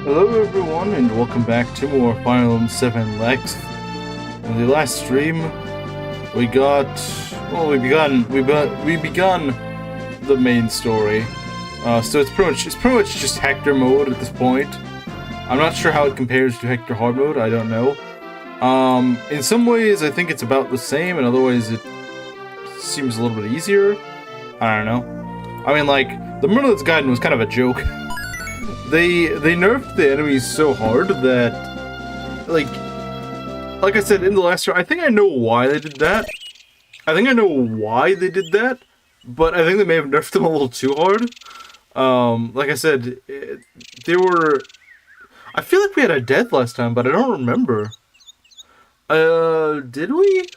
Hello everyone and welcome back to more FE7Lex. In the last stream, we got we begun the main story. So it's pretty much just Hector mode at this point. I'm not sure how it compares to Hector hard mode. I don't know. In some ways, I think it's about the same. In other ways, it seems a little bit easier. I don't know. I mean, like the Merlin's Guidance was kind of a joke. They nerfed the enemies so hard that, like I said in the last show, I think I know why they did that. But I think they may have nerfed them a little too hard. Like I said, they were... I feel like we had a death last time, but I don't remember. Did we?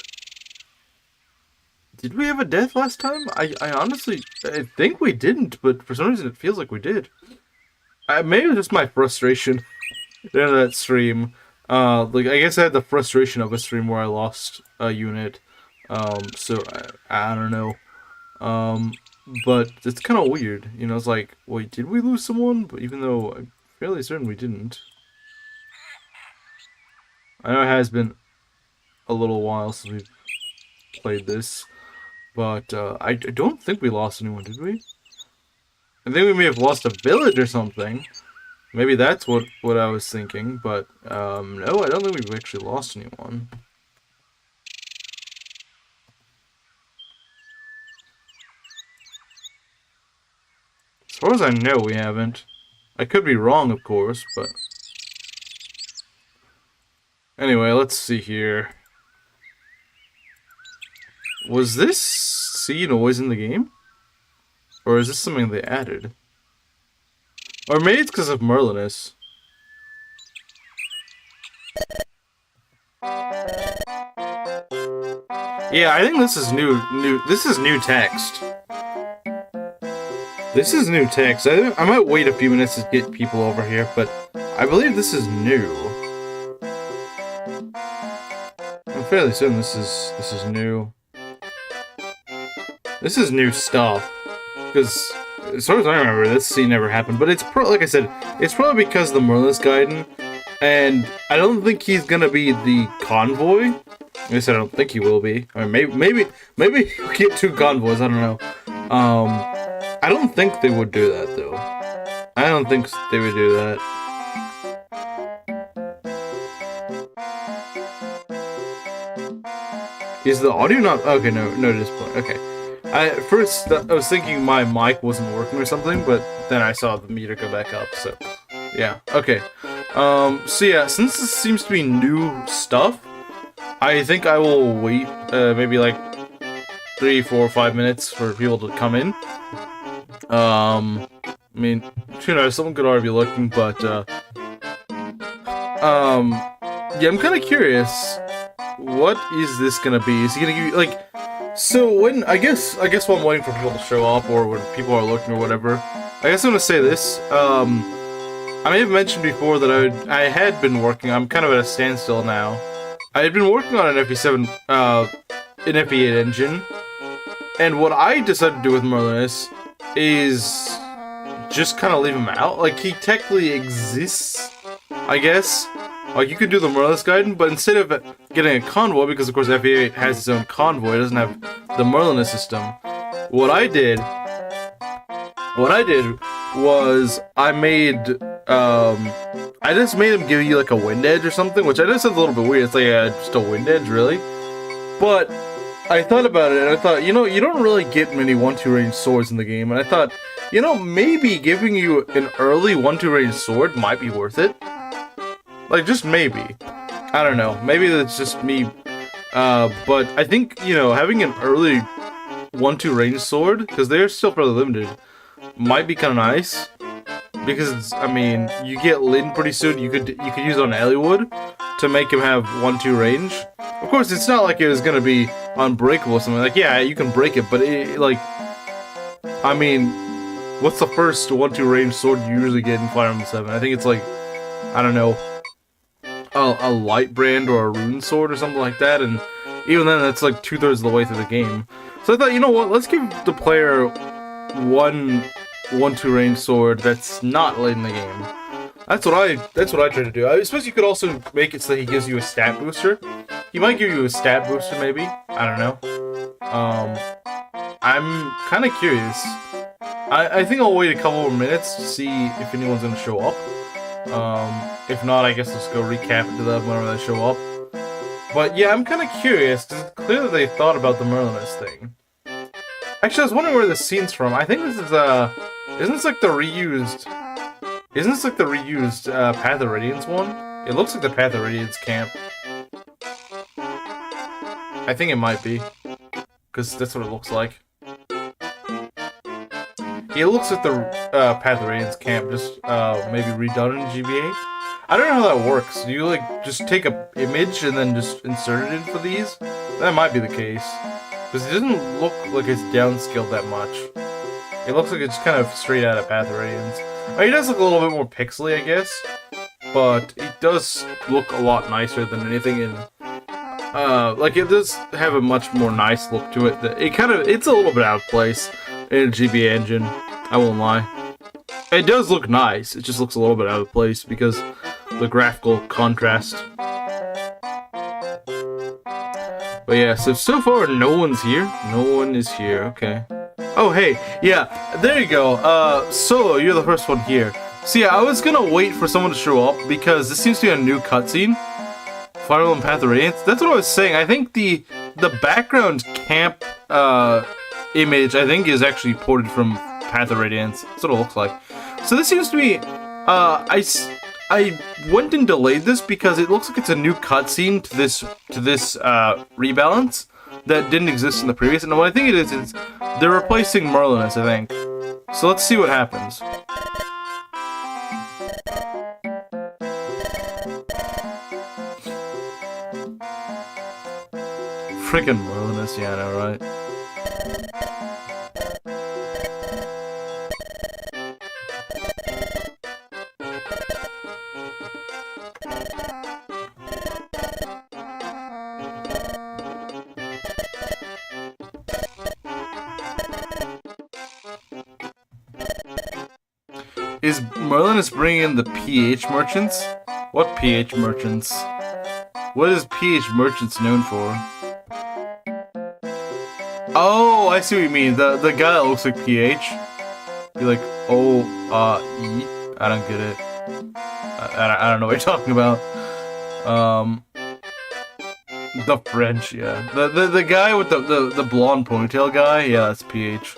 Did we have a death last time? I honestly, I think we didn't, but for some reason it feels like we did. Maybe it's just my frustration in that stream. Like, I guess I had the frustration of a stream where I lost a unit. So, I don't know. But it's kind of weird. You know, it's like, wait, did we lose someone? But even though I'm fairly certain we didn't. I know it has been a little while since we've played this. But, I don't think we lost anyone, did we? I think we may have lost a village or something. Maybe that's what I was thinking, but no, I don't think we've actually lost anyone. As far as I know, we haven't. I could be wrong, of course, but... Anyway, let's see here. Was this scene always in the game? Or is this something they added? Or maybe it's because of Merlinus. Yeah, I think this is new. This is new text. This is new text. I might wait a few minutes to get people over here, but I believe this is new. I'm fairly certain this is new. This is new stuff. Because, as far as I remember, this scene never happened. But it's like I said, it's probably because of the Merlin's Guidance. And I don't think he's gonna be the convoy. At least I don't think he will be. Or maybe we get two convoys. I don't know. I don't think they would do that though. I don't think they would do that. Is the audio not? Okay, no display. Okay. At first, I was thinking my mic wasn't working or something, but then I saw the meter go back up, so... Yeah, okay. So yeah, since this seems to be new stuff, I think I will wait, maybe like 3, 4, 5 minutes for people to come in. I mean, who knows, someone could already be looking, but, yeah, I'm kind of curious. What is this gonna be? Is he gonna give you, like... So when I guess while I'm waiting for people to show up or when people are looking or whatever, I guess I'm gonna say this. I may have mentioned before that I had been working. I'm kind of at a standstill now. I had been working on an FE7, an FE8 engine, and what I decided to do with Merlinus is just kind of leave him out. Like, he technically exists, I guess. Like, you could do the Merlin's Guidance, but instead of getting a convoy, because of course FE8 has its own convoy, it doesn't have the Merlinus system. What I did was I made, I just made him give you like a wind edge or something, which I know sounds a little bit weird. It's like just a wind edge, really. But I thought about it, and I thought, you know, you don't really get many 1-2 range swords in the game, and I thought, you know, maybe giving you an early 1-2 range sword might be worth it. Like, just maybe. I don't know. Maybe that's just me. But I think, you know, having an early 1-2 range sword, because they're still fairly limited, might be kind of nice. Because, I mean, you get Lyn pretty soon. You could use it on Eliwood to make him have 1-2 range. Of course, it's not like it was going to be unbreakable or something. Like, yeah, you can break it, but, like... I mean, what's the first 1-2 range sword you usually get in Fire Emblem 7? I think it's like, I don't know, a light brand or a rune sword or something like that, and even then that's like 2/3 of the way through the game. So I thought, you know what, let's give the player one 1-2 range sword that's not late in the game. That's what I try to do. I suppose you could also make it so that he gives you a stat booster. He might give you a stat booster, maybe. I don't know. I'm kind of curious. I think I'll wait a couple more minutes to see if anyone's gonna show up. If not, I guess let's go recap it to them whenever they show up. But yeah, I'm kind of curious, because it's clear that they thought about the Merlinus thing. Actually, I was wondering where this scene's from. I think this is, isn't this like the reused... Isn't this like the reused, Path of Radiance one? It looks like the Path of Radiance camp. I think it might be. Because that's what it looks like. Yeah, it looks like the, Path of Radiance camp, just, maybe redone in GBA. I don't know how that works. Do you, like, just take a image and then just insert it in for these? That might be the case. Because it doesn't look like it's downscaled that much. It looks like it's kind of straight out of Path of Radiance. I mean, it does look a little bit more pixely, I guess. But it does look a lot nicer than anything in... like, it does have a much more nice look to it. It's a little bit out of place in a GBA engine. I won't lie. It does look nice. It just looks a little bit out of place because the graphical contrast. But yeah, so far no one's here. No one is here. Okay. Oh, hey. Yeah, there you go. Solo, you're the first one here. So yeah, I was gonna wait for someone to show up because this seems to be a new cutscene. Fire Emblem Path of Radiance. That's what I was saying. I think the background camp image, I think, is actually ported from Path of Radiance. That's what it looks like. So this seems to be... I went and delayed this because it looks like it's a new cutscene to this rebalance that didn't exist in the previous. And what I think it is they're replacing Merlinus, I think. So let's see what happens. Freaking Merlinus, yeah, I know, right? Is Merlinus bringing in the PH merchants? What PH merchants? What is PH merchants known for? Oh, I see what you mean. The guy that looks like PH. Be like, E? I don't get it. I don't know what you're talking about. The French, yeah. The guy with the blonde ponytail guy, yeah, that's PH.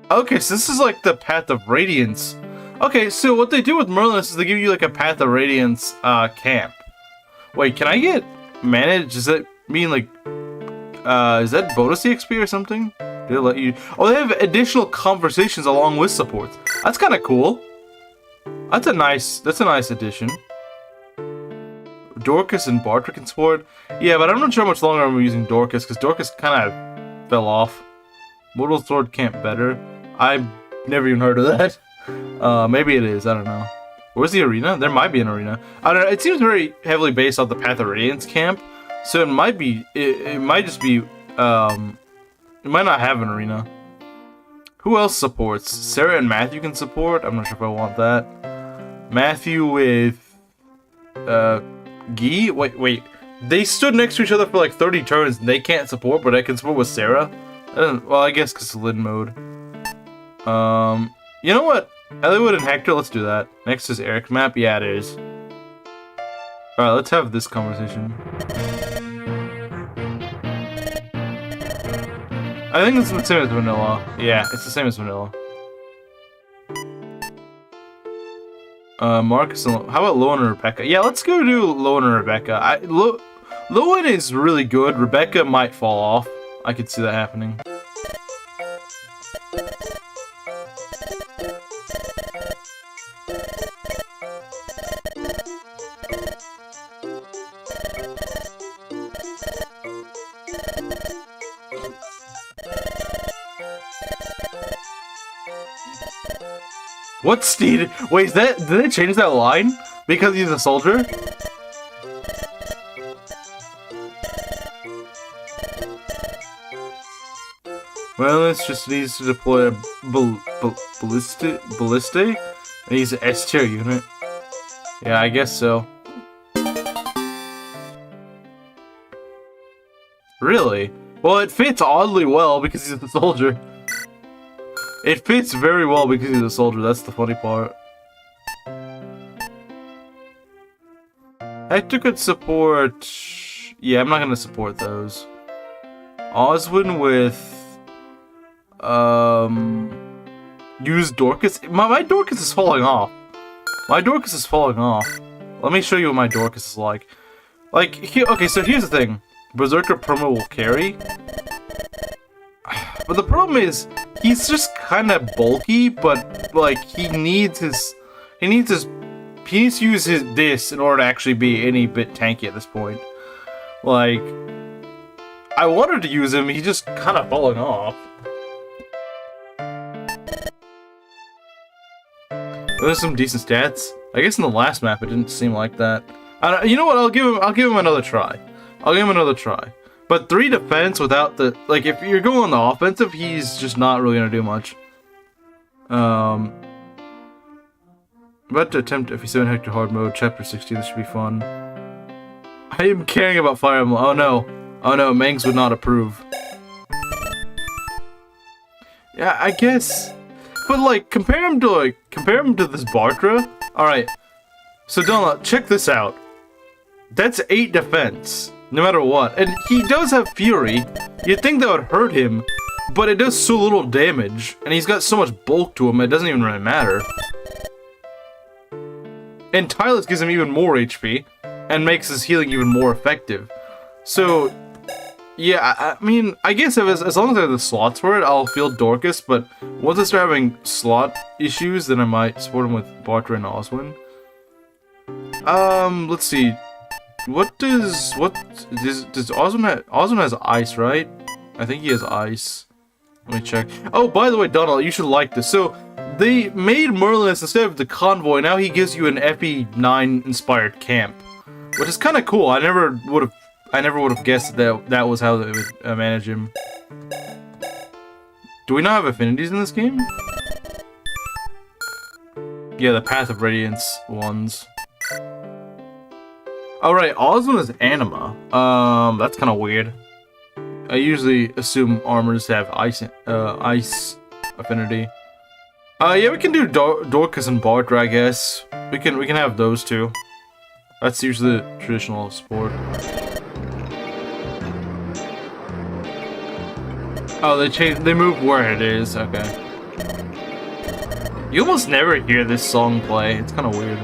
Okay, so this is like the Path of Radiance. Okay, so what they do with Merlinus is they give you like a Path of Radiance camp. Wait, can I get managed? Does that mean like is that bonus EXP or something? Do they let you? Oh, they have additional conversations along with supports. That's kind of cool. That's a nice addition. Dorcas and Bartrick can support. Yeah, but I'm not sure how much longer I'm using Dorcas because Dorcas kind of fell off. Mortal Sword Camp better. I've never even heard of that. Maybe it is. I don't know. Where's the arena? There might be an arena. I don't know. It seems very heavily based off the Path of Radiance camp, so it might be. It might just be. It might not have an arena. Who else supports? Sarah and Matthew can support. I'm not sure if I want that. Matthew with Guy. Wait. They stood next to each other for like 30 turns. And they can't support, but I can support with Sarah. Well, I guess because Lin mode. You know what? Elliot and Hector, let's do that. Next is Eric's map. Yeah, it is. Alright, let's have this conversation. I think it's the same as vanilla. Yeah, it's the same as vanilla. Marcus and... How about Lowen and Rebecca? Yeah, let's go do Lowen and Rebecca. Lowen is really good. Rebecca might fall off. I could see that happening. What Steed? Wait, is that... Did they change that line? Because he's a soldier? Merlin's just needs to deploy a ballistic. And he's an S tier unit. Yeah, I guess so. Really? Well, it fits oddly well because he's a soldier. It fits very well because he's a soldier. That's the funny part. Hector could support... Yeah, I'm not gonna support those. Oswin with... Use Dorcas? My Dorcas is falling off. My Dorcas is falling off. Let me show you what my Dorcas is like. Like, here, okay, so here's the thing. Berserker Promo will carry. But the problem is, he's just kind of bulky, but, like, he needs to use this in order to actually be any bit tanky at this point. Like, I wanted to use him, he's just kind of falling off. There's some decent stats. I guess in the last map it didn't seem like that. You know what? I'll give him another try. I'll give him another try. But 3 defense without the like, if you're going on the offensive, he's just not really gonna do much. About to attempt FE7 Hector hard mode, chapter 16. This should be fun. I am caring about Fire Emblem. Oh no, Mangs would not approve. Yeah, I guess. But like, compare him to this Bartra. All right. So Donald, check this out. That's 8 defense, no matter what. And he does have Fury. You'd think that would hurt him, but it does so little damage, and he's got so much bulk to him, it doesn't even really matter. And Tylus gives him even more HP, and makes his healing even more effective. So, yeah, I mean, I guess as long as I have the slots for it, I'll field Dorcas, but once I start having slot issues, then I might support him with Bartra and Oswin. Let's see. Does Oswin have? Oswin has ice, right? I think he has ice. Let me check. Oh, by the way, Donald, you should like this. So, they made Merlin instead of the convoy, now he gives you an FE9 inspired camp. Which is kinda cool. I never would have guessed that was how they would manage him. Do we not have affinities in this game? Yeah, the Path of Radiance ones. Alright, Oswin is Anima. That's kinda weird. I usually assume armors have ice affinity. Yeah, we can do Dorcas and Bartra, I guess. We can have those two. That's usually the traditional support. Oh, they moved where it is, okay. You almost never hear this song play, it's kinda weird.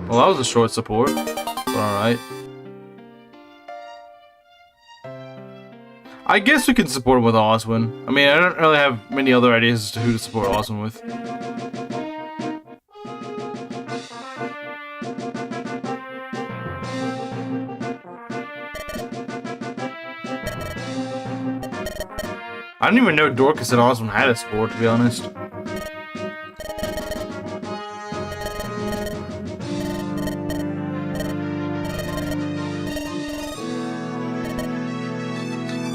Well, that was a short support, but alright. I guess we can support him with Oswin. I mean, I don't really have many other ideas as to who to support Oswin with. I didn't even know Dorcas and Oswin had a support, to be honest.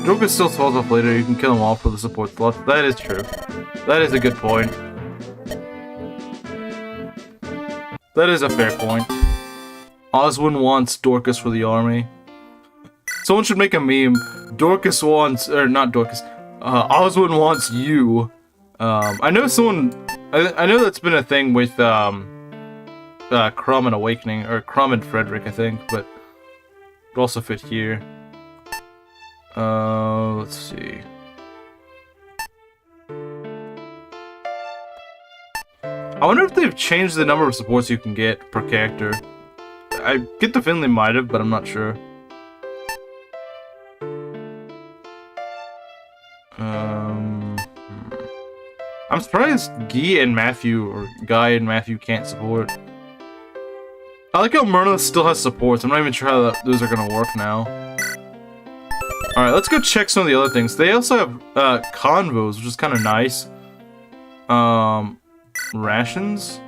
Dorcas still falls off later, you can kill him off with the support slot. That is true. That is a good point. That is a fair point. Oswin wants Dorcas for the army. Someone should make a meme. Dorcas wants, or not Dorcas, Oswin wants you. I know someone, I know that's been a thing with, Crumb and Awakening, or Crumb and Frederick, I think, but it also fit here. Let's see. I wonder if they've changed the number of supports you can get per character. I get the feeling they might have, but I'm not sure. I'm surprised Guy and Matthew can't support. I like how Myrna still has supports. I'm not even sure how those are gonna work now. Alright, let's go check some of the other things. They also have convos, which is kind of nice. rations?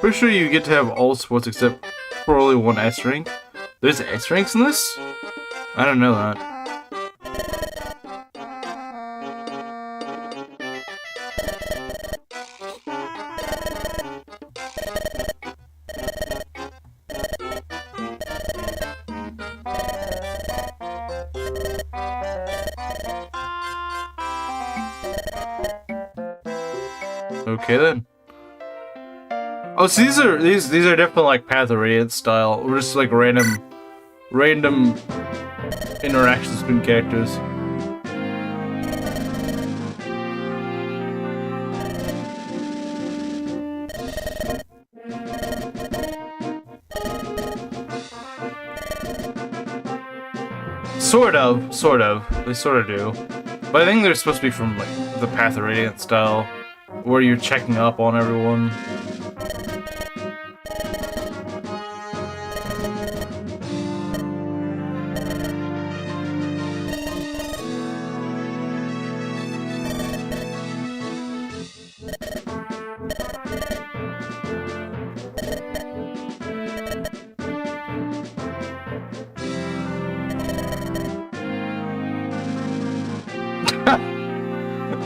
Pretty sure you get to have all sports except for only one S rank. There's S ranks in this? I don't know that. Okay then. Oh, so these are definitely like Path of Radiance style, or just like random interactions between characters. Sort of. They sort of do. But I think they're supposed to be from like the Path of Radiance style, where you're checking up on everyone.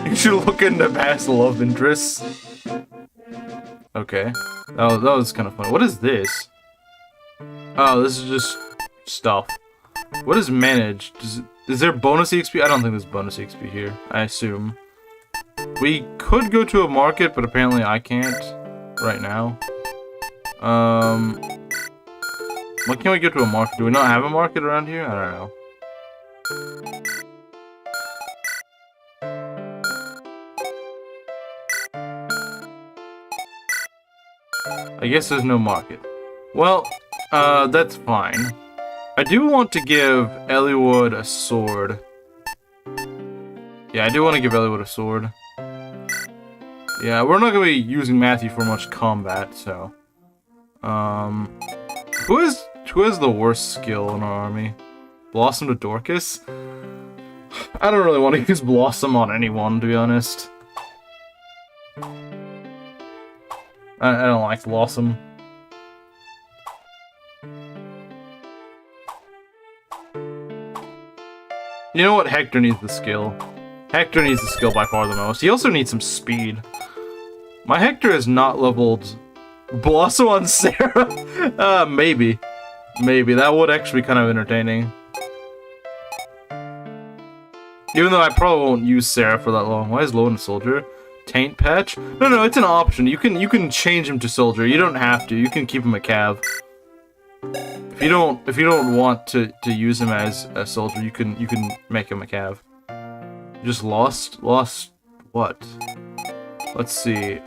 You should look into past love interests. Okay. That was kind of fun. What is this? Oh, this is just stuff. What is managed? Is there bonus EXP? I don't think there's bonus EXP here. I assume. We could go to a market, but apparently I can't right now. Why can't we go to a market? Do we not have a market around here? I don't know. I guess there's no market. Well, that's fine. I do want to give Elliewood a sword. Yeah, I do want to give Elliewood a sword. Yeah, we're not going to be using Matthew for much combat, so... Who has the worst skill in our army? Blossom to Dorcas? I don't really want to use Blossom on anyone, to be honest. I don't like Blossom. You know what? Hector needs the skill. Hector needs the skill by far the most. He also needs some speed. My Hector is not leveled. Blossom on Sarah? Maybe. Maybe. That would actually be kind of entertaining. Even though I probably won't use Sarah for that long. Why is Lowen a soldier? Taint patch? No, it's an option. You can change him to soldier. You don't have to. You can keep him a cav. If you don't want to use him as a soldier, you can make him a cav. Just lost what? Let's see.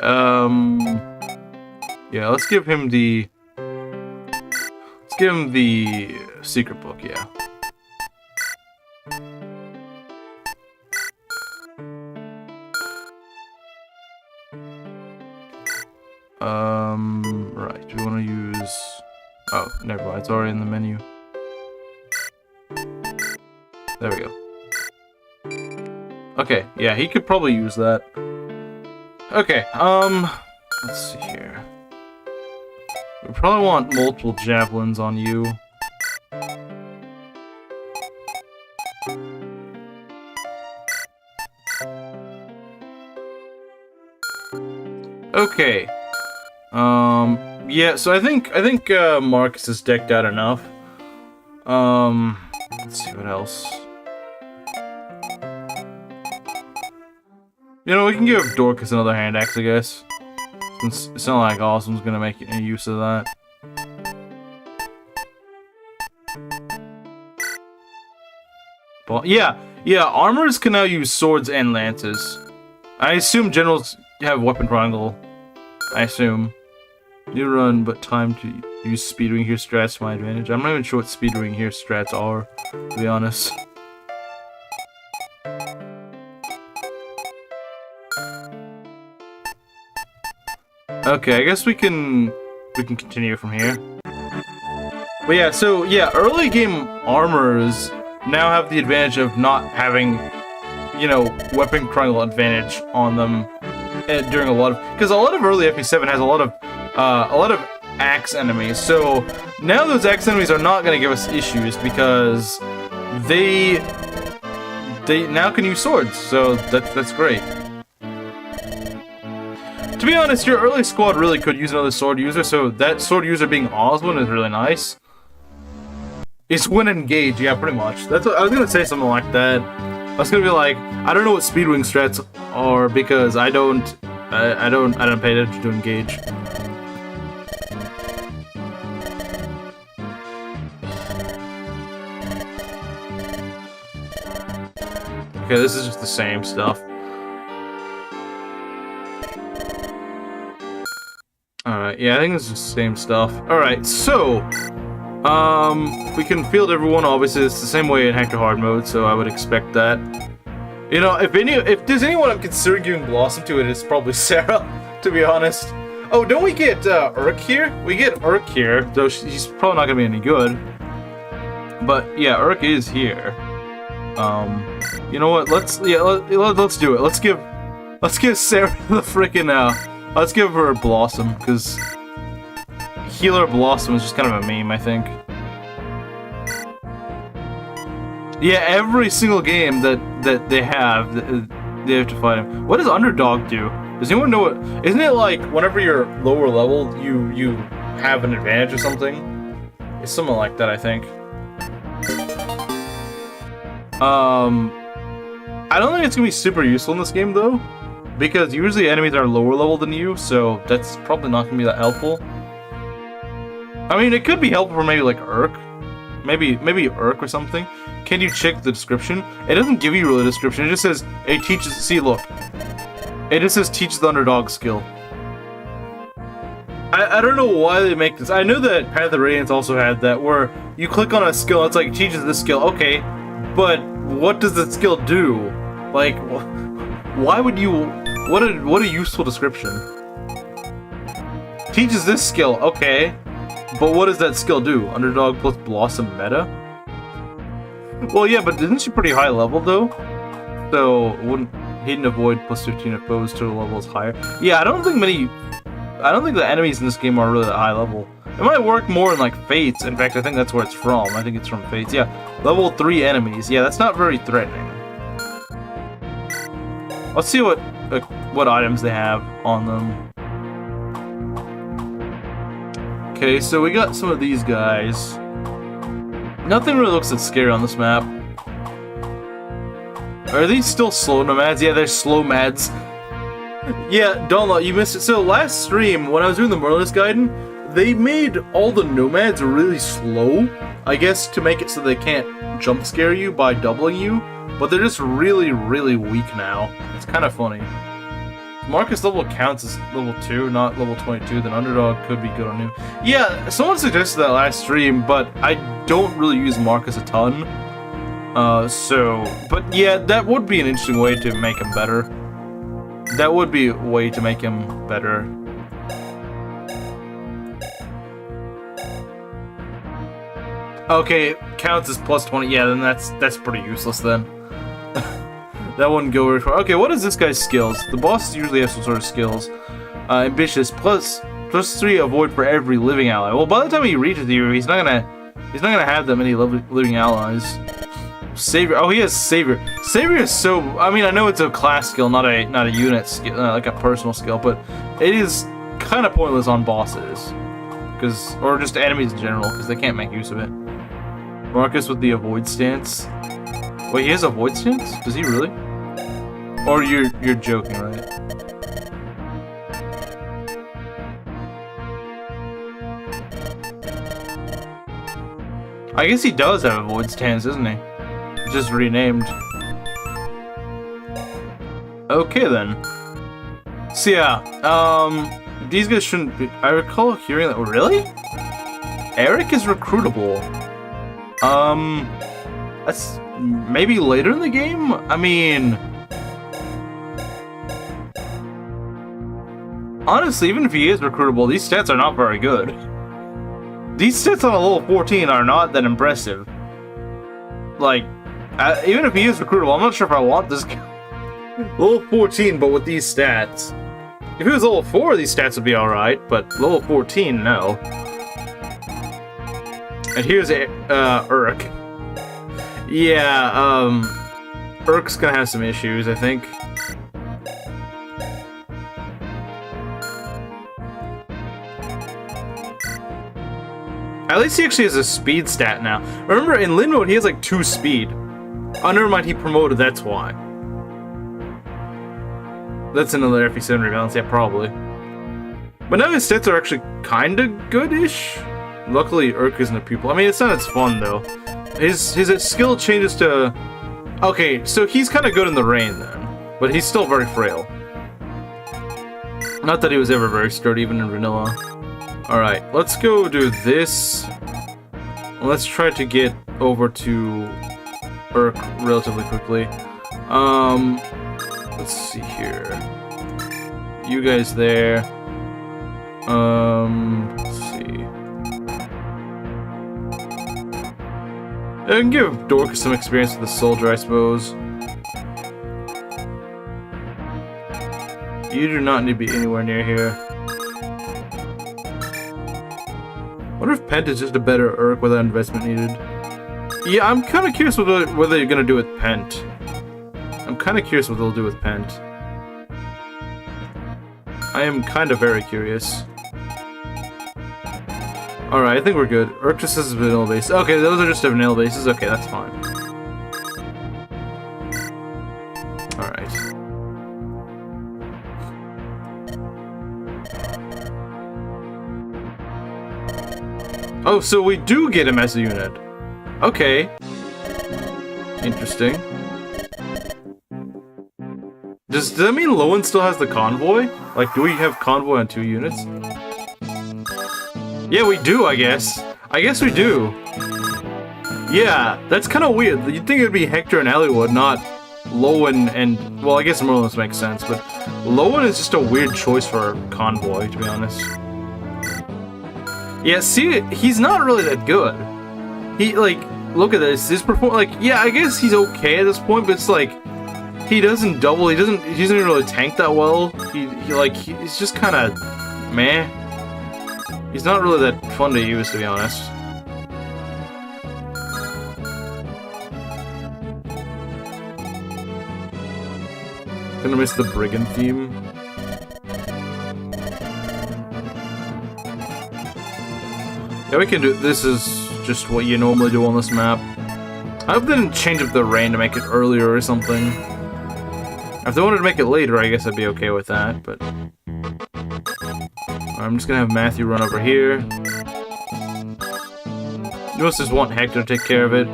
Yeah, let's give him the secret book, yeah. Right, do we want to use... Oh, never mind, it's already in the menu. There we go. Okay, yeah, he could probably use that. Okay, let's see here. We probably want multiple javelins on you. Okay. Yeah, so I think Marcus is decked out enough. Let's see what else. You know, we can give Dorcas another hand axe, I guess. Since it's not like Awesome's gonna make any use of that. But yeah, armors can now use swords and lances. I assume generals have weapon triangle. I assume. You run, but time to use speedwing here strats to my advantage. I'm not even sure what speedwing here strats are, to be honest. Okay, I guess we can continue from here. But yeah, so yeah, early game armors now have the advantage of not having, you know, weapon triangle advantage on them during a lot of, because a lot of early FE7 has a lot of axe enemies. So now those axe enemies are not going to give us issues because they now can use swords. So that's great. To be honest, your early squad really could use another sword user, so that sword user being Oswin is really nice. It's win and engage, yeah, pretty much. That's what I was gonna say, something like that. I was gonna be like, I don't know what Speedwing strats are because I don't pay attention to engage. Okay, this is just the same stuff. Alright, yeah, I think this is the same stuff. Alright, so we can field everyone. Obviously, it's the same way in Hector Hard mode, so I would expect that. You know, if there's anyone I'm considering giving Blossom to, it is probably Sarah, to be honest. Oh, don't we get Urk here? We get Urk here, though she's probably not gonna be any good. But yeah, Urk is here. You know what? Let's do it. Let's give Sarah the freaking let's give her Blossom, because Healer Blossom is just kind of a meme, I think. Yeah, every single game that they have to fight him. What does Underdog do? Does anyone know what? Isn't it like whenever you're lower level, you have an advantage or something? It's something like that, I think. I don't think it's gonna be super useful in this game though, because usually enemies are lower level than you, so that's probably not gonna be that helpful. I mean, it could be helpful for maybe like Urk, maybe Urk or something. Can you check the description? It doesn't give you really a description. It just says it teaches. See, look, it just says teaches the underdog skill. I don't know why they make this. I know that Path of Radiance also had that, where you click on a skill, it's like teaches this skill. Okay, but what does the skill do? Like, why would you? What a useful description. Teaches this skill. Okay. But what does that skill do? Underdog plus Blossom meta? Well, yeah, but isn't she pretty high level, though? So, wouldn't Hidden Avoid plus 15 if foes total level is higher? Yeah, I don't think the enemies in this game are really that high level. It might work more in, like, Fates. In fact, I think that's where it's from. I think it's from Fates. Yeah, level 3 enemies. Yeah, that's not very threatening. Let's see what items they have on them. Okay, so we got some of these guys. Nothing really looks that scary on this map. Are these still slow nomads? Yeah, they're slow mads. Yeah, Donla, you missed it. So last stream, when I was doing the Merlin's Gaiden, they made all the nomads really slow, I guess, to make it so they can't jump scare you by doubling you, but they're just really, really weak now. It's kind of funny. Marcus level counts as level 2, not level 22, then Underdog could be good on you. Yeah, someone suggested that last stream, but I don't really use Marcus a ton. But yeah, that would be an interesting way to make him better. That would be a way to make him better. Okay, counts as plus 20, yeah, then that's pretty useless then. That wouldn't go very far. Okay, what is this guy's skills? The bosses usually have some sort of skills. Ambitious, plus 3 avoid for every living ally. Well, by the time he reaches you, he's not gonna have that many living allies. Savior. Oh, he has Savior. Savior is so. I mean, I know it's a class skill, not a unit skill, like a personal skill, but it is kind of pointless on bosses, or just enemies in general, because they can't make use of it. Marcus with the avoid stance. Wait, he has avoid stance? Does he really? Or you're joking, right? I guess he does have avoid stance, doesn't he? Just renamed. Okay then. So yeah, these guys shouldn't be. I recall hearing that. Really? Eric is recruitable. That's maybe later in the game. I mean, Honestly, even if he is recruitable, these stats are not very good. These stats on a level 14 are not that impressive. Like, even if he is recruitable, I'm not sure if I want this guy. Level 14, but with these stats. If he was level 4, these stats would be alright, but level 14, no. And here's Urk. Yeah, Urk's gonna have some issues, I think. At least he actually has a speed stat now. Remember, in Lin mode, he has like 2 speed. Oh, never mind, he promoted, that's why. That's another FE7 rebalance, yeah, probably. But now his stats are actually kinda good-ish. Luckily, Urk isn't a pupil. I mean, it's not as fun, though. His skill changes to... Okay, so he's kinda good in the rain, then. But he's still very frail. Not that he was ever very sturdy, even in vanilla. Alright, let's go do this. Let's try to get over to Urk relatively quickly. Let's see here. You guys there. Let's see. I can give Dorcas some experience with the soldier, I suppose. You do not need to be anywhere near here. Wonder if Pent is just a better Urk without investment needed. Yeah, I'm kind of curious what they're gonna do with Pent. I'm kind of curious what they'll do with Pent. I am kind of very curious. Alright, I think we're good. Urk just has vanilla bases. Okay, those are just vanilla bases. Okay, that's fine. Alright. Oh, so we do get him as a unit. Okay. Interesting. Does that mean Lowen still has the convoy? Like, do we have convoy on 2 units? Yeah, we do, I guess. I guess we do. Yeah, that's kind of weird. You'd think it'd be Hector and Eliwood, not Lowen and... Well, I guess Merlin's makes sense, but Lowen is just a weird choice for convoy, to be honest. Yeah, see, he's not really that good. He, like, look at this. His performance, like, yeah, I guess he's okay at this point, but it's like... He doesn't double, he doesn't even really tank that well. He's just kind of meh. He's not really that fun to use, to be honest. Gonna miss the Brigand theme. Yeah, we can do, this is just what you normally do on this map. I hope they didn't change up the rain to make it earlier or something. If they wanted to make it later, I guess I'd be okay with that, but... I'm just gonna have Matthew run over here. You must just want Hector to take care of it.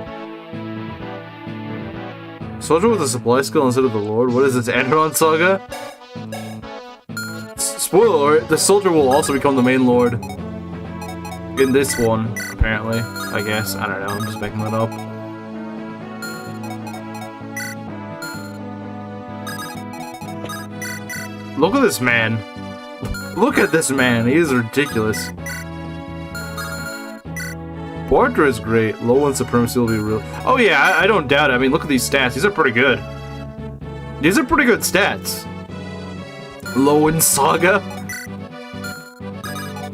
Soldier with a supply skill instead of the Lord? What is this, Acheron Saga? Spoiler alert, the soldier will also become the main Lord. In this one, apparently. I guess. I don't know, I'm just making that up. Look at this man. Look at this man. He is ridiculous. Barter is great. Low end supremacy will be real. Oh yeah, I don't doubt it. I mean, look at these stats. These are pretty good. These are pretty good stats. Low end Saga.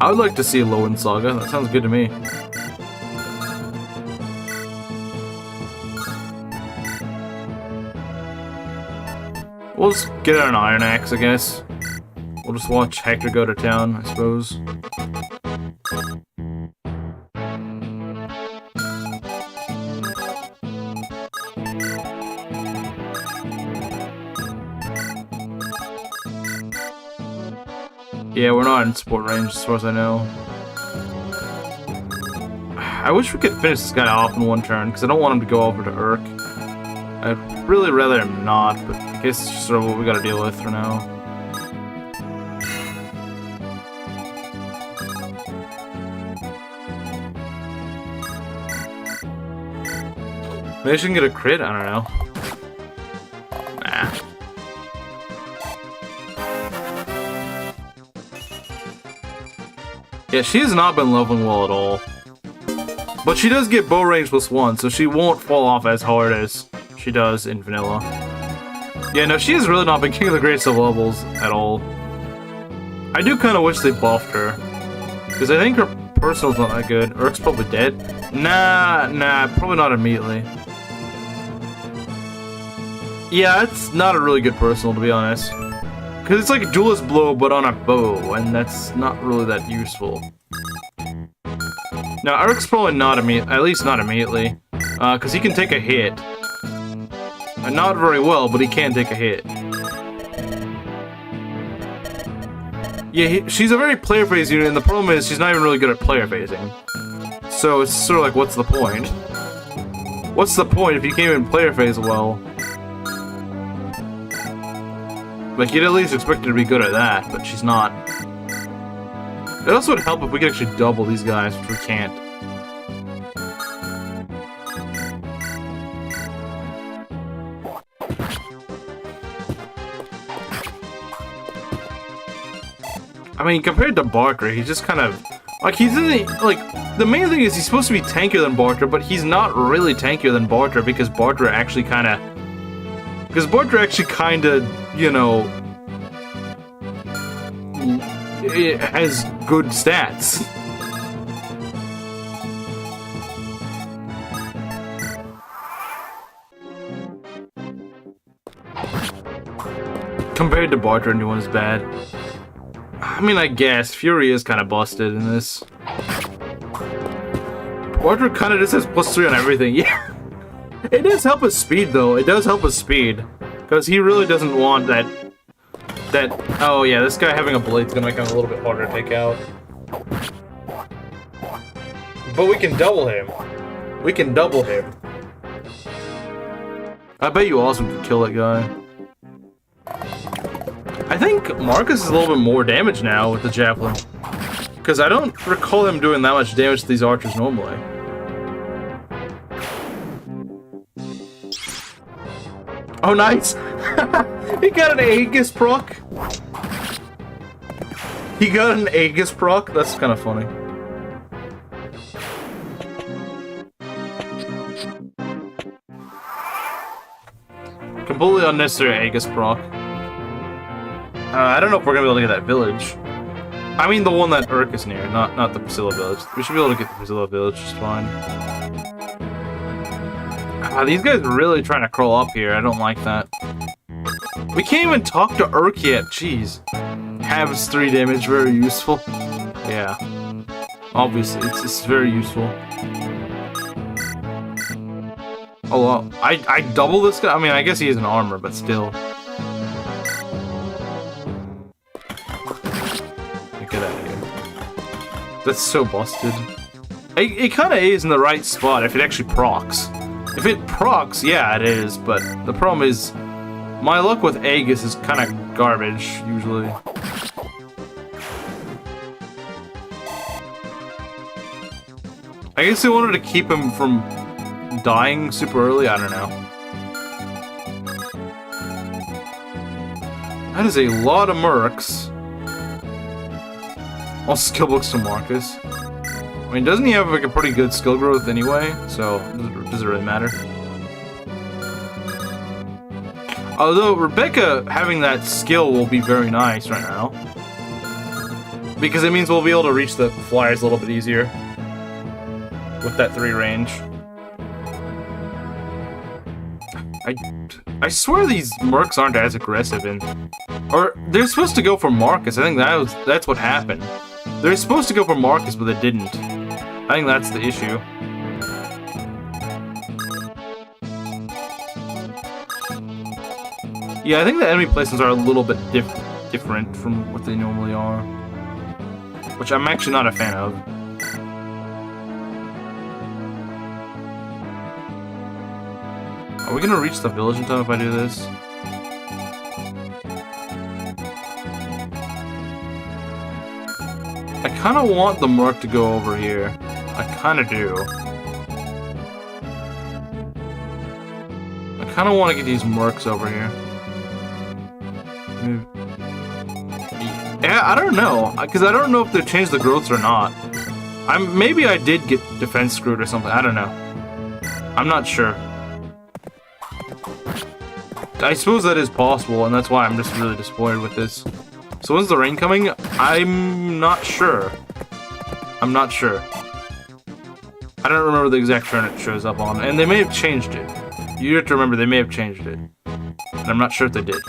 I would like to see a Low end Saga. That sounds good to me. We'll just get an Iron Axe, I guess. We'll just watch Hector go to town, I suppose. Yeah, we're not in support range as far as I know. I wish we could finish this guy off in one turn, because I don't want him to go over to Urk. I'd really rather him not, but I guess it's just sort of what we gotta deal with for now. Maybe I should get a crit? I don't know. Nah. Yeah, she has not been leveling well at all. But she does get bow range +1, so she won't fall off as hard as she does in vanilla. Yeah, no, she has really not been king of the greatest of levels at all. I do kind of wish they buffed her. Because I think her personal's not that good. Urk's probably dead. Nah, probably not immediately. Yeah, it's not a really good personal, to be honest. Because it's like a duelist blow, but on a bow, and that's not really that useful. Now, Urk's probably not immediately, at least not immediately. Because he can take a hit. And not very well, but he can take a hit. Yeah, she's a very player phase unit, and the problem is she's not even really good at player phasing. So it's sort of like, what's the point? What's the point if you can't even player phase well? Like, you'd at least expect her to be good at that, but she's not. It also would help if we could actually double these guys, which we can't. I mean, compared to Barker, he's just kind of... Like, he's in the... Like, the main thing is he's supposed to be tankier than Barter, but he's not really tankier than Barter because Barter actually kind of... Because Barter actually kind of, you know... It has good stats. Compared to Barter, anyone is bad. I mean, I guess. Fury is kind of busted in this. Barter kind of just has +3 on everything. Yeah. It does help with speed, though. It does help with speed. Because he really doesn't want that... Oh, yeah, this guy having a blade's gonna make him a little bit harder to take out. But we can double him. We can double him. I bet you Awesome could kill that guy. I think Marcus is a little bit more damage now with the Javelin. Because I don't recall him doing that much damage to these archers normally. Oh, nice! He got an Aegis proc! He got an Aegis proc? That's kind of funny. Completely unnecessary Aegis proc. I don't know if we're gonna be able to get that village. I mean the one that Urk is near, not the Priscilla village. We should be able to get the Priscilla village just fine. These guys are really trying to crawl up here. I don't like that. We can't even talk to Urk yet. Jeez. Halves 3 damage, very useful. Yeah. Obviously, it's very useful. Oh, well, I double this guy? I mean, I guess he has an armor, but still. Get out of here. That's so busted. It kind of is in the right spot if it actually procs. If it procs, yeah, it is, but the problem is my luck with Aegis is kind of garbage, usually. I guess they wanted to keep him from dying super early, I don't know. That is a lot of mercs. All skill books to Marcus. I mean, doesn't he have like a pretty good skill growth anyway? So, does it really matter? Although, Rebecca having that skill will be very nice right now. Because it means we'll be able to reach the flyers a little bit easier. With that 3 range. I swear these mercs aren't as aggressive in... Or, they're supposed to go for Marcus. I think that's what happened. They're supposed to go for Marcus, but they didn't. I think that's the issue. Yeah, I think the enemy placements are a little bit different from what they normally are. Which I'm actually not a fan of. Are we gonna reach the village in time if I do this? I kinda want the merc to go over here. I kinda do. I kinda want to get these mercs over here. Yeah, I don't know, because I don't know if they've changed the growths or not. Maybe I did get defense screwed or something. I don't know. I'm not sure. I suppose that is possible, and that's why I'm just really disappointed with this. So when's the rain coming? I'm not sure. I'm not sure. I don't remember the exact turn it shows up on, and they may have changed it. You have to remember they may have changed it. And I'm not sure if they did.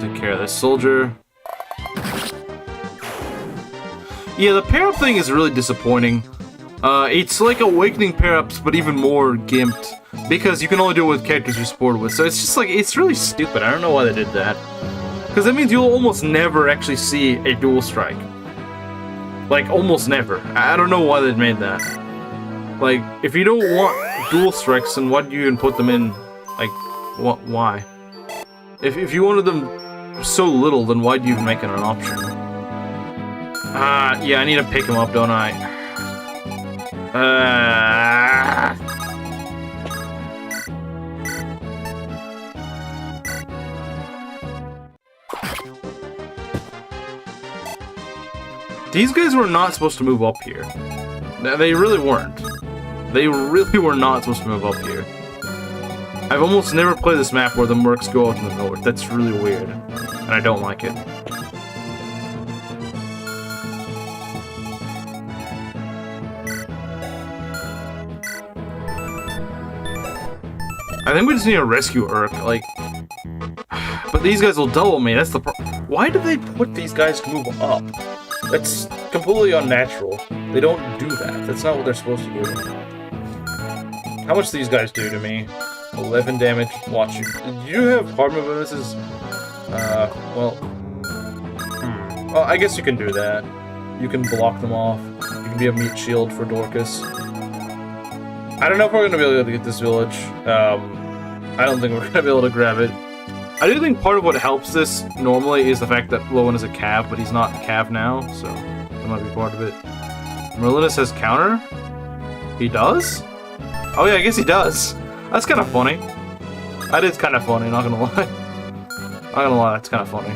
Take care of this soldier. Yeah, the pair-up thing is really disappointing. It's like Awakening pair-ups, but even more gimped. Because you can only do it with characters you're supported with. So it's just like, it's really stupid. I don't know why they did that. Because that means you'll almost never actually see a dual strike. Like, almost never. I don't know why they made that. Like, if you don't want dual strikes, then why do you even put them in? Like, what? Why? If you wanted them so little, then why do you even make it an option? Yeah, I need to pick him up, don't I? These guys were not supposed to move up here. They really weren't. They really were not supposed to move up here. I've almost never played this map where the mercs go out in the north. That's really weird. And I don't like it. I think we just need to rescue Urk, like... But these guys will double me, that's the problem. Why do they put these guys to move up? That's completely unnatural. They don't do that. That's not what they're supposed to do. How much do these guys do to me? 11 damage. Watch. Do you have hard move bonuses? Well... Well, I guess you can do that. You can block them off. You can be a meat shield for Dorcas. I don't know if we're going to be able to get this village. I don't think we're going to be able to grab it. I do think part of what helps this normally is the fact that Lowen is a cav, but he's not a cav now, so that might be part of it. Merlinus has counter? He does? Oh yeah, I guess he does. That's kind of funny. That is kind of funny, not gonna lie. Not gonna lie, that's kind of funny.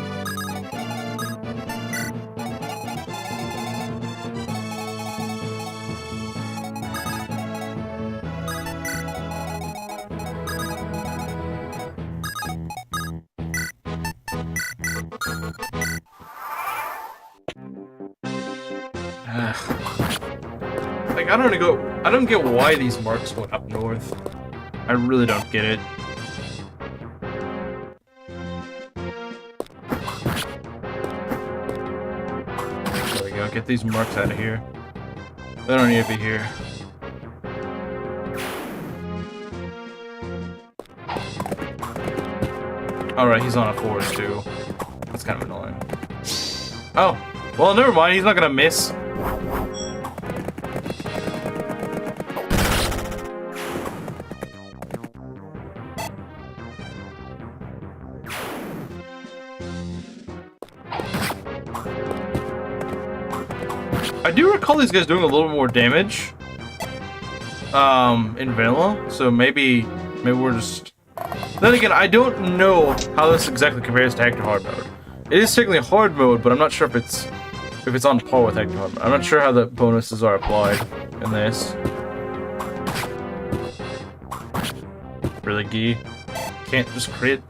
Like, I don't get why these marks went up north. I really don't get it. There we go, get these marks out of here. They don't need to be here. Alright, he's on a forest too. That's kind of annoying. Oh, well, never mind, he's not gonna miss. I do recall these guys doing a little bit more damage in vanilla, so maybe we're just... Then again, I don't know how this exactly compares to Hector hard mode. It is technically hard mode, but I'm not sure if it's on par with Hector hard mode. I'm not sure how the bonuses are applied in this. Really, Gee? Can't just crit?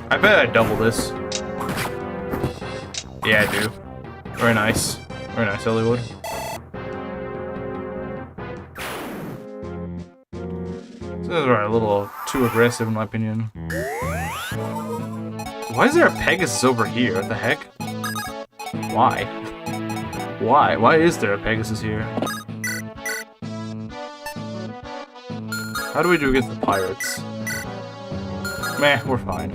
I bet I double this. Yeah, I do. Very nice. Very nice, Hollywood. These are a little too aggressive, in my opinion. Why is there a Pegasus over here? What the heck? Why? Why? Why is there a Pegasus here? How do we do against the pirates? Meh, we're fine.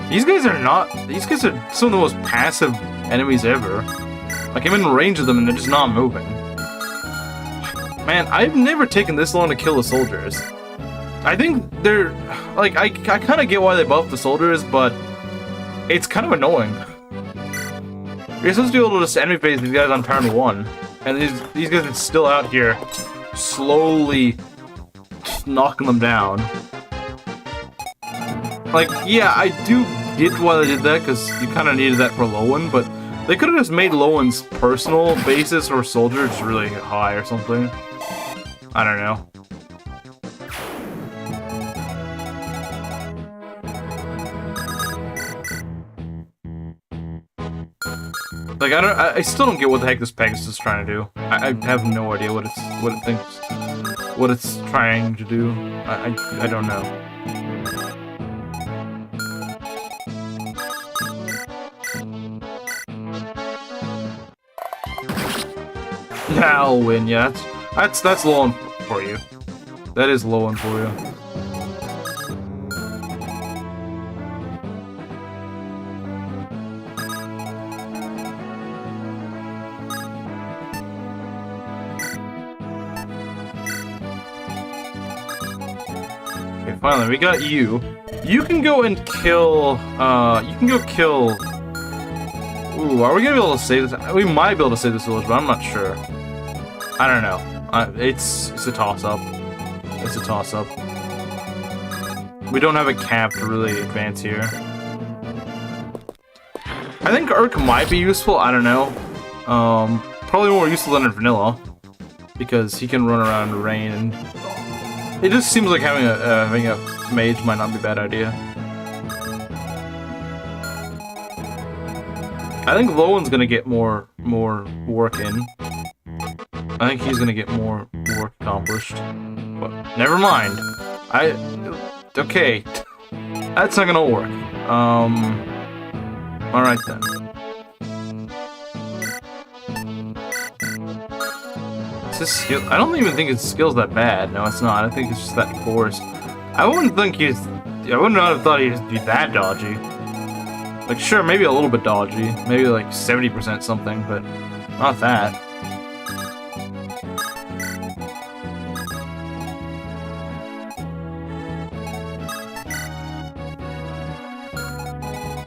These guys are not... These guys are some of the most passive enemies ever. Like, I'm in range of them and they're just not moving. Man, I've never taken this long to kill the soldiers. I think they're... Like, I kind of get why they buff the soldiers, but... It's kind of annoying. You're supposed to be able to just enemy phase these guys on turn 1. And these guys are still out here, slowly knocking them down. Like, yeah, I do get why they did that, because you kind of needed that for Lowen, but they could have just made Lowen's personal basis or soldier just really high or something. I don't know. Like, I still don't get what the heck this Pegasus is trying to do. I have no idea what it's trying to do. I don't know. I'll win, yeah. That's low one for you. That is low one for you. Okay, finally, we got you. You can go and kill, you can go kill... Ooh, are we gonna be able to save this? We might be able to save this village, but I'm not sure. I don't know. It's a toss-up. It's a toss-up. We don't have a cap to really advance here. I think Urk might be useful, I don't know. Probably more useful than in Vanilla. Because he can run around in rain, and... It just seems like having a mage might not be a bad idea. I think Lowen's gonna get more work in. I think he's gonna get more work accomplished. But never mind. Okay. That's not gonna work. Alright then. Is this skill? I don't even think his skill's that bad. No, it's not. I think it's just that force. I wouldn't think I would not have thought he'd be that dodgy. Like, sure, maybe a little bit dodgy. Maybe like 70% something, but not that.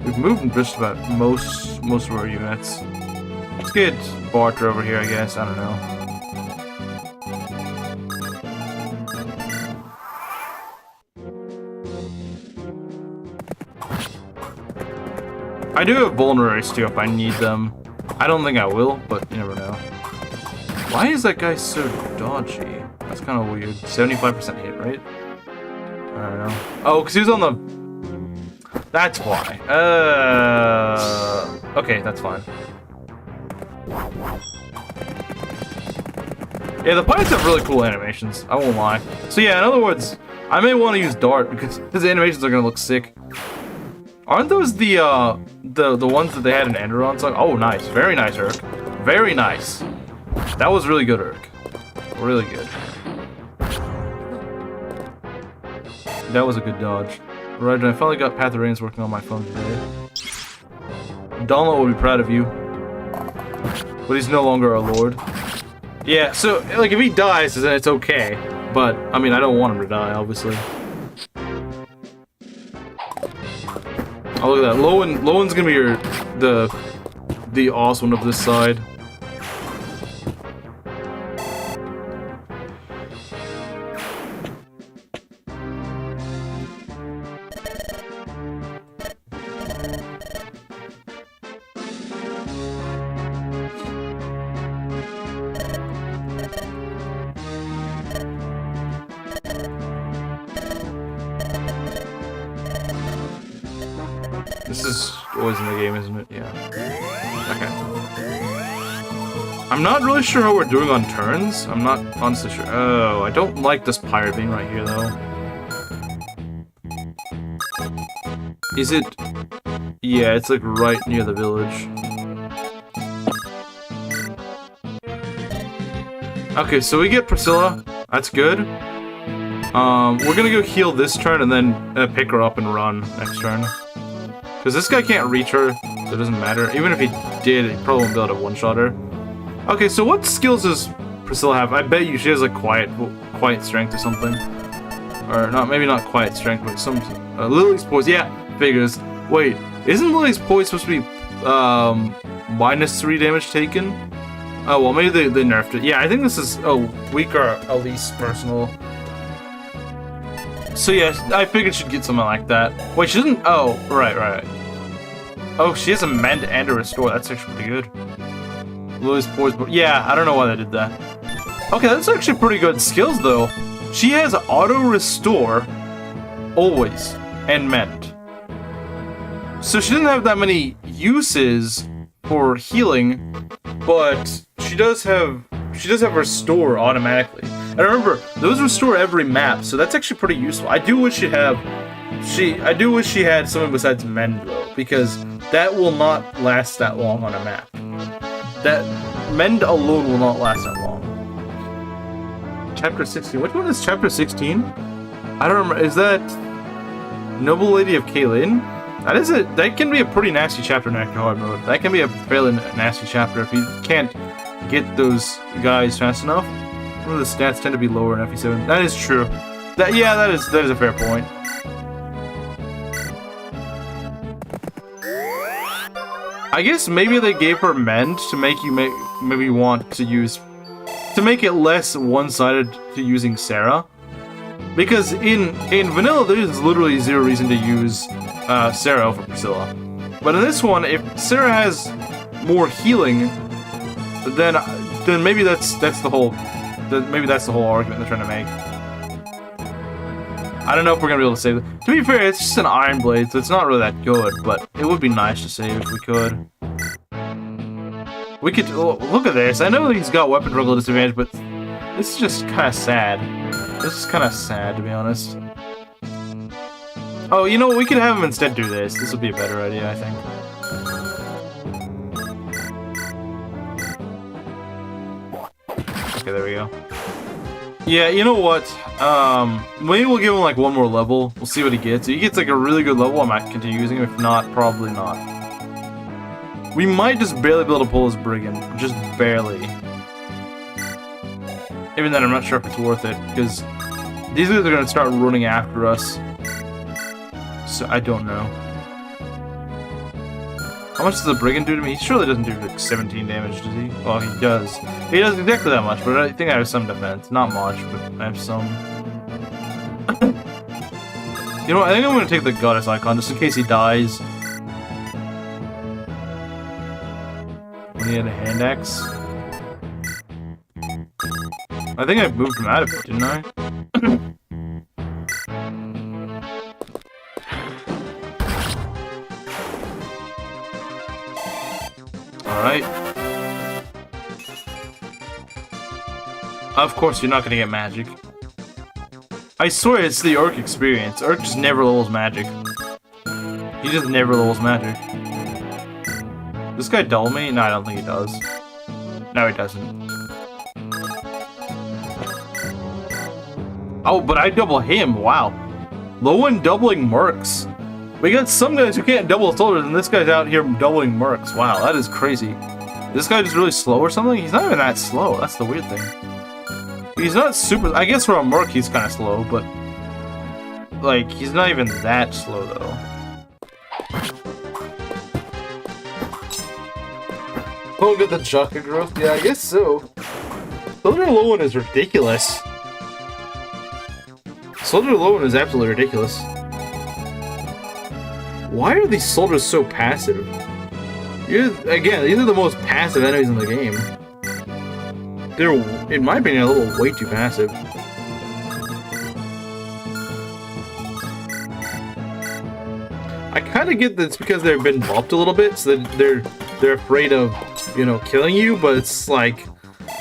We've moved just about most of our units. Let's get Barter over here, I guess. I don't know. I do have vulneraries too if I need them. I don't think I will, but you never know. Why is that guy so dodgy? That's kind of weird. 75% hit, right? I don't know. Oh, because he was on the... That's why. Okay, that's fine. Yeah, the pirates have really cool animations. I won't lie. So yeah, in other words, I may want to use Dart because his animations are gonna look sick. Aren't those the ones that they had in Enderon song? Oh, nice. Very nice, Urk. Very nice. That was really good, Urk. Really good. That was a good dodge. Right, I finally got Path of Rains working on my phone today. Donald will be proud of you. But he's no longer our lord. Yeah, so, like, if he dies, then it's okay. But, I mean, I don't want him to die, obviously. Oh, look at that. Lowen's gonna be the awesome one of this side. This is always in the game, isn't it? Yeah. Okay. I'm not really sure how we're doing on turns. I'm not honestly sure. Oh, I don't like this pirate being right here, though. Is it... Yeah, it's like right near the village. Okay, so we get Priscilla. That's good. We're gonna go heal this turn and then pick her up and run next turn. Because this guy can't reach her, so it doesn't matter. Even if he did, he probably won't be able to one-shot her. Okay, so what skills does Priscilla have? I bet you she has like quiet strength or something. Or not, maybe not quiet strength, but some Lily's poise. Yeah, figures. Wait, isn't Lily's poise supposed to be -3 damage taken? Oh well, maybe they nerfed it. Yeah, I think this is weak or at least personal. So yeah, I figured she'd get something like that. Wait, she doesn't. Oh, right. Oh, she has a mend and a restore. That's actually pretty good. Lily's poise. Yeah, I don't know why they did that. Okay, that's actually pretty good skills though. She has auto restore always and mend. So she doesn't have that many uses for healing, but she does have restore automatically. And remember, those restore every map, so that's actually pretty useful. I do wish she had something besides mend though, because that will not last that long on a map. That mend alone will not last that long. Chapter 16. Which one is chapter 16? I don't remember. Is that Noble Lady of Kaylin? That can be a pretty nasty chapter in Active Hard mode. That can be a fairly nasty chapter if you can't get those guys fast enough. Some of the stats tend to be lower in FE7. That is true. That is a fair point. I guess maybe they gave her mend to make you maybe want to make it less one-sided to using Sarah. Because in vanilla there is literally zero reason to use Sarah over Priscilla. But in this one, if Sarah has more healing, then maybe that's the whole argument they're trying to make. I don't know if we're gonna be able to save it. To be fair, it's just an iron blade, so it's not really that good, but it would be nice to save if we could. We could look at this. I know he's got weapon struggle disadvantage, but this is just kind of sad. This is kind of sad, to be honest. Oh, you know what? We could have him instead do this. This would be a better idea, I think. Okay, there we go. Yeah, you know what? Maybe we'll give him like one more level. We'll see what he gets. If he gets like a really good level, I might continue using him. If not, probably not. We might just barely be able to pull his brigand. Just barely. Even then, I'm not sure if it's worth it, because these guys are going to start running after us. So, I don't know. How much does the brigand do to me? He surely doesn't do like 17 damage, does he? Well, he does. He does exactly that much, but I think I have some defense. Not much, but I have some. You know what? I think I'm going to take the goddess icon, just in case he dies. When he had a hand axe. I think I moved him out of it, didn't I? Alright. Of course, you're not gonna get magic. I swear it's the Orc experience. Orc just never levels magic. He just never levels magic. This guy double me? No, I don't think he does. No, he doesn't. Oh, but I double him. Wow. Low one doubling mercs. We got some guys who can't double soldiers, and this guy's out here doubling mercs. Wow, that is crazy. Is this guy just really slow or something? He's not even that slow. That's the weird thing. He's not super... I guess for a merc, he's kind of slow, but... like, he's not even that slow, though. Oh, get the chakra growth? Yeah, I guess so. Soldier low one is ridiculous. Soldier low one is absolutely ridiculous. Why are these soldiers so passive? Again, these are the most passive enemies in the game. They're, in my opinion, a little way too passive. I kind of get that it's because they've been buffed a little bit, so that they're afraid of, you know, killing you. But it's like,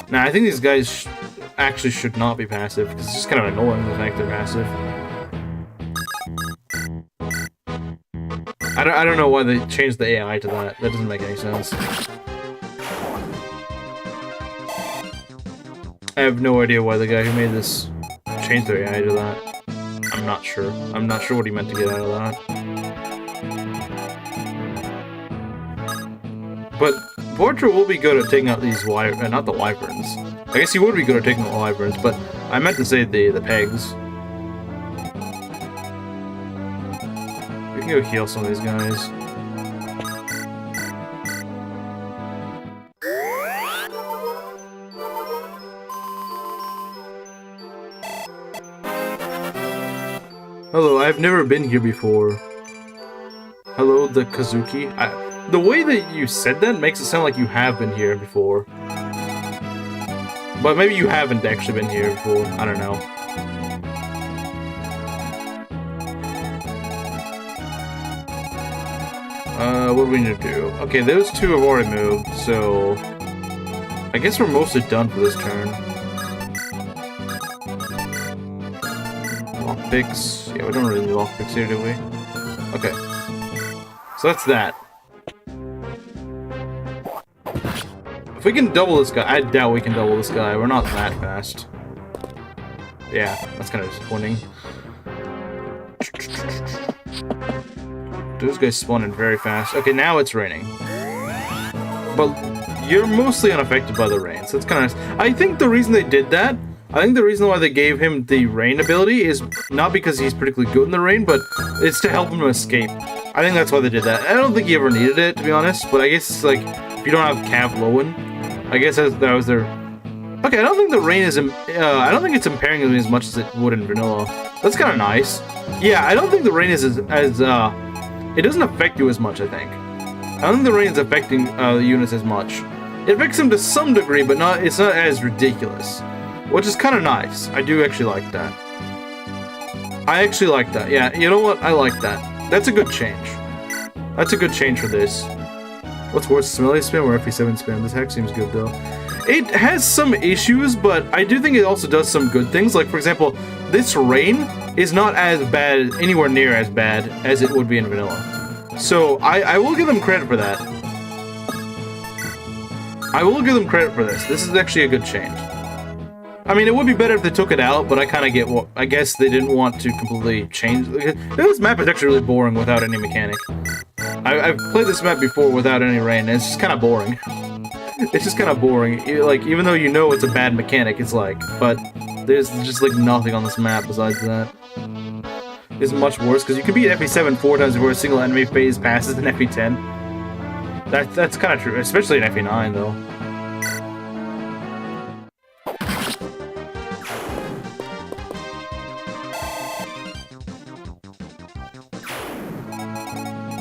nah, I think these guys actually should not be passive, because it's just kind of annoying the fact they're passive. I don't know why they changed the AI to that. That doesn't make any sense. I have no idea why the guy who made this changed their AI to that. I'm not sure. I'm not sure what he meant to get out of that. But Portrait will be good at taking out these not the wyverns. I guess he would be good at taking out the wyverns, but I meant to say the pegs. We can go heal some of these guys. Hello, I've never been here before. Hello, the Kazuki. The way that you said that makes it sound like you have been here before. But maybe you haven't actually been here before. I don't know. What do we need to do? Okay, those two have already moved, so... I guess we're mostly done for this turn. Lockpicks. Yeah, we don't really need lockpicks here, do we? Okay. So that's that. If we can double this guy, I doubt we can double this guy. We're not that fast. Yeah, that's kind of disappointing. Those guys spawn in very fast. Okay, now it's raining. But you're mostly unaffected by the rain, so it's kind of nice. I think the reason they did that, I think the reason why they gave him the rain ability is not because he's particularly good in the rain, but it's to help him escape. I think that's why they did that. I don't think he ever needed it, to be honest, but I guess it's like, if you don't have Cav Lowen, I guess that was their... Okay, I don't think the rain is... I don't think it's impairing him as much as it would in vanilla. That's kind of nice. Yeah, I don't think the rain is as it doesn't affect you as much, I think. I don't think the rain is affecting the units as much. It affects them to some degree, but it's not as ridiculous. Which is kind of nice. I do actually like that. I actually like that. Yeah, you know what? I like that. That's a good change. That's a good change for this. What's worse, Smelly Spam or FE7 Spam? This hack seems good, though. It has some issues, but I do think it also does some good things. Like, for example, this rain is not as bad, anywhere near as bad as it would be in vanilla. So, I will give them credit for that. I will give them credit for this. This is actually a good change. I mean, it would be better if they took it out, but I kind of get what... I guess they didn't want to completely change... This map is actually really boring without any mechanic. I've played this map before without any rain, and it's just kind of boring. It's just kind of boring. Like, even though you know it's a bad mechanic, it's like... But there's just, like, nothing on this map besides that. It's much worse, because you can beat FE7 4 times before a single enemy phase passes than FE10. That's kind of true, especially in FE9, though.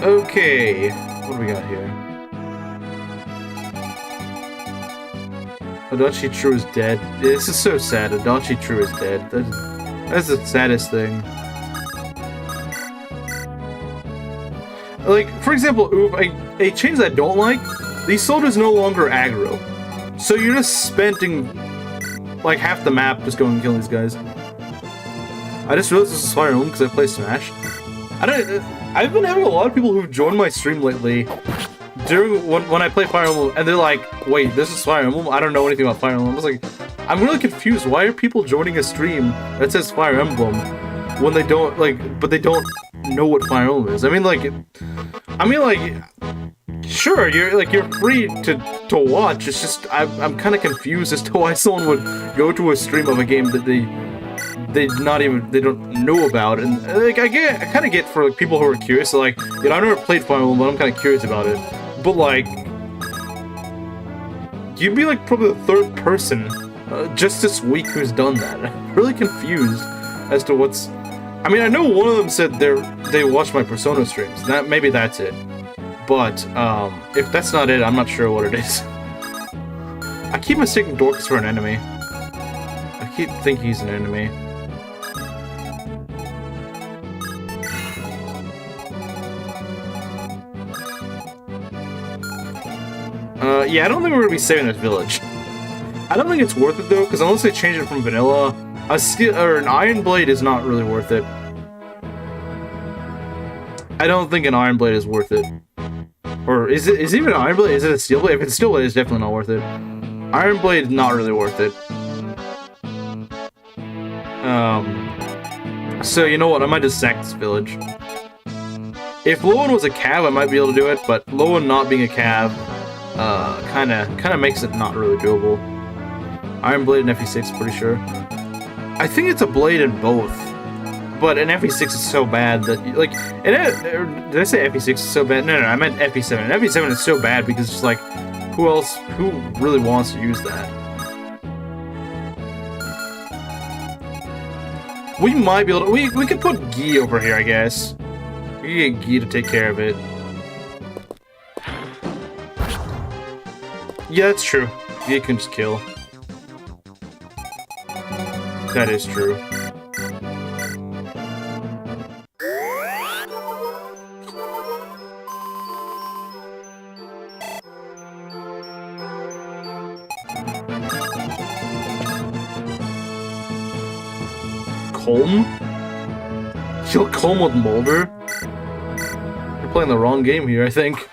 Okay, what do we got here? Adachi True is dead. This is so sad. Adachi True is dead. That's the saddest thing. Like, for example, a change that I don't like, these soldiers no longer aggro. So you're just spending like half the map just going and killing these guys. I just realized this is Fire Emblem because I play Smash. I've been having a lot of people who've joined my stream lately during when I play Fire Emblem, and they're like, wait, this is Fire Emblem? I don't know anything about Fire Emblem. I was like, I'm really confused. Why are people joining a stream that says Fire Emblem when they don't, like, but they don't know what Fire Emblem is? I mean, like, sure, you're free to watch. It's just, I'm kind of confused as to why someone would go to a stream of a game that they don't know about, and like I kind of get for like people who are curious. So, like, you know, I've never played Fire Emblem, but I'm kind of curious about it. But like, you'd be like probably the third person just this week who's done that. I'm really confused as to what's. I mean, I know one of them said they watch my Persona streams. Maybe that's it. But if that's not it, I'm not sure what it is. I keep mistaking Dorcas for an enemy. I keep thinking he's an enemy. Yeah, I don't think we're gonna be saving this village. I don't think it's worth it though, because unless they change it from vanilla, an Iron Blade is not really worth it. I don't think an Iron Blade is worth it. Or is it even an Iron Blade? Is it a Steel Blade? If it's Steel Blade, it's definitely not worth it. Iron Blade is not really worth it. So you know what? I might just sack this village. If Lowen was a Cav, I might be able to do it, but Lowen not being a Cav, Kinda makes it not really doable. Iron Blade and FE6, pretty sure. I think it's a blade in both, but an FE6 is so bad that, like, did I say FE6 is so bad? No, I meant FE7. And FE7 is so bad because it's like, who really wants to use that? We might be able to, we could put Gi over here, I guess. We could get Gi to take care of it. Yeah, that's true. Gi can just kill. That is true. Colm? Kill Colm with Molder? You're playing the wrong game here, I think.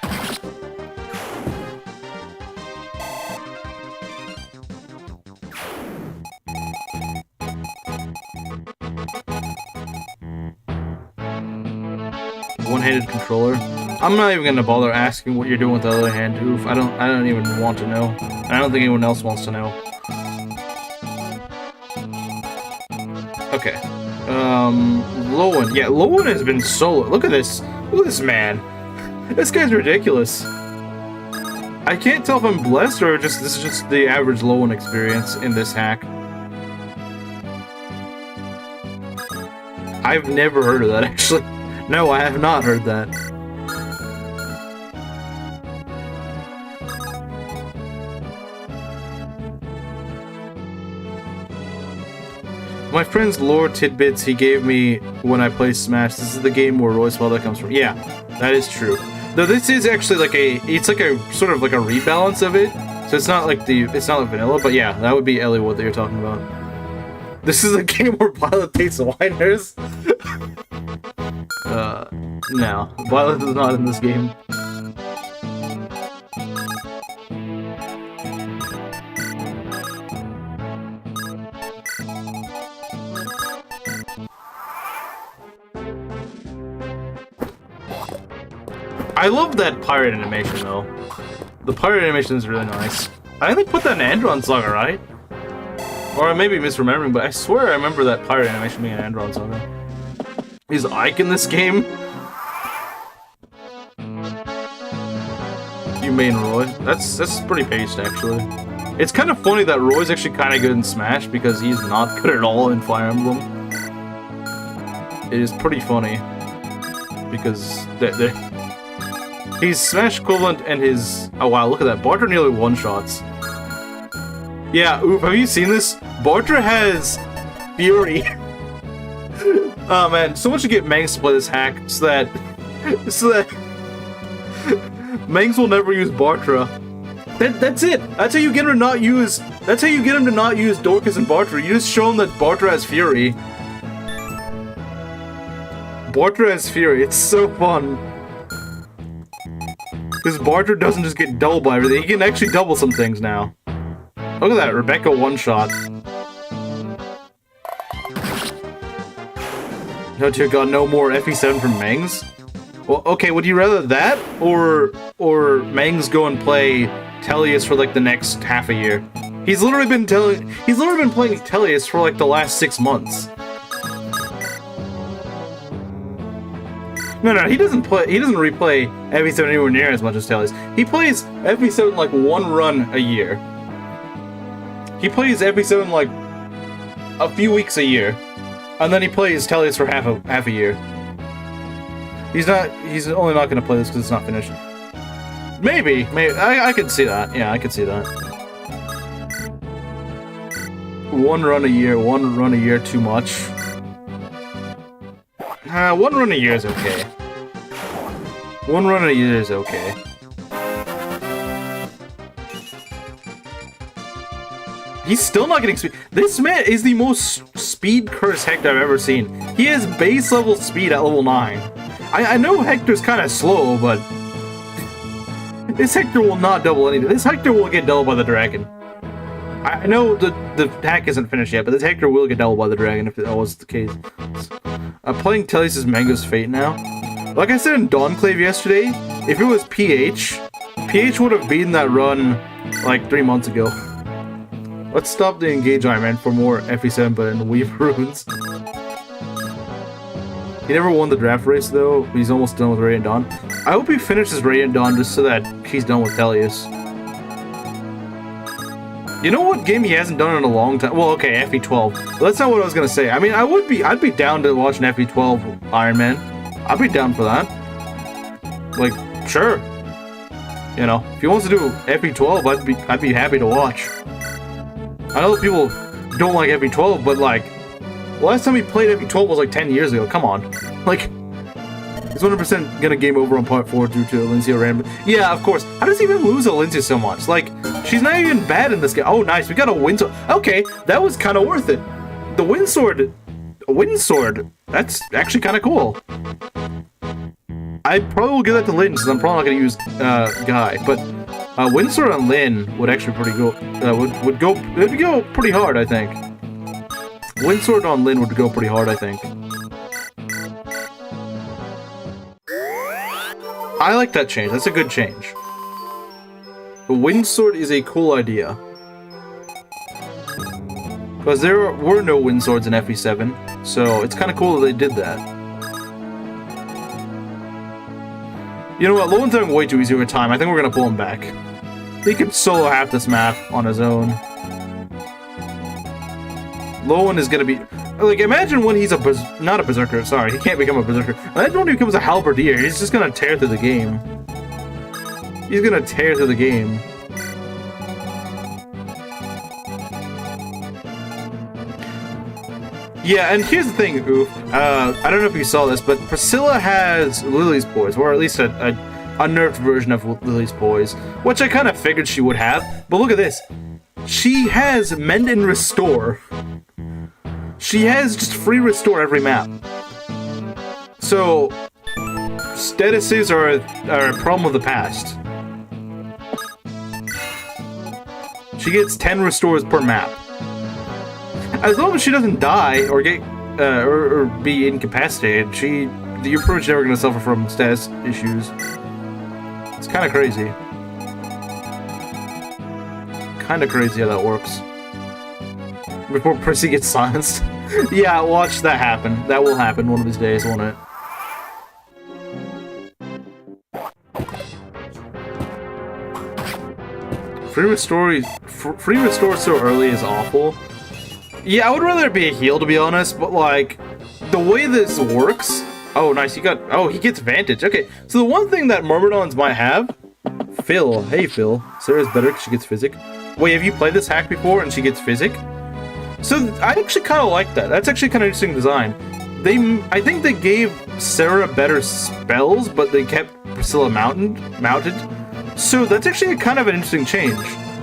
One-handed controller. I'm not even gonna bother asking what you're doing with the other hand, Oof. I don't even want to know. I don't think anyone else wants to know. Okay. Lowen. Yeah, Lowen has been solo. Look at this. Look at this man. This guy's ridiculous. I can't tell if I'm blessed or this is just the average Lowen experience in this hack. I've never heard of that, actually. No, I have not heard that. My friend's lore tidbits he gave me when I play Smash. This is the game where Roy's father comes from. Yeah, that is true. Though this is actually like it's like a sort of like a rebalance of it. So it's not like it's not like vanilla, but yeah, that would be Elliewood that you're talking about. This is a game where Violet takes whiners. No, Violet is not in this game. I love that pirate animation, though. The pirate animation is really nice. I think they put that in Andron Saga, right? Or I may be misremembering, but I swear I remember that pirate animation being in Andron Saga. Is Ike in this game? You main Roy? That's pretty paced, actually. It's kind of funny that Roy's actually kind of good in Smash because he's not good at all in Fire Emblem. It is pretty funny because he's Smash equivalent and his... Oh wow, look at that. Barter nearly one-shots. Yeah, oof, have you seen this? Barter has Fury. Oh man, so much to get Mangs to play this hack so that Mangs will never use Bartra. That's it. That's how you get him to not use. That's how you get him to not use Dorcas and Bartra. You just show him that Bartra has Fury. Bartra has Fury. It's so fun. Because Bartra doesn't just get doubled by everything. He can actually double some things now. Look at that, Rebecca one-shot. No, dear God, no more FE7 from Mangs? Well, okay, would you rather that, or Mangs go and play Tellius for, like, the next half a year? He's literally been playing Tellius for, like, the last 6 months. No, he doesn't replay FE7 anywhere near as much as Tellius. He plays FE7, like, 1 run a year. He plays FE7, like, a few weeks a year. And then he plays Tellius for half a year. He's only not gonna play this because it's not finished. Maybe. I could see that. Yeah, I could see that. 1 run a year too much. 1 run a year is okay. 1 run a year is okay. He's still not getting speed. This man is the most speed cursed Hector I've ever seen. He has base level speed at level 9. I know Hector's kind of slow, but this Hector will not double anything. This Hector will get doubled by the dragon. I know the hack isn't finished yet, but this Hector will get doubled by the dragon if that was the case. Playing Tellius' Mango's Fate now. Like I said in Dawnclave yesterday, if it was PH, PH would have beaten that run like 3 months ago. Let's stop the Engage Ironman for more FE7 but in Weave Runes. He never won the draft race though, but he's almost done with Radiant Dawn. I hope he finishes Radiant Dawn just so that he's done with Tellius. You know what game he hasn't done in a long time? Well, okay, FE12. But that's not what I was gonna say. I mean, I'd be down to watch an FE12 Iron Man. I'd be down for that. Like, sure. You know, if he wants to do FE12, I'd be happy to watch. I know that people don't like FE12, but like, last time he played FE12 was like 10 years ago. Come on. Like, he's 100% gonna game over on part 4 due to Alincia random. Yeah, of course. How does he even lose Alincia so much? Like, she's not even bad in this game. Oh, nice. We got a Windsword. Okay, that was kind of worth it. The Windsword. That's actually kind of cool. I probably will give that to Lynn, since I'm probably not going to use Guy. But Windsword on Lynn would actually would go pretty hard, I think. Windsword on Lynn would go pretty hard, I think. I like that change. That's a good change. The Windsword is a cool idea. Because there were no Windswords in FE7, so it's kind of cool that they did that. You know what, Lowen's having way too easy with time. I think we're gonna pull him back. He could solo half this map on his own. Lowen is gonna be... Like, imagine when he's not a Berserker, sorry, he can't become a Berserker. Imagine when he becomes a Halberdier, he's just gonna tear through the game. He's gonna tear through the game. Yeah, and here's the thing, Oof. I don't know if you saw this, but Priscilla has Lily's Poise, or at least a nerfed version of Lily's Poise, which I kind of figured she would have. But look at this. She has Mend and Restore. She has just free Restore every map. So, statuses are a problem of the past. She gets 10 Restores per map. As long as she doesn't die or get or be incapacitated, you're pretty much never gonna suffer from status issues. It's kind of crazy. Kind of crazy how that works. Before Prissy gets silenced. Yeah, watch that happen. That will happen one of these days, won't it? Free restore so early is awful. Yeah, I would rather be a heal, to be honest, but like, the way this works... Oh, nice, he gets Vantage. Okay, so the one thing that Myrmidons might have... Phil, hey Phil. Sarah's better because she gets Physic. Wait, have you played this hack before and she gets Physic? So, I actually kind of like that. That's actually kind of interesting design. I think they gave Sarah better spells, but they kept Priscilla mounted. So, that's actually kind of an interesting change.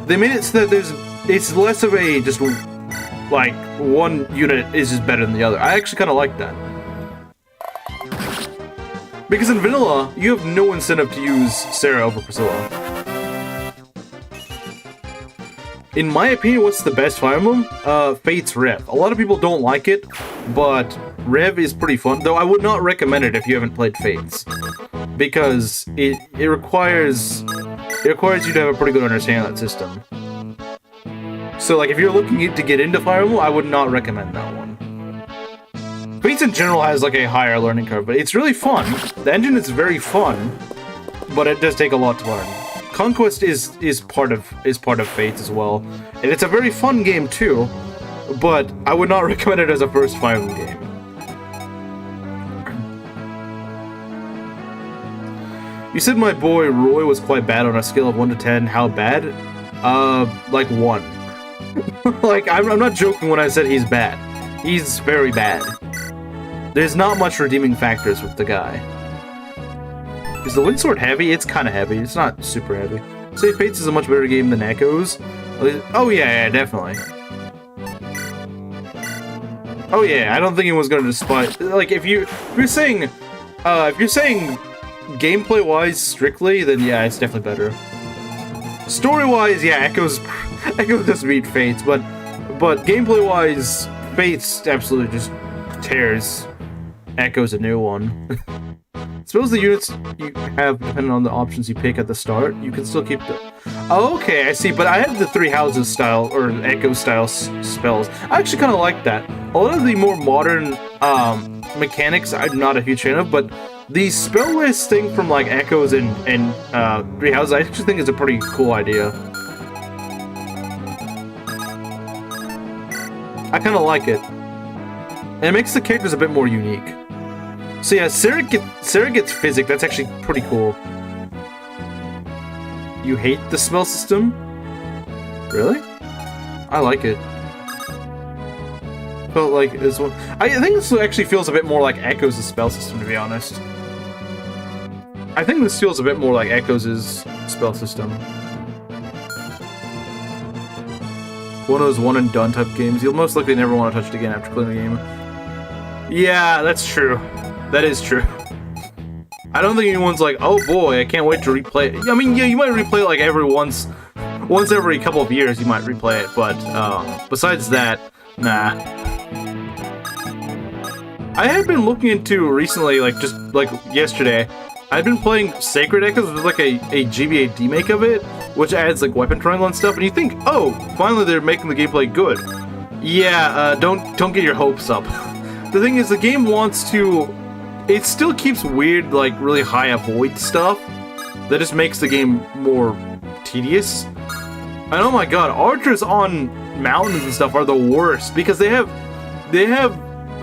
They made it so that it's less of a just... like, one unit is just better than the other. I actually kind of like that. Because in vanilla, you have no incentive to use Sarah over Priscilla. In my opinion, what's the best Fire Emblem? Fate's Rev. A lot of people don't like it, but Rev is pretty fun. Though I would not recommend it if you haven't played Fates. Because it requires you to have a pretty good understanding of that system. So, like, if you're looking to get into Fire Emblem, I would not recommend that one. Fates in general has, like, a higher learning curve, but it's really fun. The engine is very fun, but it does take a lot to learn. Conquest is part of Fates as well, and it's a very fun game too, but I would not recommend it as a first Fire Emblem game. You said my boy Roy was quite bad on a scale of 1 to 10. How bad? Like 1. Like, I'm not joking when I said he's bad. He's very bad. There's not much redeeming factors with the guy. Is the Windsword heavy? It's kind of heavy. It's not super heavy. Say Fates is a much better game than Echoes. Oh yeah, definitely. Oh yeah, I don't think anyone's gonna despise. Like, if you're saying gameplay-wise strictly, then yeah, it's definitely better. Story-wise, yeah, Echoes does beat Fates, but gameplay-wise, Fates absolutely just tears Echoes a new one. Suppose the units you have, depending on the options you pick at the start, you can still keep the... Oh, okay, I see, but I have the three houses style, or echo style spells. I actually kind of like that. A lot of the more modern mechanics I'm not a huge fan of, but the spell list thing from like echoes and three houses, I actually think is a pretty cool idea. I kind of like it. And it makes the characters a bit more unique. So yeah, Sarah gets physic. That's actually pretty cool. You hate the spell system? Really? I like it. Felt like this one. I think this actually feels a bit more like Echoes' spell system, to be honest. I think this feels a bit more like Echoes' spell system. One of those one and done type games. You'll most likely never want to touch it again after clearing the game. Yeah, that's true. That is true. I don't think anyone's like, oh boy, I can't wait to replay it. I mean, yeah, you might replay it like once every couple of years you might replay it, but besides that, nah. I have been looking into recently, like just like yesterday, I've been playing Sacred Echoes, which is like a GBA demake of it, which adds like weapon triangle and stuff, and you think, oh, finally they're making the gameplay good. Yeah, don't get your hopes up. The thing is, the game wants to... It still keeps weird, like, really high avoid stuff that just makes the game more tedious. And oh my god, archers on mountains and stuff are the worst, because they have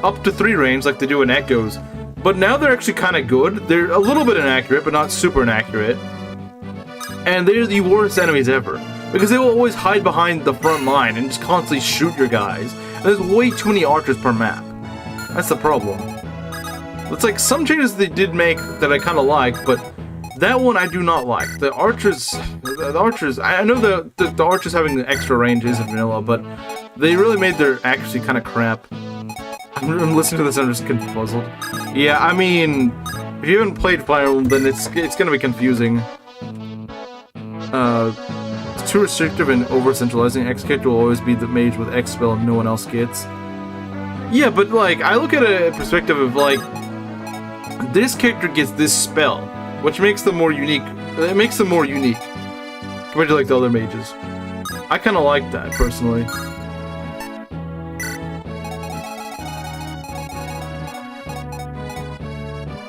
up to 3 range like they do in Echoes, but now they're actually kind of good. They're a little bit inaccurate, but not super inaccurate. And they're the worst enemies ever, because they will always hide behind the front line and just constantly shoot your guys. And there's way too many archers per map. That's the problem. It's like some changes they did make that I kind of like, but that one I do not like. The archers, I know the archers having the extra range isn't vanilla, but they really made their accuracy kind of crap. I'm listening to this and I'm just puzzled. Yeah, I mean, if you haven't played Fire Emblem, then it's gonna be confusing. It's too restrictive and over-centralizing. X character will always be the mage with X spell and no one else gets. Yeah, but like, I look at a perspective of like, this character gets this spell, which makes them more unique. It makes them more unique compared to like the other mages. I kind of like that personally.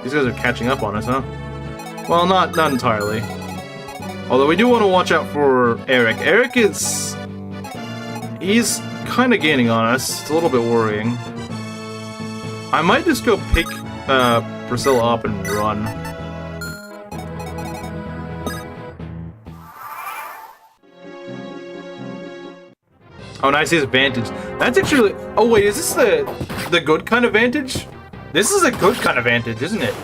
These guys are catching up on us, huh? Well, not entirely. Although we do want to watch out for Eric. Eric is... He's kind of gaining on us. It's a little bit worrying. I might just go pick Priscilla up and run. Oh, nice, his Vantage. That's actually... Oh, wait, is this the good kind of Vantage? This is a good kind of Vantage, isn't it?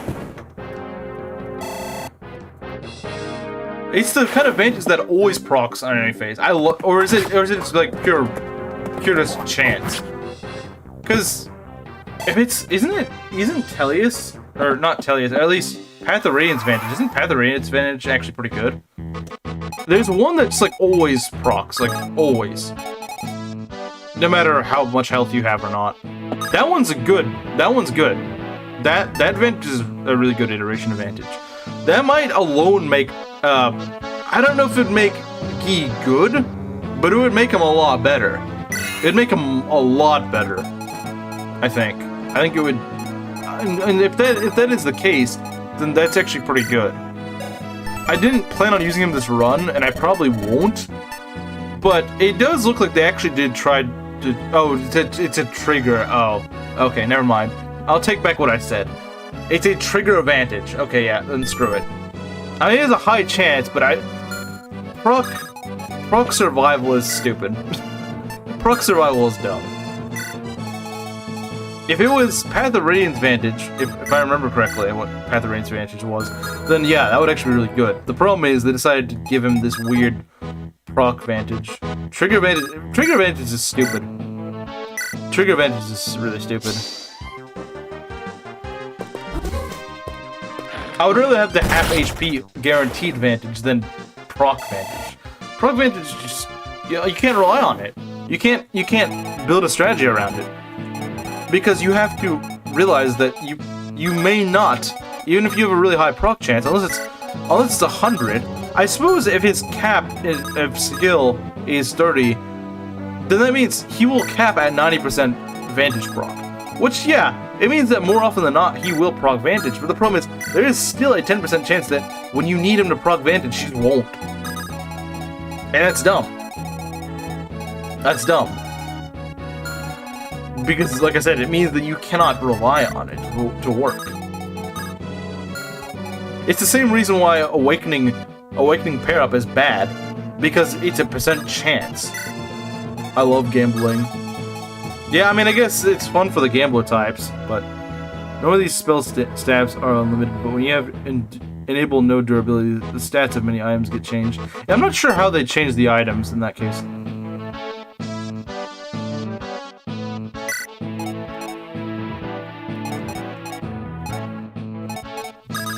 It's the kind of Vantage that always procs on any phase. Or is it just like pure just chance? Because if it's isn't Tellius, or not Tellius, at least Path of Radiant's Vantage, isn't Path of Radiant's Vantage actually pretty good? There's one that's like always procs, like always. No matter how much health you have or not. That one's good. That one's good. That Vantage is a really good iteration of Vantage. That might alone make I don't know if it'd make Guy good, but it would make him a lot better. It'd make him a lot better. I think it would, and if that is the case, then that's actually pretty good. I didn't plan on using him this run, and I probably won't. But it does look like they actually did try to. Oh, it's a trigger. Oh, okay, never mind. I'll take back what I said. It's a trigger advantage. Okay, yeah, then screw it. I mean, there's a high chance, but proc survival is stupid. Proc survival is dumb. If it was Path of Radiant's Vantage, if I remember correctly what Path of Radiant's Vantage was, then yeah, that would actually be really good. The problem is they decided to give him this weird proc Vantage. Trigger Vantage is stupid. Trigger Vantage is really stupid. I would rather have the half HP guaranteed Vantage than proc Vantage. Proc Vantage is just, you can't rely on it. You can't build a strategy around it. Because you have to realize that you may not even if you have a really high proc chance, unless it's 100. I suppose if his cap of skill is 30, then that means he will cap at 90% Vantage proc. Which, yeah, it means that more often than not, he will proc Vantage. But the problem is, there is still a 10% chance that when you need him to proc Vantage, he won't. And that's dumb. That's dumb. Because, like I said, it means that you cannot rely on it to work. It's the same reason why Awakening pair-up is bad, because it's a % chance. I love gambling. Yeah, I mean, I guess it's fun for the gambler types, but none of these spell stabs are unlimited, but when you have enable no durability, the stats of many items get changed. Yeah, I'm not sure how they change the items in that case.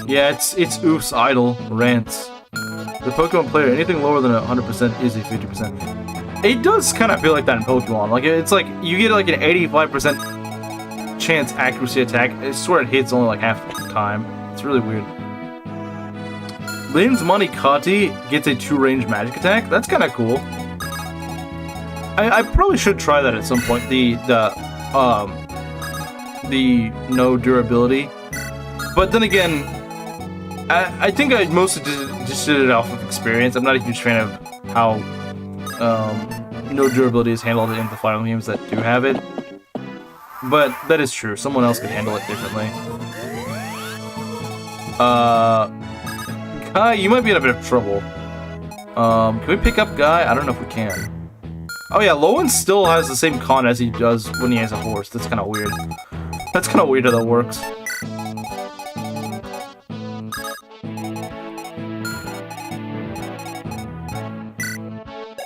Yeah, it's Oof's idle rants. The Pokemon player, anything lower than 100% is a 50%. It does kind of feel like that in Pokemon. Like, it's like, you get like an 85% chance accuracy attack. I swear it hits only like half the time. It's really weird. Lynn's Money Kati gets a 2-range magic attack. That's kind of cool. I probably should try that at some point. The no durability. But then again, I think I mostly just did it off of experience. I'm not a huge fan of how no durability is handled in the final games that do have it. But that is true. Someone else could handle it differently. Guy, you might be in a bit of trouble. Can we pick up Guy? I don't know if we can. Oh yeah, Lowen still has the same con as he does when he has a horse. That's kind of weird. That's kind of weird how that works.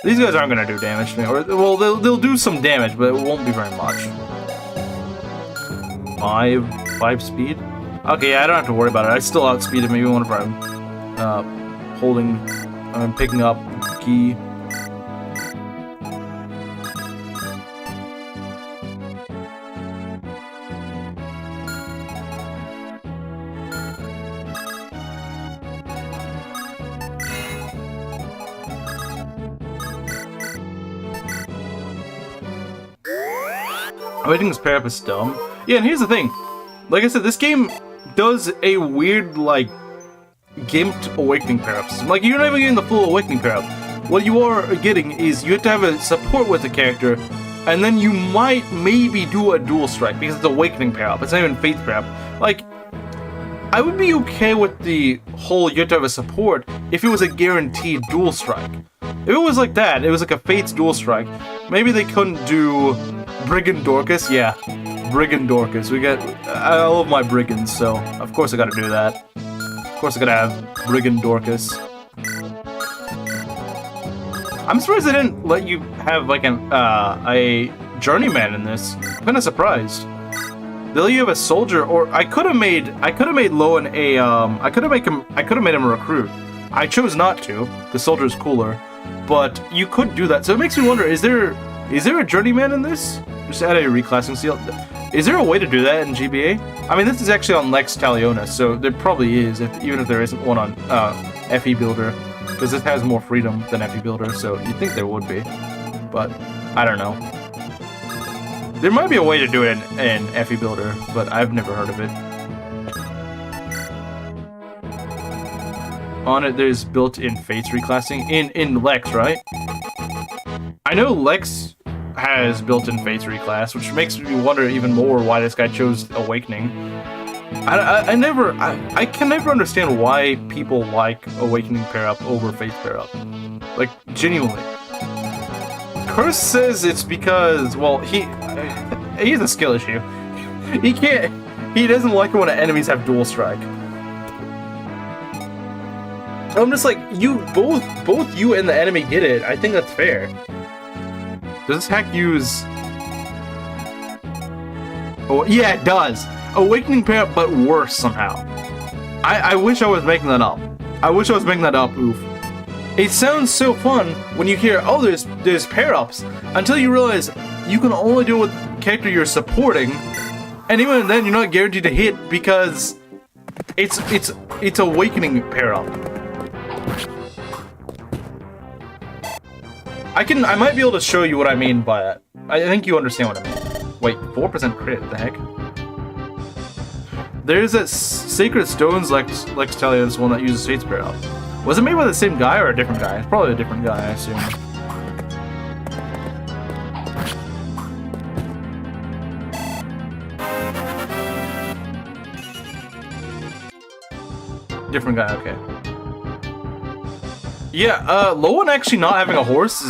These guys aren't gonna do damage to me, or well, they'll do some damage, but it won't be very much. 5 speed. Okay, yeah, I don't have to worry about it. I still outspeed him even whenever I'm picking up key. Awakening's pair-up is dumb. Yeah, and here's the thing. Like I said, this game does a weird, like, gimped Awakening pair-up system. Like, you're not even getting the full Awakening pair-up. What you are getting is you have to have a support with the character, and then you might maybe do a dual strike, because it's Awakening pair-up. It's not even Faith pair-up. Like, I would be okay with the whole you have to have a support if it was a guaranteed dual strike. If it was like that, it was like a Fate's dual strike, maybe they couldn't do Brigand Dorcas. Yeah, Brigand Dorcas. I love my Brigands, so of course I gotta do that. Of course I gotta have Brigand Dorcas. I'm surprised they didn't let you have like a journeyman in this. I'm kinda surprised. They let you have a soldier, or I could have made Lowen a I could have made him a recruit. I chose not to. The soldier is cooler, but you could do that. So it makes me wonder: is there a journeyman in this? Just add a reclassing seal. Is there a way to do that in GBA? I mean, this is actually on Lex Talionis, so there probably is, even if there isn't one on FE Builder, because this has more freedom than FE Builder. So you'd think there would be, but I don't know. There might be a way to do it in FE Builder, but I've never heard of it. On it, there's built-in Fates reclassing in Lex, right? I know Lex has built-in Fates reclass, which makes me wonder even more why this guy chose Awakening. I can never understand why people like Awakening pair-up over Faith pair-up. Like, genuinely. Curse says it's because, well, he has a skill issue. He doesn't like it when enemies have dual strike. I'm just like, both you and the enemy get it. I think that's fair. Does this hack use... Oh, yeah, it does. Awakening pair-up, but worse somehow. I wish I was making that up. Oof. It sounds so fun when you hear, oh, there's pair-ups, until you realize you can only do it with the character you're supporting, and even then you're not guaranteed to hit because It's awakening pair up. I might be able to show you what I mean by that. I think you understand what I mean. Wait, 4% crit, the heck? There's that Sacred Stones Lex Talius one that uses Fate's pair up. Was it made by the same guy or a different guy? It's probably a different guy, I assume. Different guy, okay. Yeah, Lowen actually not having a horse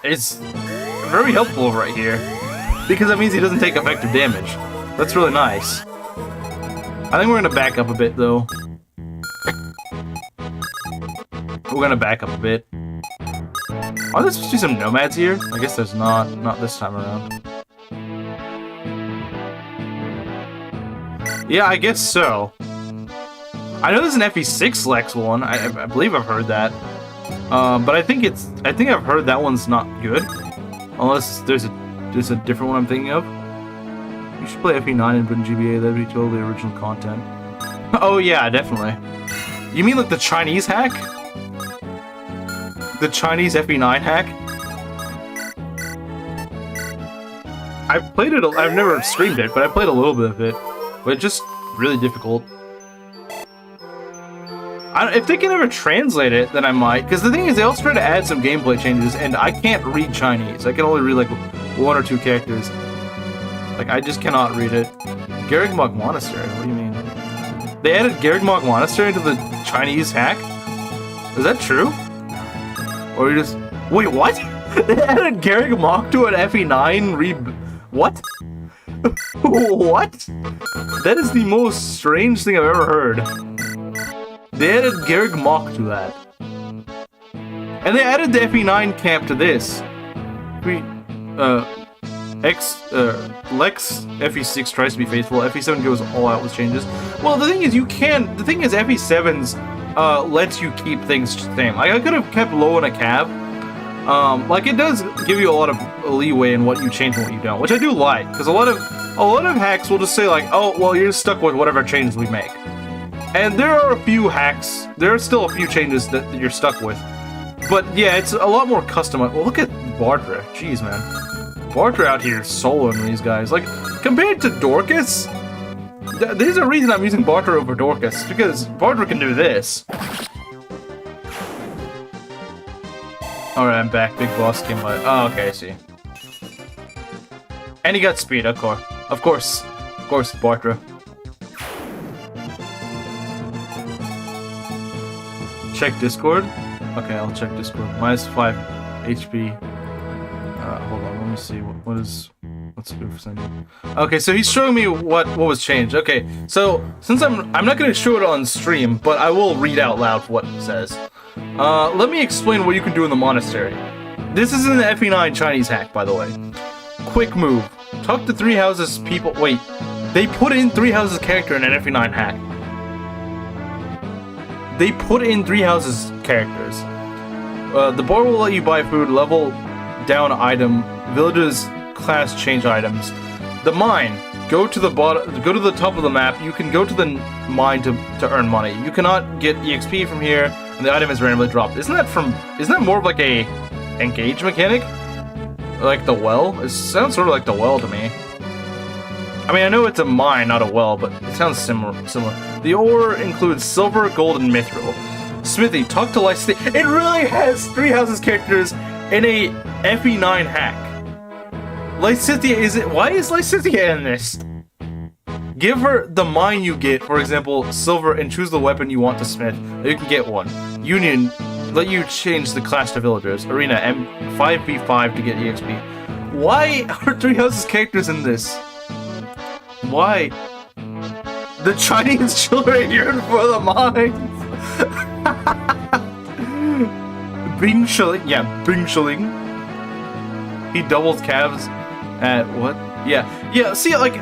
is very helpful right here. Because that means he doesn't take effective damage. That's really nice. I think we're gonna back up a bit, though. We're gonna back up a bit. Are there supposed to be some nomads here? I guess there's not this time around. Yeah, I guess so. I know there's an FE6Lex one. I believe I've heard that. But I think I've heard that one's not good. Unless there's a different one I'm thinking of. You should play FE9 and put in GBA, that'd be totally original content. Oh yeah, definitely. You mean like the Chinese hack? The Chinese FE9 hack? I've played it, I've never streamed it, but I played a little bit of it. But it's just really difficult. If they can ever translate it, then I might. Because the thing is, they also try to add some gameplay changes, and I can't read Chinese. I can only read like 1 or 2 characters. Like, I just cannot read it. Garrigmok Monastery, what do you mean? They added Garrigmok Monastery into the Chinese hack? Is that true? Or you just... Wait, what? They added Garrigmok to an FE9 What? What? That is the most strange thing I've ever heard. They added Garrigmok to that. And they added the FE9 camp to this. Lex FE6 tries to be faithful, FE7 goes all out with changes. Well, the thing is, the thing is, FE7's lets you keep things the same. Like, I could have kept low in a cab. Like, it does give you a lot of leeway in what you change and what you don't, which I do like, because a lot of hacks will just say like, oh, well, you're stuck with whatever changes we make. And there are a few hacks, there are still a few changes that you're stuck with. But yeah, it's a lot more customized. Well, look at Bartra, jeez, man. Bartra out here soloing these guys. Like, compared to Dorcas, there's a reason I'm using Bartra over Dorcas, because Bartra can do this. Alright, I'm back. Big boss came by. Oh, okay, I see. And he got speed, of course. Of course, Bartra. Check Discord? Okay, I'll check Discord. Minus 5 HP. Hold on, let me see. What's good for sending? Okay, so he's showing me what was changed. Okay, so since I'm not gonna show it on stream, but I will read out loud what it says. Let me explain what you can do in the monastery. This is an FE9 Chinese hack, by the way. Quick move. Talk to 3 houses people. Wait, they put in 3 houses character in an FE9 hack. They put in 3 houses characters. The bar will let you buy food, level down item, villages class change items. The mine. Go to the top of the map. You can go to the mine to earn money. You cannot get EXP from here, and the item is randomly dropped. Isn't that more of like a engage mechanic? Like the well? It sounds sort of like the well to me. I mean, I know it's a mine, not a well, but it sounds similar. The ore includes silver, gold, and mithril. Smithy, talk to Lysithea. It really has 3 houses characters in a FE9 hack. Lysithea why is Lysithea in this? Give her the mine you get, for example, silver, and choose the weapon you want to smith. You can get one. Union, let you change the class to villagers. Arena, M5v5 to get EXP. Why are 3 houses characters in this? Why? The Chinese children yearn for the mines! Bing Shilling. Yeah, Bing Shilling. He doubles calves at what? Yeah, see, like,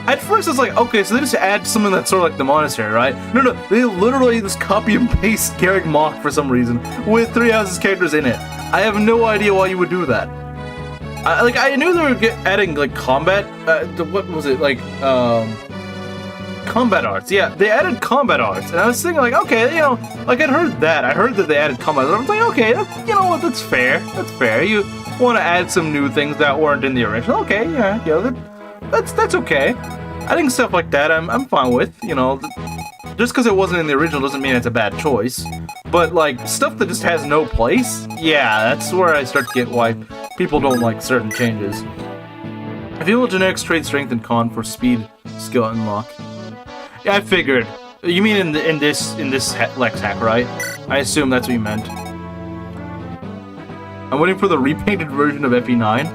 at first it's like, okay, so they just add something that's sort of like the monastery, right? No, they literally just copy and paste Garrigmok for some reason, with 3 houses characters in it. I have no idea why you would do that. I knew they were adding, like, combat, what was it, like, combat arts. Yeah, they added combat arts, and I was thinking like, okay, you know, like I'd heard that. I heard that they added combat arts. I was like, okay, you know what? That's fair. That's fair. You want to add some new things that weren't in the original? Okay, yeah, that's okay. I think stuff like that I'm fine with. You know, just because it wasn't in the original doesn't mean it's a bad choice. But like stuff that just has no place, yeah, that's where I start to get why people don't like certain changes. Available generics trade strength and con for speed, skill, unlock. Yeah, I figured. You mean in this Lex hack, right? I assume that's what you meant. I'm waiting for the repainted version of FE9.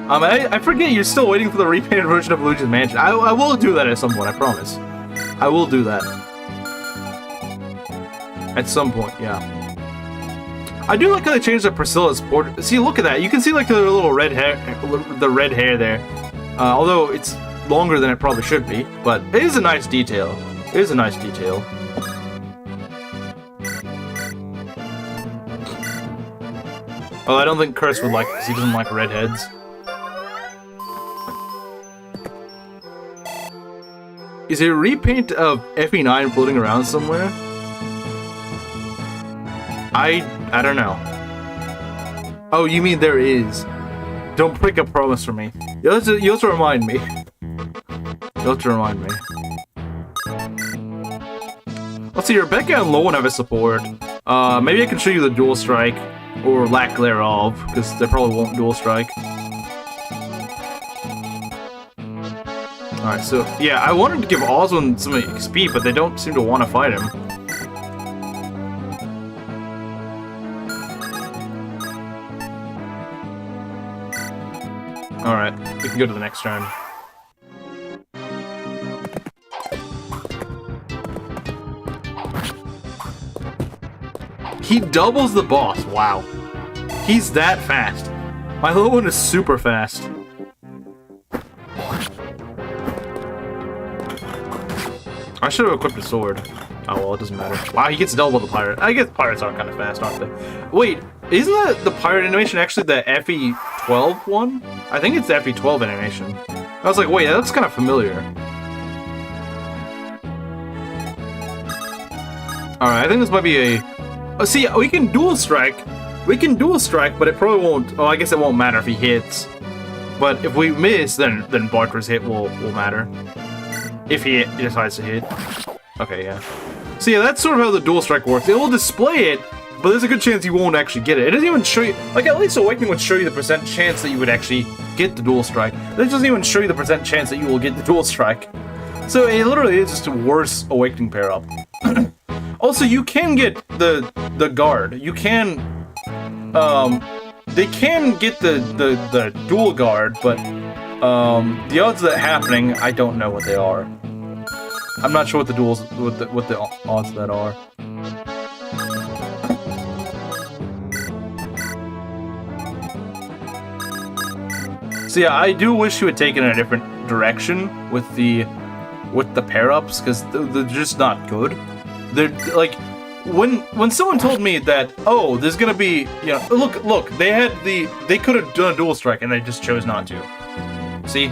I forget you're still waiting for the repainted version of Luigi's Mansion. I will do that at some point, I promise. I will do that. At some point, yeah. I do like how they changed the Priscilla's portrait. See, look at that. You can see like the little red hair, the red hair there. Although it's longer than it probably should be, but it is a nice detail. It is a nice detail. Well, I don't think Curse would like it because he doesn't like redheads. Is a repaint of FE9 floating around somewhere? I don't know. Oh, you mean there is? Don't break a promise for me. You have to remind me. You have to remind me. Let's see, Rebecca and Lowen have a support. Maybe I can show you the dual strike, or lack thereof, because they probably won't dual strike. Alright, so, yeah, I wanted to give Oswin some XP, but they don't seem to want to fight him. Alright, we can go to the next turn. He doubles the boss, wow. He's that fast. My little one is super fast. I should have equipped a sword. Oh well, it doesn't matter. Wow, he gets double the pirate. I guess pirates are kind of fast, aren't they? Wait, isn't that the pirate animation actually the FE12 one? I think it's the FE12 animation. I was like, wait, that looks kind of familiar. Alright, I think this might be a... see, we can dual strike. We can dual strike, but it probably won't... oh, I guess it won't matter if he hits. But if we miss, then Bartra's hit will matter. If he decides to hit. Okay, yeah. So yeah, that's sort of how the dual strike works. It will display it, but there's a good chance you won't actually get it. It doesn't even show you... like, at least Awakening would show you the percent chance that you would actually get the dual strike. This doesn't even show you the percent chance that you will get the dual strike. So it literally is just a worse Awakening pair-up. Also, you can get the guard. You can... they can get the dual guard, but... the odds of that happening, I don't know what they are. I'm not sure what the odds of that are. So yeah, I do wish you had taken a different direction with the pair-ups, because they're just not good. They're like, when someone told me that, oh, there's gonna be, you know, look, they could have done a dual strike and they just chose not to. See?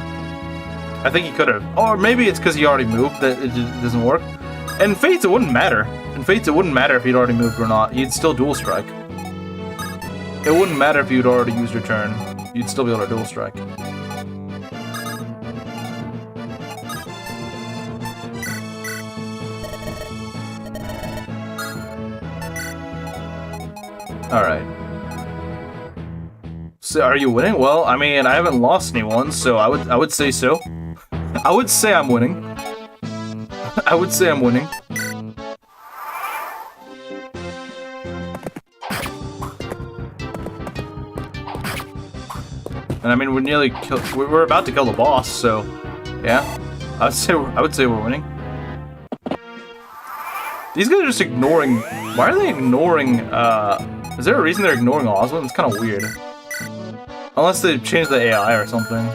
I think he could have. Or maybe it's because he already moved that it doesn't work. And Fates, it wouldn't matter. In Fates, it wouldn't matter if he'd already moved or not. He'd still dual strike. It wouldn't matter if you'd already used your turn. You'd still be able to dual strike. Alright. So, are you winning? Well, I mean, I haven't lost anyone, so I would say so. I would say I'm winning. I would say I'm winning. And I mean, we're about to kill the boss, so yeah. I would say we're winning. These guys are just ignoring. Why are they ignoring? Is there a reason they're ignoring Oswald? It's kind of weird. Unless they changed the AI or something.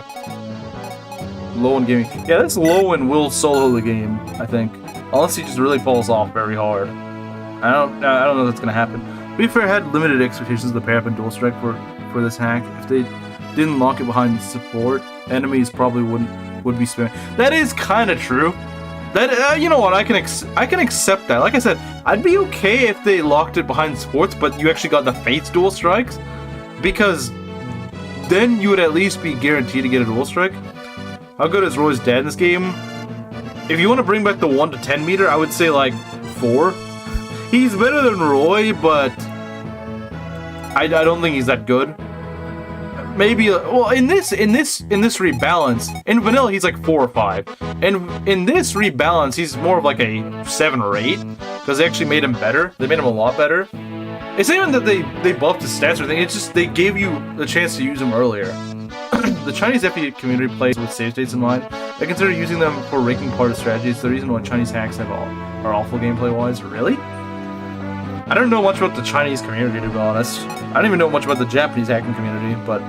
Lowen gaming. Yeah, this Lowen will solo the game, I think. Unless he just really falls off very hard. I don't know if that's gonna happen. To be fair, I had limited expectations of the pair-up and dual strike for this hack. If they didn't lock it behind support, enemies probably would be spamming. That is kind of true. That you know what, I can accept that. Like I said, I'd be okay if they locked it behind sports, but you actually got the Fates dual strikes, because then you would at least be guaranteed to get a dual strike. How good is Roy's dad in this game? If you want to bring back the 1 to 10 meter, I would say like 4. He's better than Roy, but I don't think he's that good. Maybe, well, in this rebalance, in vanilla he's like 4 or 5, and in this rebalance he's more of like a 7 or 8, because they actually made him better. They made him a lot better. It's not even that they buffed his stats or anything, it's just they gave you the chance to use him earlier. The Chinese FE community plays with save states in mind. They consider using them for raking part of strategies. The reason why Chinese hacks are awful gameplay-wise. Really? I don't know much about the Chinese community, to be honest. I don't even know much about the Japanese hacking community, but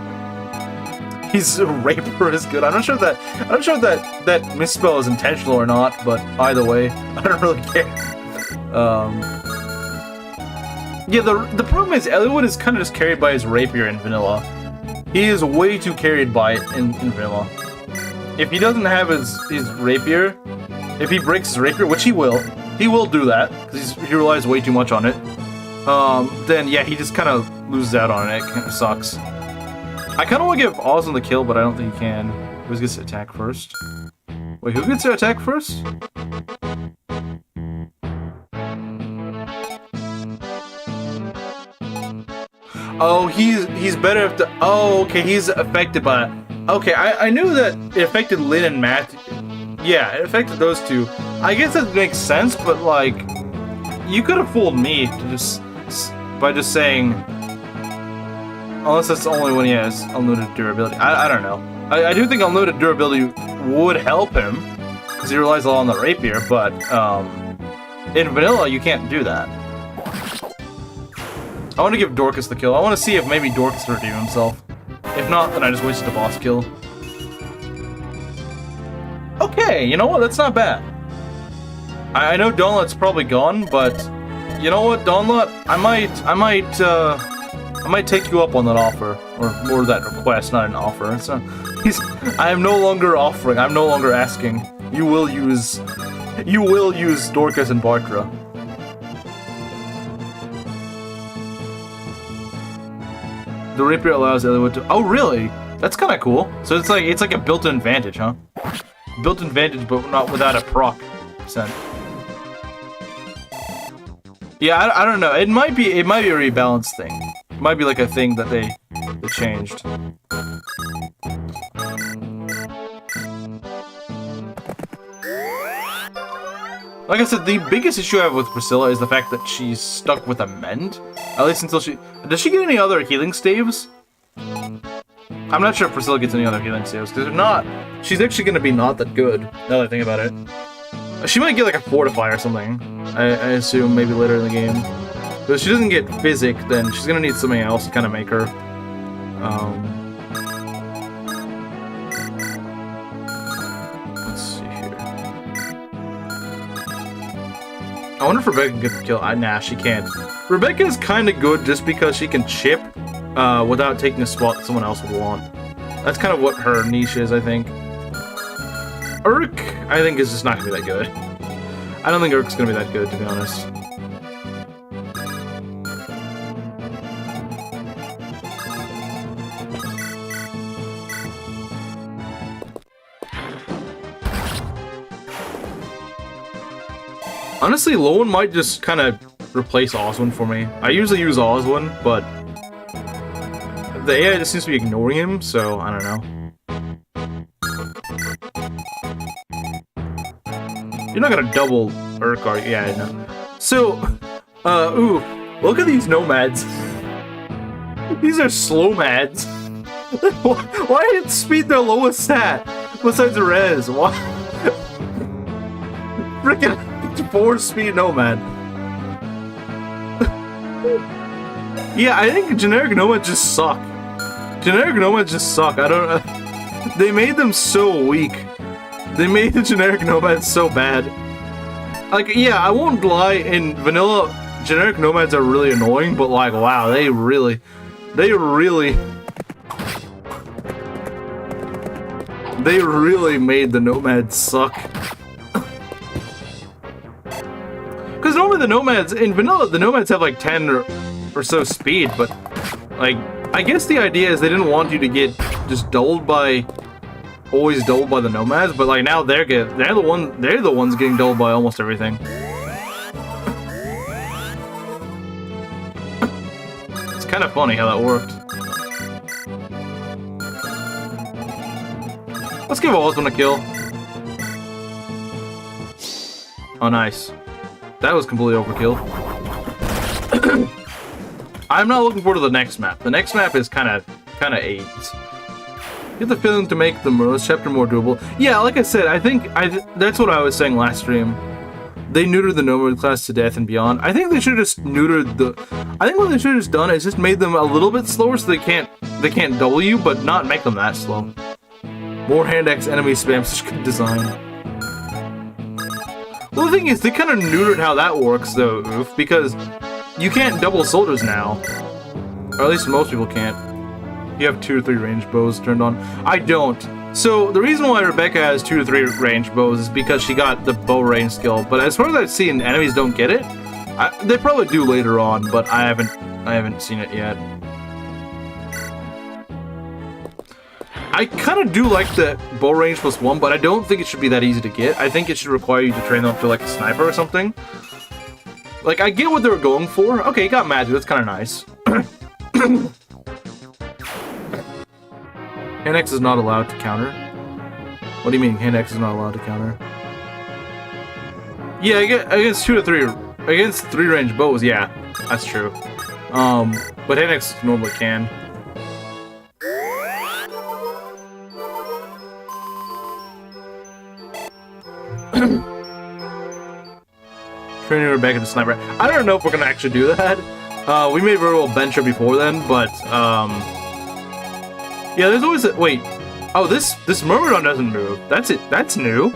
his Raper is good. I'm not sure if that misspell is intentional or not, but either way, I don't really care. Yeah, the problem is Eliwood is kind of just carried by his Rapier in vanilla. He is way too carried by it in vanilla. If he doesn't have his Rapier, if he breaks his Rapier, which he will do that, because he relies way too much on it, then yeah, he just kind of loses out on it. It kind of sucks. I kind of want to give Ozlin the kill, but I don't think he can. Who gets to attack first? Wait, who gets to attack first? Oh, he's better if the... Oh, okay, he's affected by it. Okay, I knew that it affected Lynn and Matt. Yeah, it affected those two. I guess that makes sense, but like... You could have fooled me to by just saying... Unless that's only when he has unlimited durability. I don't know. I do think unlimited durability would help him, because he relies a lot on the Rapier, but in vanilla you can't do that. I want to give Dorcas the kill. I want to see if maybe Dorcas will redeem himself. If not, then I just wasted the boss kill. Okay, you know what? That's not bad. I know Donlot's probably gone, but you know what, Donlot? I might take you up on that offer, or more that request, not an offer. It's not, I am no longer offering. I'm no longer asking. You will use Dorcas and Bartra. The Rapier allows Eliwood to... Oh, really? That's kind of cool. So it's like a built-in advantage, huh? Built-in advantage, but not without a proc percent. Yeah, I don't know. It might be a rebalance thing. It might be like a thing that they changed. Like I said, the biggest issue I have with Priscilla is the fact that she's stuck with a mend. At least until she... Does she get any other healing staves? I'm not sure if Priscilla gets any other healing staves, because if not, she's actually going to be not that good, now that I think about it. She might get like a Fortify or something, I assume, maybe later in the game. But if she doesn't get Physic, then she's going to need something else to kind of make her. Let's see here. I wonder if Rebecca can get the kill. Nah, she can't. Rebecca is kind of good just because she can chip without taking a spot that someone else would want. That's kind of what her niche is, I think. Urk, I think, is just not going to be that good. I don't think Urk's going to be that good, to be honest. Honestly, Lowen might just kind of replace Oswin for me. I usually use Oswin, but the AI just seems to be ignoring him, so I don't know. You're not gonna double Urk, are you? Yeah, I know. So, ooh, look at these nomads. These are slow mads. Why did speed their lowest stat besides res? Why? Freaking 4-speed nomad. Yeah, I think generic nomads just suck. Generic nomads just suck. I don't. They made them so weak. They made the generic nomads so bad. Like, yeah, I won't lie. In vanilla, generic nomads are really annoying, but like, wow, they really made the nomads suck. normally the Nomads, in vanilla, the Nomads have like 10 or so speed, but like, I guess the idea is they didn't want you to get just always dulled by the Nomads, but like now they're the ones getting dulled by almost everything. It's kind of funny how that worked. Let's give Osmond a kill. Oh, nice. That was completely overkill. I'm not looking forward to the next map. The next map is kind of AIDS. Get the feeling to make the Merlus chapter more doable. Yeah, like I said, I think that's what I was saying last stream. They neutered the Nomad class to death and beyond. I think they should have just neutered the. I think what they should have just done is just made them a little bit slower so they can't double you, but not make them that slow. More hand axe enemy spam, such good design. Well, the thing is, they kind of neutered how that works, though, Oof, because you can't double soldiers now. Or at least most people can't. You have 2 or 3 ranged bows turned on. I don't. So, the reason why Rebecca has 2 to 3 ranged bows is because she got the bow range skill. But as far as I've seen, enemies don't get it. They probably do later on, but I haven't seen it yet. I kind of do like the bow range +1, but I don't think it should be that easy to get. I think it should require you to train them up to like a sniper or something. Like, I get what they were going for. Okay, you got magic, that's kind of nice. Hand X is not allowed to counter. What do you mean, Hand X is not allowed to counter? Yeah, against 2 to 3, against 3 range bows, yeah, that's true. But Hand X normally can. Training Rebecca to sniper. I don't know if we're gonna actually do that. We may very well bench her before then, but yeah, there's always a wait. Oh, this Myrmidon doesn't move. That's it. That's new.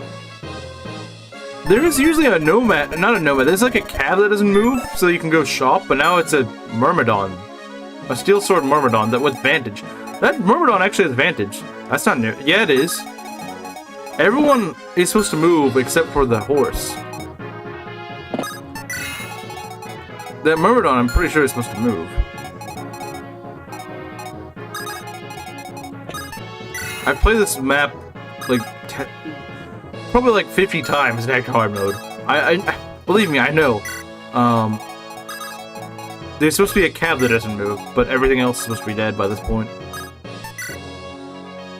There is usually a Nomad, not a Nomad. There's like a Cav that doesn't move, so you can go shop. But now it's a Myrmidon, a Steel Sword Myrmidon that with Vantage. That Myrmidon actually has Vantage. That's not new. Yeah, it is. Everyone is supposed to move except for the horse. That Myrmidon, I'm pretty sure is supposed to move. I played this map like probably like 50 times in Active Hard mode. I believe me, I know. There's supposed to be a Cav that doesn't move, but everything else is supposed to be dead by this point.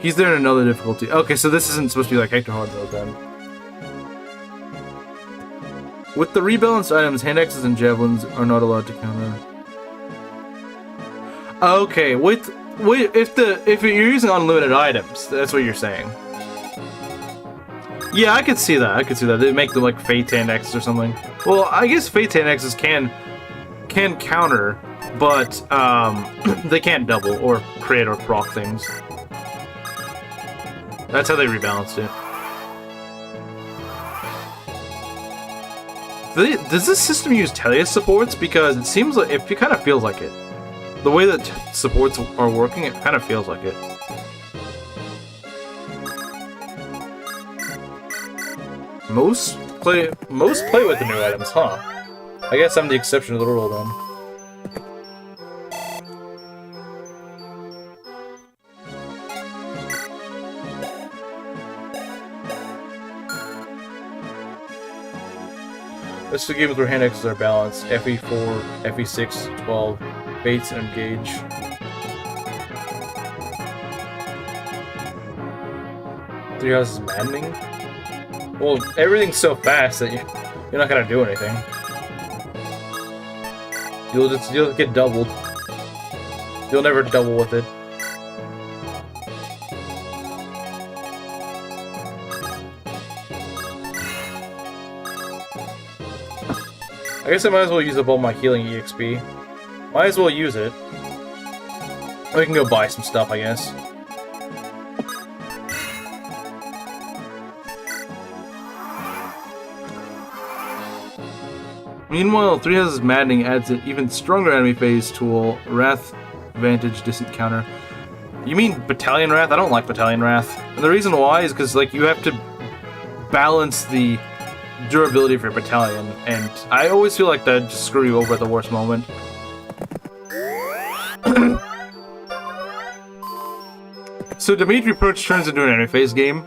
He's there in another difficulty. Okay, so this isn't supposed to be like Hector Hard mode then. With the rebalanced items, hand axes and javelins are not allowed to counter. Okay, if you're using unlimited items, that's what you're saying. Yeah, I could see that. I could see that. They make them like Fate hand axes or something. Well, I guess Fate hand axes can counter, but they can't double or create or proc things. That's how they rebalanced it. Does this system use Telia supports? Because it seems like it kind of feels like it. The way that supports are working, it kind of feels like it. Most play with the new items, huh? I guess I'm the exception to the rule then. This is a game where hand axes are balanced. FE4, FE6, 12, baits and engage. Three houses is maddening. Well, everything's so fast that you're not gonna do anything. You'll get doubled. You'll never double with it. I guess I might as well use up all my healing EXP. Might as well use it. Or we can go buy some stuff, I guess. Meanwhile, 3 Houses Maddening adds an even stronger enemy phase tool, Wrath Vantage Distant Counter. You mean Battalion Wrath? I don't like Battalion Wrath. And the reason why is because like you have to balance the durability of your battalion, and I always feel like that just screw you over at the worst moment. So Dimitri Perch turns into an interface game.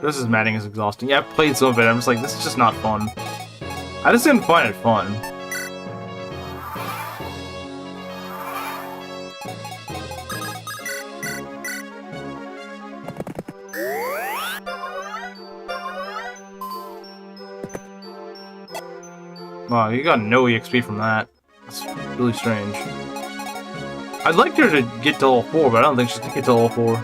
This is Madden is exhausting. Yeah, I've played some of it. I'm just like, this is just not fun. I just didn't find it fun. Wow, you got no EXP from that. That's really strange. I'd like her to get to level 4, but I don't think she's gonna get to level 4.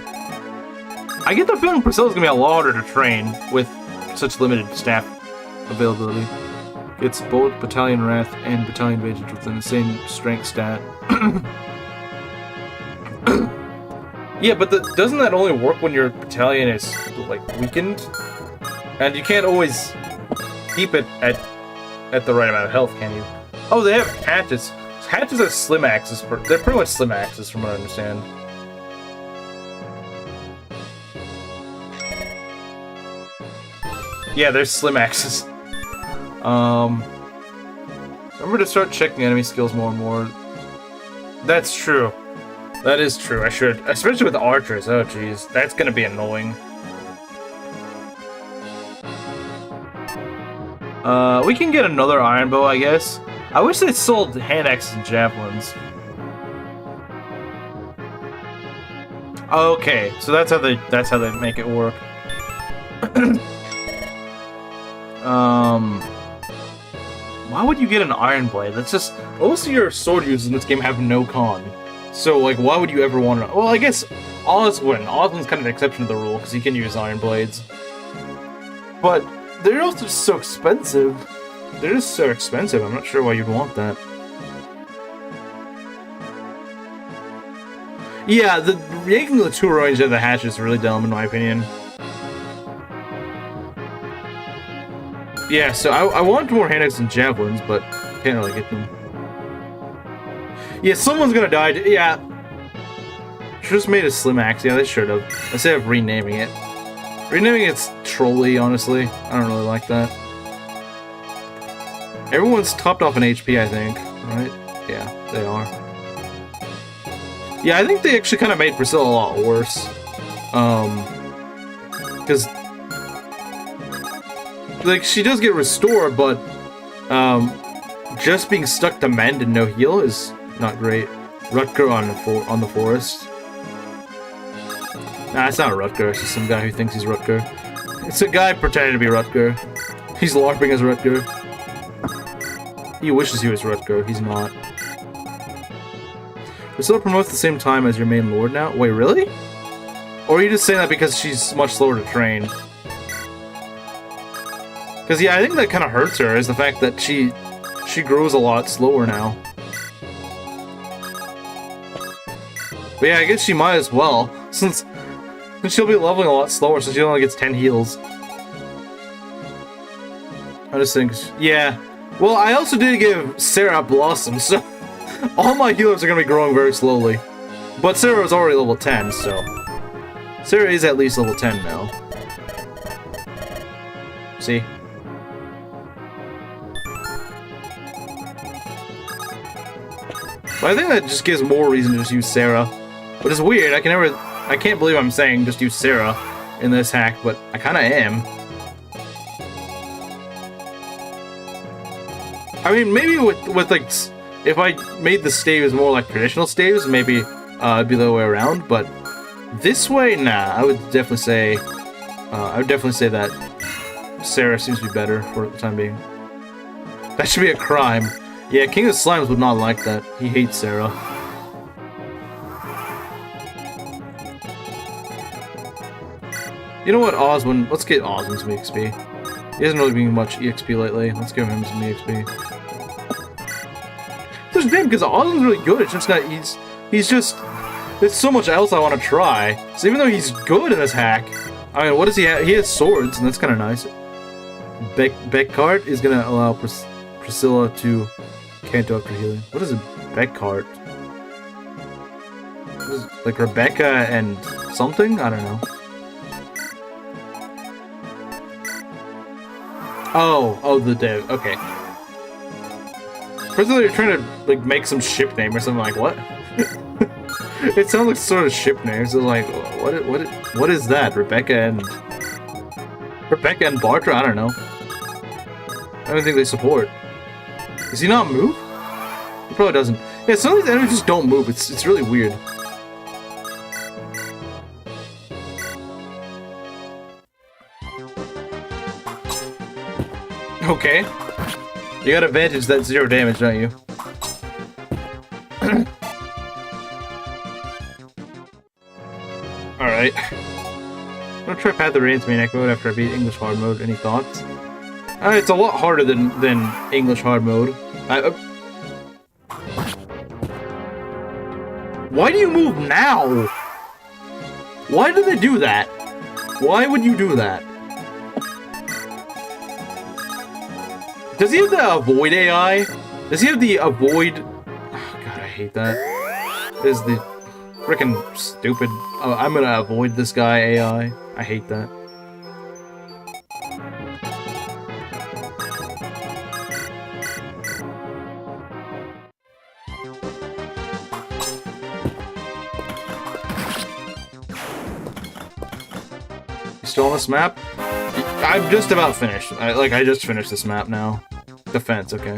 I get the feeling Priscilla's gonna be a lot harder to train with such limited staff availability. It's both Battalion Wrath and Battalion Vengeance within the same strength stat. Yeah, but doesn't that only work when your battalion is, like, weakened? And you can't always keep it at the right amount of health, can you? Oh, they have hatchets. Hatchets are slim axes. They're pretty much slim axes, from what I understand. Yeah, they're slim axes. Remember to start checking enemy skills more and more. That's true. That is true. I should, especially with archers. Oh, jeez, that's gonna be annoying. We can get another iron bow, I guess. I wish they sold hand axes and javelins. Okay, so that's how they make it work. Why would you get an iron blade? That's just, most of your sword users in this game have no con. So, like, why would you ever want to? Well, I guess Oswin. Oswin's kind of an exception to the rule because he can use iron blades. But they're also just so expensive. They're just so expensive. I'm not sure why you'd want that. Yeah, yanking the two range of the hatch is really dumb in my opinion. Yeah, so I want more hand axes and javelins, but can't really get them. Yeah, someone's gonna die. Yeah. Should've just made a slim axe. Yeah, they should have. Instead of renaming it. Renaming it's trolly, honestly. I don't really like that. Everyone's topped off an HP, I think. Right? Yeah, they are. Yeah, I think they actually kind of made Priscilla a lot worse. Because... like, she does get restored, but... just being stuck to mend and no heal is not great. Rutger on the forest. Nah, it's not Rutger, it's just some guy who thinks he's Rutger. It's a guy pretending to be Rutger. He's LARPing as Rutger. He wishes he was Rutger, he's not. Priscilla promotes at the same time as your main lord now? Wait, really? Or are you just saying that because she's much slower to train? Because, yeah, I think that kind of hurts her, is the fact that she grows a lot slower now. But yeah, I guess she might as well, since she'll be leveling a lot slower since she only gets 10 heals. I just think, yeah. Well, I also did give Sarah Blossom, so all my healers are going to be growing very slowly. But Sarah was already level 10, so... Sarah is at least level 10 now. See? But I think that just gives more reason to just use Sarah. But it's weird, I can't believe I'm saying just use Sarah in this hack, but I kinda am. I mean, maybe with like, if I made the staves more like traditional staves, maybe it'd be the other way around, but this way, nah, I would definitely say that Sarah seems to be better for the time being. That should be a crime. Yeah, King of Slimes would not like that. He hates Sarah. You know what, Oswin? Let's get Oswin some EXP. He hasn't really been much EXP lately. Let's give him some EXP. It's a shame because Oswin's really good. It's just not. He's just. There's so much else I want to try. So even though he's good in this hack, I mean, what does he have? He has swords, and that's kind of nice. Beckcart is gonna allow Priscilla to canto after healing. What is a Beckcart? Like Rebecca and something? I don't know. Oh, the dev. Okay. First of all, you're trying to like make some ship name or something. Like what? It sounds like sort of ship name. So like, what is that? Rebecca and Bartra? I don't know. I don't think they support. Does he not move? He probably doesn't. Yeah, some of these enemies just don't move. It's really weird. Okay. You got advantage that 0 damage, don't you? Alright. I'm gonna try Path of Radiance Maniac mode after I beat English hard mode. Any thoughts? It's a lot harder than English hard mode. Why do you move now? Why do they do that? Why would you do that? Does he have the avoid AI? Does he have the avoid... Oh, God, I hate that. There's the freaking stupid... Oh, I'm gonna avoid this guy AI. I hate that. You still on this map? I'm just about finished. I just finished this map now. Defense, okay.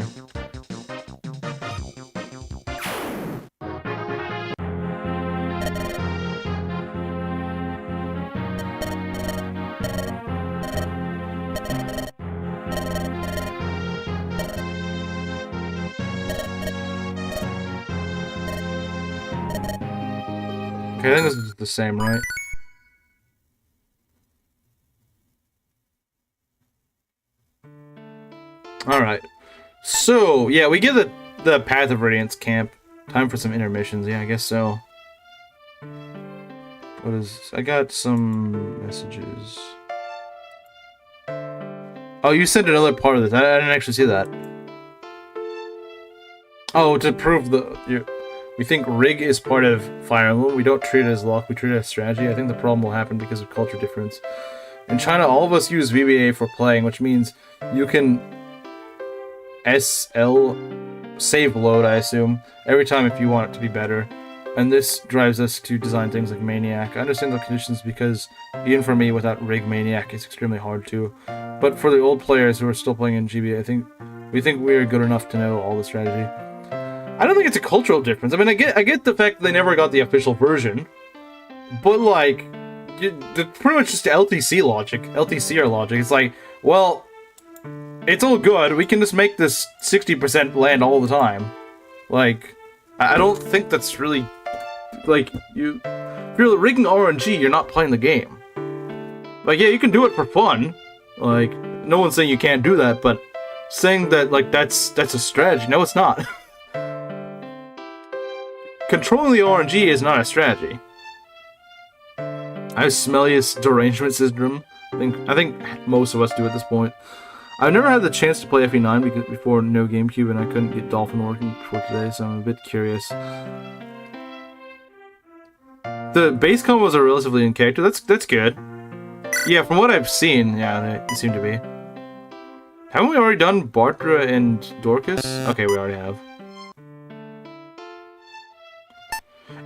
Okay, I think this is the same, right? Alright. So, yeah, we get the Path of Radiance camp. Time for some intermissions. Yeah, I guess so. What is... I got some messages. Oh, you sent another part of this. I didn't actually see that. Oh, to prove we think Rig is part of Fire Emblem. We don't treat it as luck, we treat it as strategy. I think the problem will happen because of culture difference. In China, all of us use VBA for playing, which means you can SL save load, I assume, every time if you want it to be better. And this drives us to design things like Maniac. I understand the conditions because even for me, without Rig Maniac, it's extremely hard to. But for the old players who are still playing in GBA, we think we are good enough to know all the strategy. I don't think it's a cultural difference. I mean, I get the fact that they never got the official version, but like, it's pretty much just LTC logic, LTCR logic. It's like, well, it's all good. We can just make this 60% land all the time. Like, I don't think that's really, like, if you're rigging RNG, you're not playing the game. Like, yeah, you can do it for fun. Like, no one's saying you can't do that, but saying that, like, that's a strategy. No, it's not. Controlling the RNG is not a strategy. I have Smellius derangement syndrome. I think most of us do at this point. I've never had the chance to play FE9 before no GameCube, and I couldn't get Dolphin working before today, so I'm a bit curious. The base combos are relatively in character. That's good. Yeah, from what I've seen, yeah, they seem to be. Haven't we already done Bartra and Dorcas? Okay, we already have.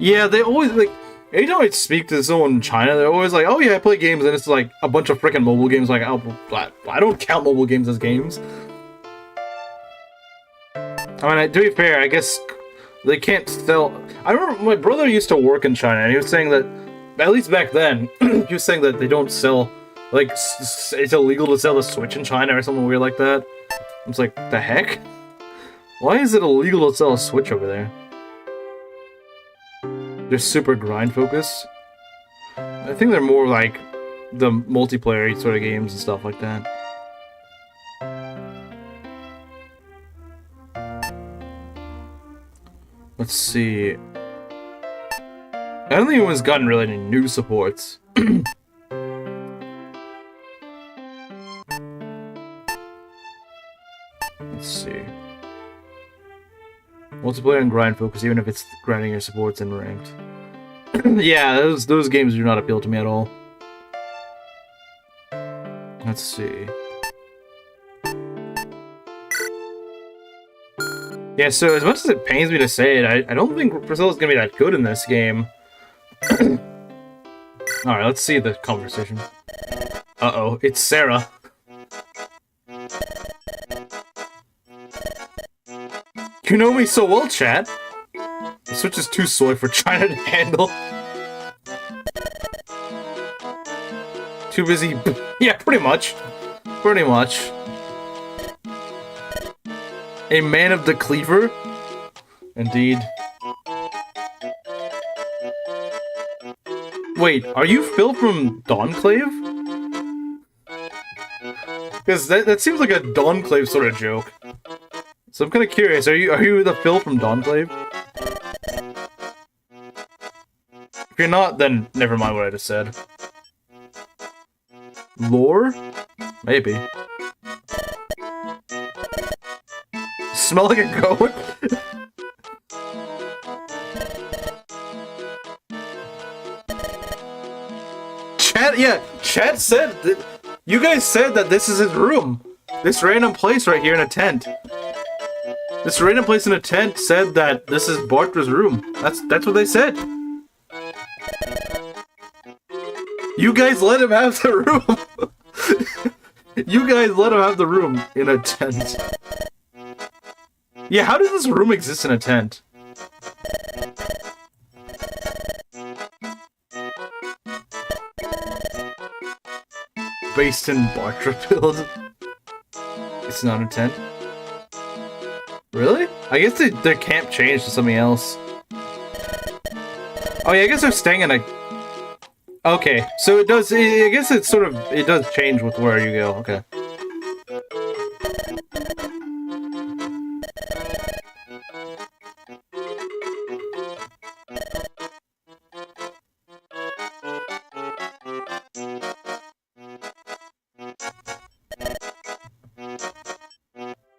Yeah, they always, like, anytime I speak to someone in China, they're always like, oh yeah, I play games, and it's like a bunch of freaking mobile games. Like, oh, I don't count mobile games as games. I mean, to be fair, I guess they can't sell... I remember my brother used to work in China, and he was saying that, at least back then, he was saying that they don't sell, like, it's illegal to sell the Switch in China or something weird like that. I was like, the heck? Why is it illegal to sell a Switch over there? They're super grind focused. I think they're more like the multiplayer sort of games and stuff like that. Let's see. I don't think anyone's gotten really any new supports. Let's see. Multiplayer and grind focus, even if it's grinding your supports in ranked. Yeah, those games do not appeal to me at all. Let's see. Yeah, so as much as it pains me to say it, I don't think Priscilla's gonna be that good in this game. Alright, let's see the conversation. Uh-oh, it's Sarah. You know me so well, chat. The Switch is too soy for China to handle. Too busy. Yeah, pretty much. Pretty much. A man of the cleaver? Indeed. Wait, are you Phil from Dawnclave? Because that seems like a Dawnclave sort of joke. So I'm kind of curious, are you the Phil from Dawnclave? If you're not, then never mind what I just said. Lore? Maybe. Smell like a goat? Chat said that you guys said that this is his room. This random place right here in a tent. This random place in a tent said that this is Bartra's room. That's what they said. You guys let him have the room. You guys let him have the room in a tent. Yeah, how does this room exist in a tent? Based in Bartrafield. It's not a tent. Really? I guess the camp changed to something else. Oh yeah, I guess they're staying in a... Okay, so it does... I guess it's sort of... It does change with where you go. Okay.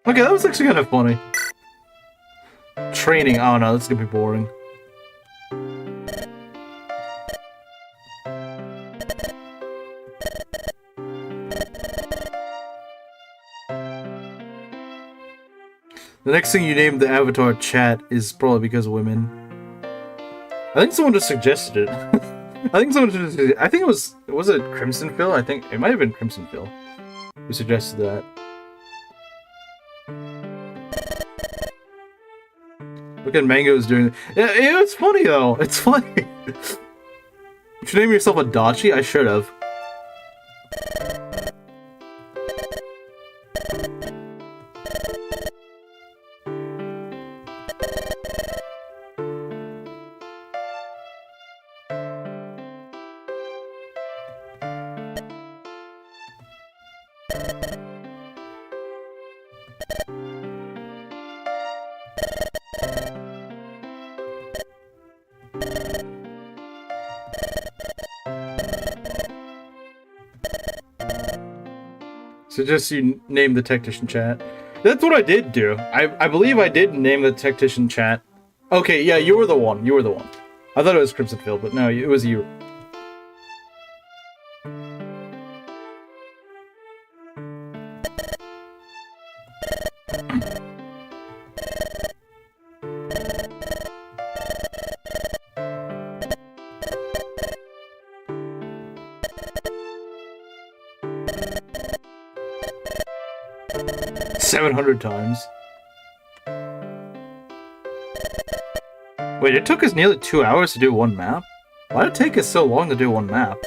Okay, that was actually kind of funny. Training. Oh no, this is gonna be boring. The next thing you name the avatar chat is probably because of women. I think someone just suggested it. I think it was it Crimson Phil? I think it might have been Crimson Phil who suggested that. Look at Mango's doing. It's funny though. It's funny. You should name yourself a Dachi. I should have. Suggest you name the Tactician chat. That's what I did do. I believe I did name the Tactician chat. Okay, yeah, you were the one. You were the one. I thought it was Crimson Phil, but no, it was you. $700. Wait, it took us nearly 2 hours to do one map? Why did it take us so long to do one map?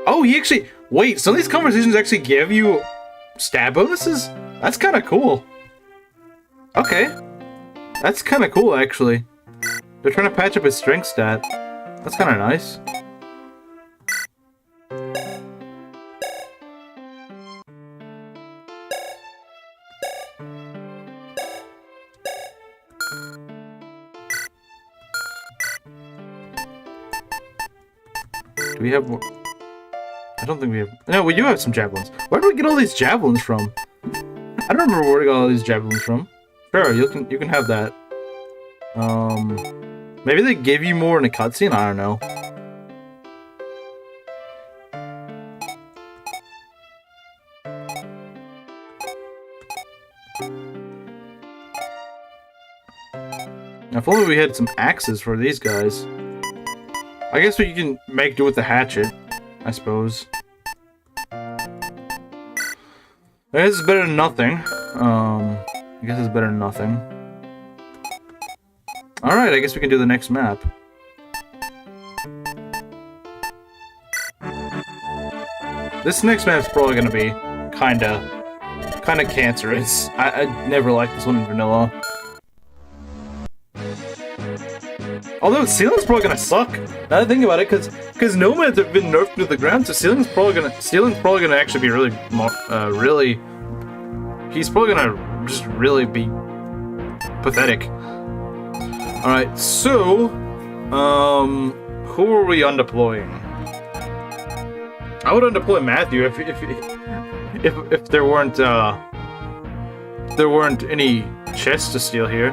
Oh, he actually... Wait, some of these conversations actually give you stat bonuses? That's kind of cool. Okay. That's kind of cool, actually. They're trying to patch up his strength stat. That's kind of nice. Do we have more? I don't think we have... No, we do have some javelins. Where do we get all these javelins from? I don't remember where we got all these javelins from. Sure, you can have that. Maybe they give you more in a cutscene? I don't know. Now, if only we had some axes for these guys. I guess we can make do with the hatchet, I suppose. I guess it's better than nothing. I guess it's better than nothing. Alright, I guess we can do the next map. This next map's probably gonna be kinda cancerous. I never liked this one in vanilla. Although ceiling's probably gonna suck. Now that I think about it, because nomads have been nerfed to the ground, so ceiling's probably gonna actually be really, he's probably gonna just really be pathetic. All right, so, who are we undeploying? I would undeploy Matthew if there weren't any chests to steal here.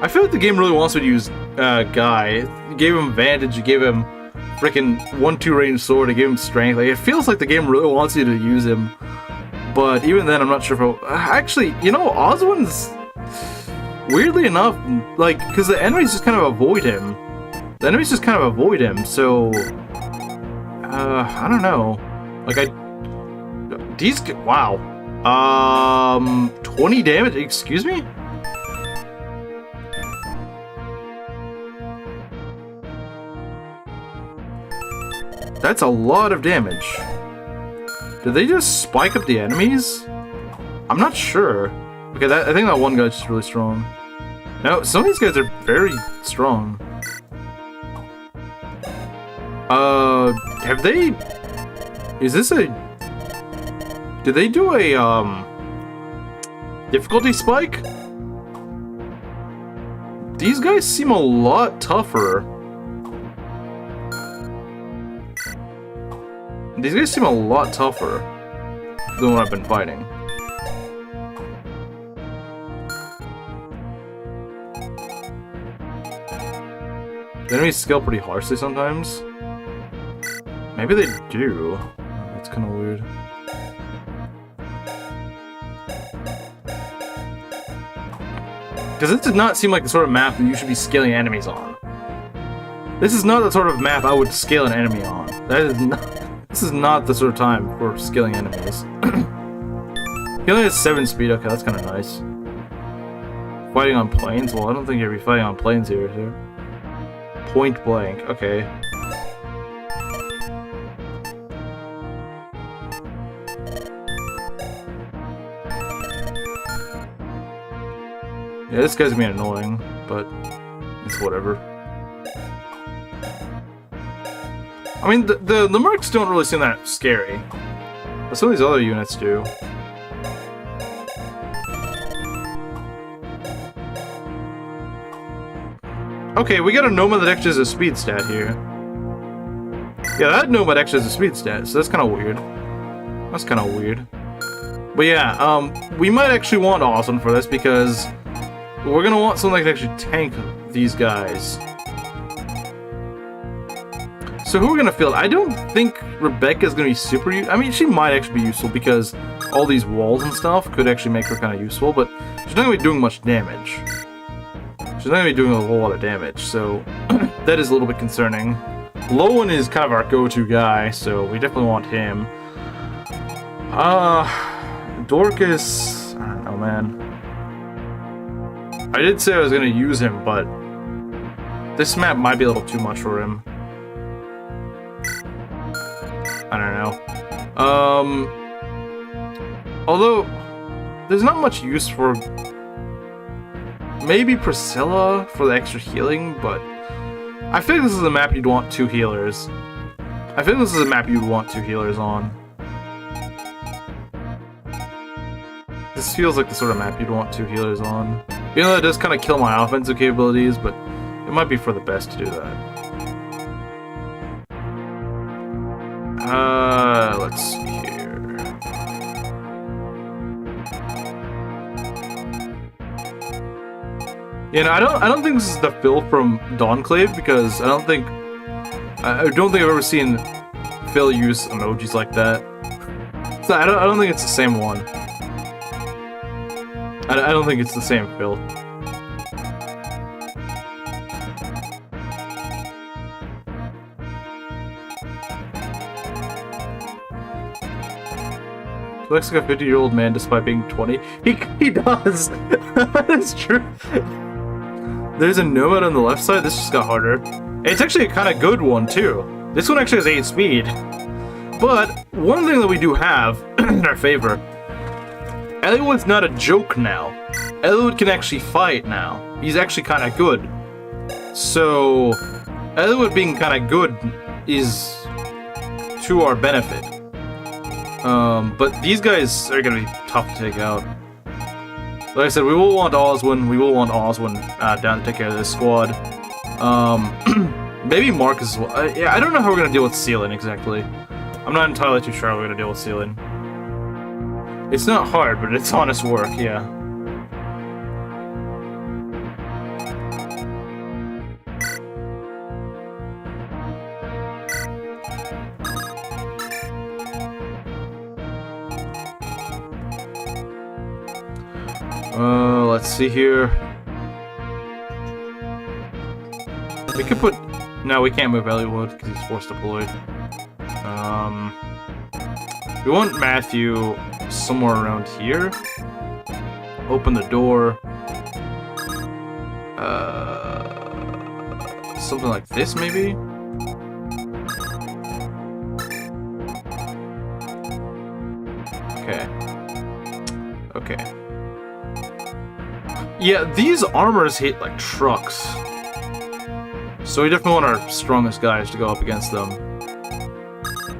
I feel like the game really wants me to use Guy. It gave him advantage, it gave him freaking 1-2 range sword, it gave him strength. Like, it feels like the game really wants you to use him. But even then, I'm not sure if actually, you know, Oswin's weirdly enough, like, because the enemies just kind of avoid him. The enemies just kind of avoid him, so I don't know. Like, these, wow. 20 damage, excuse me? That's a lot of damage. Did they just spike up the enemies? I'm not sure. Okay, I think that one guy's just really strong. No, some of these guys are very strong. Have they... Is this a... Did they do a, difficulty spike? These guys seem a lot tougher. These guys seem a lot tougher than what I've been fighting. The enemies scale pretty harshly sometimes. Maybe they do. That's kind of weird. Because this does not seem like the sort of map that you should be scaling enemies on. This is not the sort of map I would scale an enemy on. That is not... This is not the sort of time for scaling enemies. He only has 7 speed. Okay, that's kind of nice. Fighting on planes? Well, I don't think you'd be fighting on planes here, sir. Point blank. Okay. Yeah, this guy's being annoying, but it's whatever. I mean, the mercs don't really seem that scary, but some of these other units do. Okay, we got a Nomad that actually has a speed stat here. Yeah, that Nomad actually has a speed stat, so that's kind of weird. That's kind of weird. But yeah, we might actually want Awesome for this because we're gonna want something that can actually tank these guys. So who are we gonna field? I don't think Rebecca's gonna be super I mean, she might actually be useful because all these walls and stuff could actually make her kind of useful, but she's not gonna be doing much damage. She's not gonna be doing a whole lot of damage, so that is a little bit concerning. Lowen is kind of our go-to guy, so we definitely want him. Dorcas, I don't know, man. I did say I was gonna use him, but this map might be a little too much for him. I don't know. Although, there's not much use for... Maybe Priscilla for the extra healing, but... I feel like this is a map you'd want 2 healers. I feel like this is a map you'd want 2 healers on. This feels like the sort of map you'd want 2 healers on. You know, that does kind of kill my offensive capabilities, but it might be for the best to do that. Let's see here. You know, I don't think this is the Phil from Dawnclave because I don't think I've ever seen Phil use emojis like that. So I don't think it's the same one. I don't think it's the same build. He looks like a 50-year-old man despite being 20. He does! That is true. There's a nomad on the left side. This just got harder. It's actually a kind of good one, too. This one actually has 8 speed. But one thing that we do have in our favor, Eliwood's not a joke now. Eliwood can actually fight now. He's actually kind of good. So, Eliwood being kind of good is to our benefit. But these guys are gonna be tough to take out. Like I said, we will want Oswin. We will want Oswin down to take care of this squad. Maybe Marcus as well. Yeah, I don't know how we're gonna deal with Sealing exactly. I'm not entirely too sure how we're gonna deal with Sealing. It's not hard, but it's honest work, yeah. Let's see here. We could put... No, we can't move Eliwood because he's force deployed. We want Matthew somewhere around here. Open the door. Something like this, maybe? Okay. Okay. Yeah, these armors hit like trucks. So we definitely want our strongest guys to go up against them.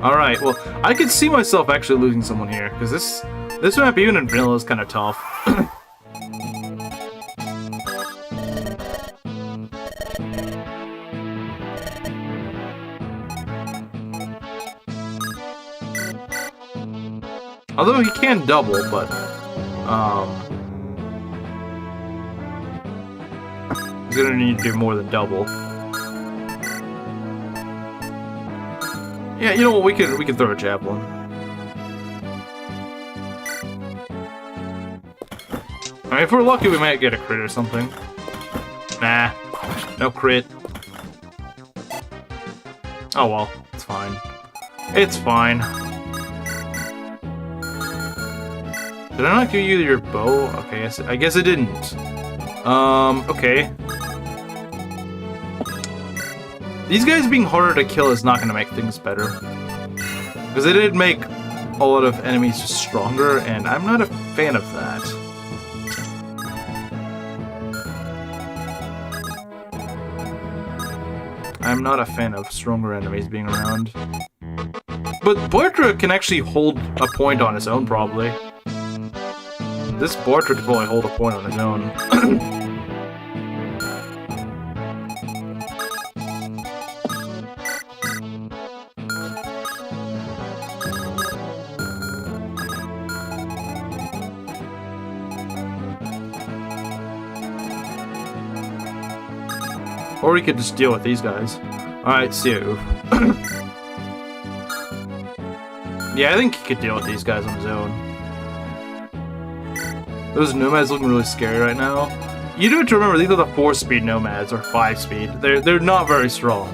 Alright, well, I could see myself actually losing someone here, because this map, even in vanilla, is kind of tough. Although he can double, but, he's gonna need to do more than double. Yeah, you know what? We could throw a javelin. I mean, if we're lucky, we might get a crit or something. Nah, no crit. Oh well, it's fine. It's fine. Did I not give you your bow? Okay, I guess I didn't. Okay. These guys being harder to kill is not going to make things better. Because it did make a lot of enemies just stronger, and I'm not a fan of that. I'm not a fan of stronger enemies being around. But Bartra can actually hold a point on his own, probably. This Bartra could probably hold a point on his own. Or we could just deal with these guys. Alright, see you. Yeah, I think he could deal with these guys on his own. Those nomads looking really scary right now. You do have to remember, these are the 4-speed nomads, or 5-speed. They're not very strong.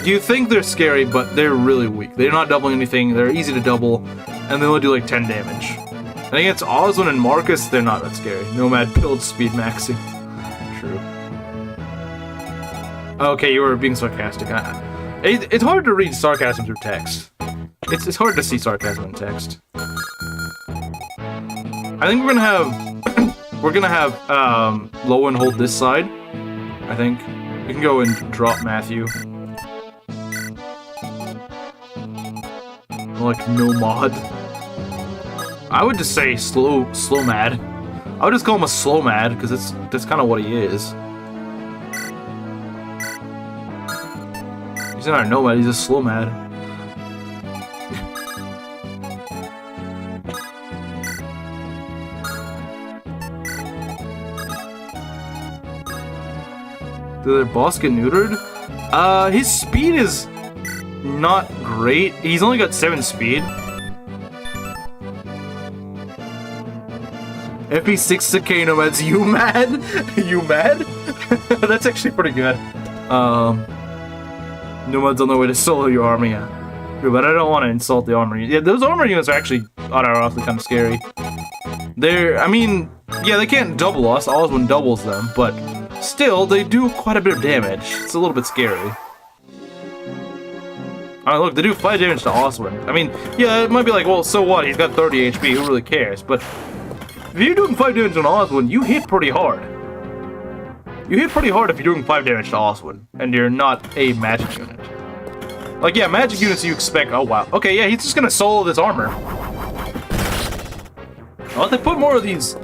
You think they're scary, but they're really weak. They're not doubling anything, they're easy to double, and they only do like 10 damage. And against Oswin and Marcus, they're not that scary. Nomad build speed maxing. True. Okay, you were being sarcastic. It's hard to read sarcasm through text. It's hard to see sarcasm in text. I think we're gonna have Lowen hold this side. I think we can go and drop Matthew. Like no mod. I would just say slow mad. I would just call him a slow mad because that's kind of what he is. He's not a nomad, he's a slow mad. Did their boss get neutered? His speed is not great. He's only got 7 speed. FE6 Decay Nomads, you mad? You mad? That's actually pretty good. Nomads on their way to solo your army, yeah. But I don't want to insult the armor. Yeah, those armor units are actually unironically kind of scary. I mean, yeah, they can't double us. Oswin doubles them, but still, they do quite a bit of damage. It's a little bit scary. Oh, look, they do 5 damage to Oswin. I mean, yeah, it might be like, well, so what? He's got 30 HP. Who really cares? But if you're doing 5 damage on Oswin, you hit pretty hard. You hit pretty hard if you're doing 5 damage to Oswin, and you're not a magic unit. Like, yeah, magic units you expect. Oh, wow. Okay, yeah, he's just gonna solo this armor. Well, if they put more of these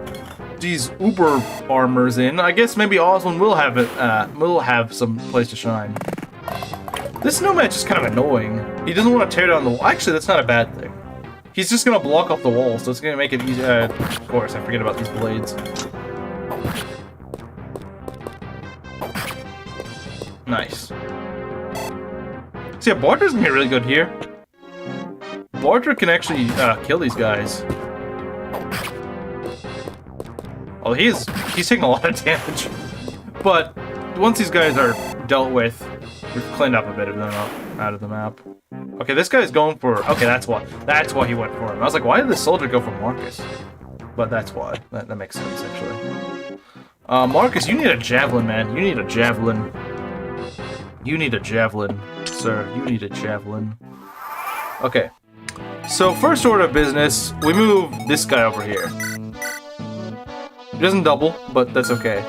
uber armors in, I guess maybe Oswin will have it. Will have some place to shine. This Nomad's just kind of annoying. He doesn't want to tear down the wall. Actually, that's not a bad thing. He's just gonna block off the wall, so it's gonna make it easy. Of course, I forget about these blades. Nice. See, yeah, Barter's gonna be really good here. Barter can actually kill these guys. Oh, he's taking a lot of damage. But once these guys are dealt with, we've cleaned up a bit of them out of the map. Okay, this guy's going for... Okay, that's why he went for him. I was like, why did the soldier go for Marcus? But that's why. That makes sense, actually. Marcus, you need a javelin, man. You need a javelin. You need a javelin, sir. You need a javelin. Okay. So, first order of business, we move this guy over here. He doesn't double, but that's okay.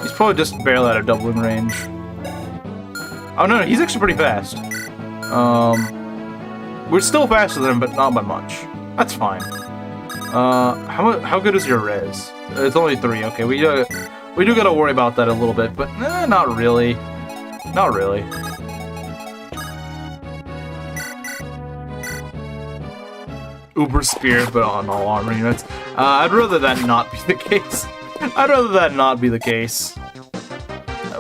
He's probably just barely out of doubling range. Oh no, he's actually pretty fast. We're still faster than him, but not by much. That's fine. How good is your res? It's only 3. Okay, we do gotta worry about that a little bit, but not really. Not really. Uber spears, but on all armor units. I'd rather that not be the case. I'd rather that not be the case.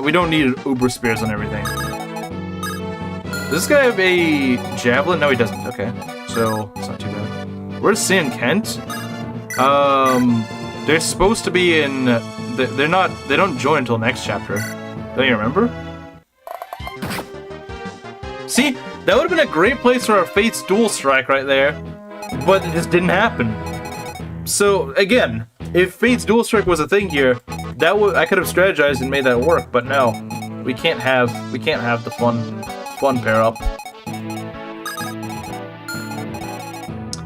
We don't need Uber spears on everything. Does this guy have a javelin? No, he doesn't. Okay, so it's not too bad. Where's Sam Kent? They're supposed to be in. They're not. They don't join until next chapter. Don't you remember? See, that would have been a great place for our Fate's Dual Strike right there, but it just didn't happen. So again, if Fate's Dual Strike was a thing here, I could have strategized and made that work. But no, we can't have the fun pair up.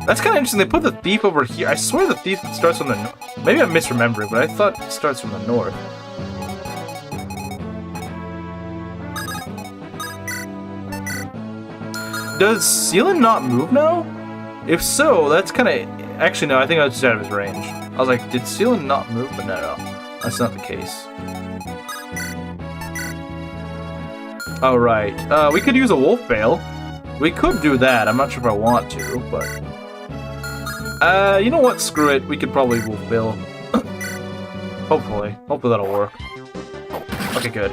That's kind of interesting. They put the thief over here. I swear the thief starts from the north. Maybe I'm misremembering, but I thought it starts from the north. Does Sealan not move now? If so, that's kind of... Actually, no, I think I was just out of his range. I was like, did Sealan not move? But no, that's not the case. Oh, right. We could use a wolf veil. We could do that. I'm not sure if I want to, but... you know what? Screw it. We could probably wolf veil. Hopefully. Hopefully that'll work. Okay, good.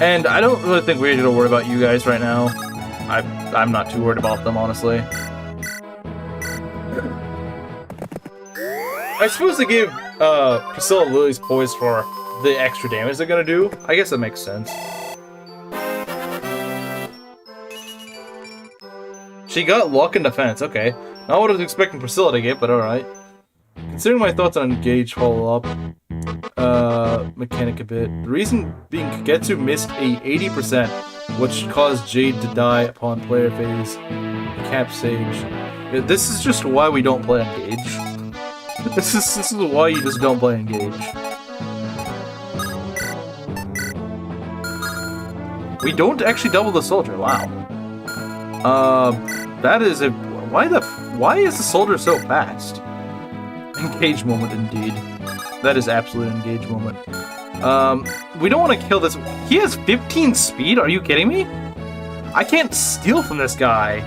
And I don't really think we're gonna worry about you guys right now. I'm not too worried about them, honestly. I suppose they gave Priscilla Lily's poise for the extra damage they're gonna do. I guess that makes sense. She got luck and defense, okay. Not what I was expecting Priscilla to get, but alright. Considering my thoughts on Engage follow up, mechanic a bit. The reason being Kagetsu missed a 80%, which caused Jade to die upon player phase. Cap Sage. Yeah, this is just why we don't play Engage. This is why you just don't play Engage. We don't actually double the soldier. Wow. That is a why is the soldier so fast? Engage moment indeed. That is absolute engage moment. We don't want to kill this. He has 15 speed? Are you kidding me? I can't steal from this guy.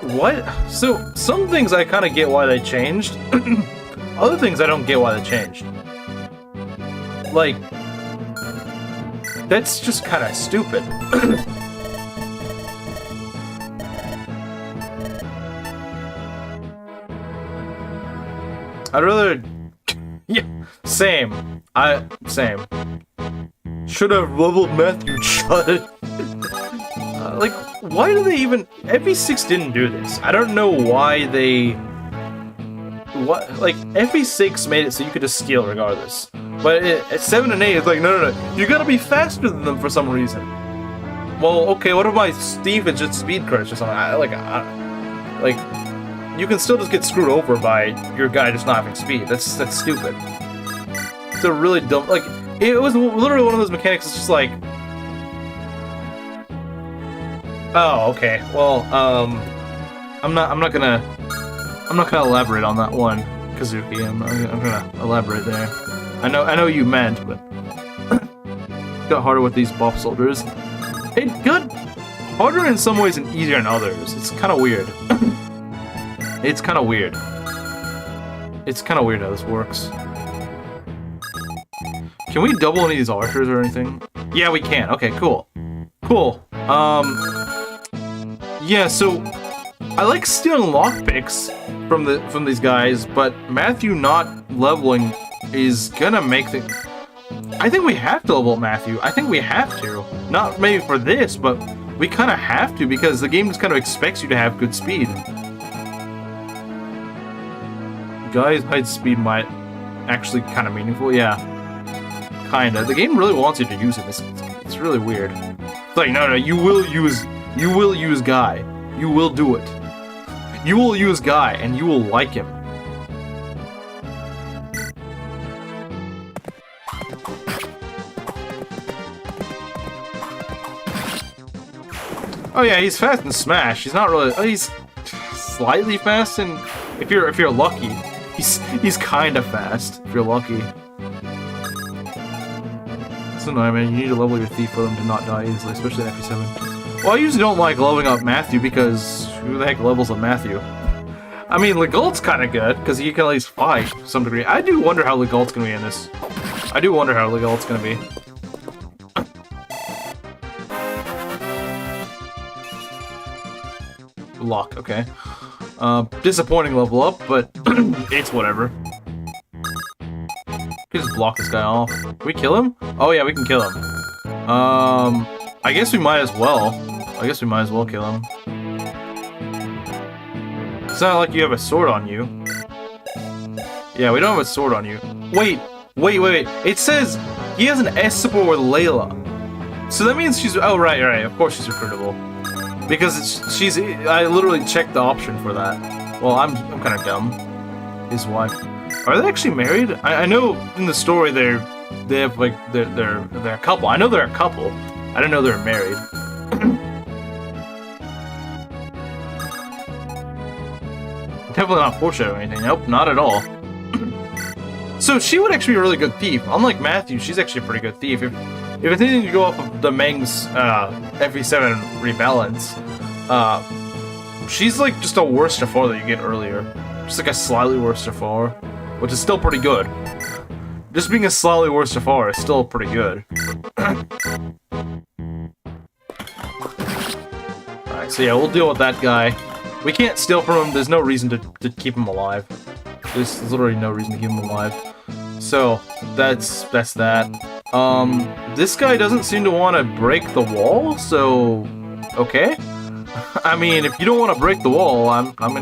What? So, some things I kind of get why they changed. Other things I don't get why they changed. Like, That's just kind of stupid. I'd rather... Yeah, same. Same. Should have leveled Matthew, shut it. Like, why do they even... FE6 didn't do this. I don't know why they... Like, FE6 made it so you could just steal regardless. But at 7 and 8, it's like, no. You gotta be faster than them for some reason. Well, okay, what if my Steve is just speed crush or something? Like, you can still just get screwed over by your guy just not having speed. That's stupid. It's a really dumb... Like, it was literally one of those mechanics that's just like... Oh, okay. Well, I'm not gonna elaborate on that one, Kazuki. I'm gonna elaborate there. I know what you meant, but got harder with these buff soldiers. It got harder in some ways and easier in others. It's kind of weird. It's kind of weird. It's kind of weird how this works. Can we double any of these archers or anything? Yeah, we can. Okay, cool. Cool. Yeah, so I like stealing lockpicks from these guys, but Matthew not leveling is gonna make the... I think we have to level up Matthew. I think we have to. Not maybe for this, but we kind of have to because the game just kind of expects you to have good speed. Guys' high speed might actually kind of meaningful, yeah. Kinda. The game really wants you to use it. It's really weird. It's like, no, you will use Guy. You will do it. You will use Guy, and you will like him. Oh yeah, he's fast in Smash. He's not really... Oh, he's slightly fast, and if you're lucky, he's kind of fast if you're lucky. It's annoying, man. You need to level your thief for them to not die easily, especially in FE7. Well, I usually don't like leveling up Matthew because who the heck levels up Matthew? I mean, Legault's kind of good because he can at least fight to some degree. I do wonder how Legault's gonna be in this. I do wonder how Legault's gonna be. Lock, okay. Disappointing level up, but it's whatever. We just block this guy off. Can we kill him? Oh yeah, we can kill him. I guess we might as well. I guess we might as well kill him. It's not like you have a sword on you. Yeah, we don't have a sword on you. Wait. It says he has an S support with Layla. So that means she's... Oh, right. Of course she's recruitable. Because she's... I literally checked the option for that. Well, I'm kind of dumb. His wife. Are they actually married? I know in the story they have like they're a couple. I know they're a couple. I didn't know they were married. Definitely not foreshadowing anything. Nope, not at all. So she would actually be a really good thief. Unlike Matthew, she's actually a pretty good thief. If it's anything to go off of the Meng's FE7 rebalance, she's like just a worse Jafar that you get earlier. Just like a slightly worse Jafar, which is still pretty good. Just being a slightly worse Jafar is still pretty good. Alright, so yeah, we'll deal with that guy. We can't steal from him, there's no reason to keep him alive. There's literally no reason to keep him alive. So, that's that. This guy doesn't seem to want to break the wall, so... Okay? I mean, if you don't want to break the wall, I'm not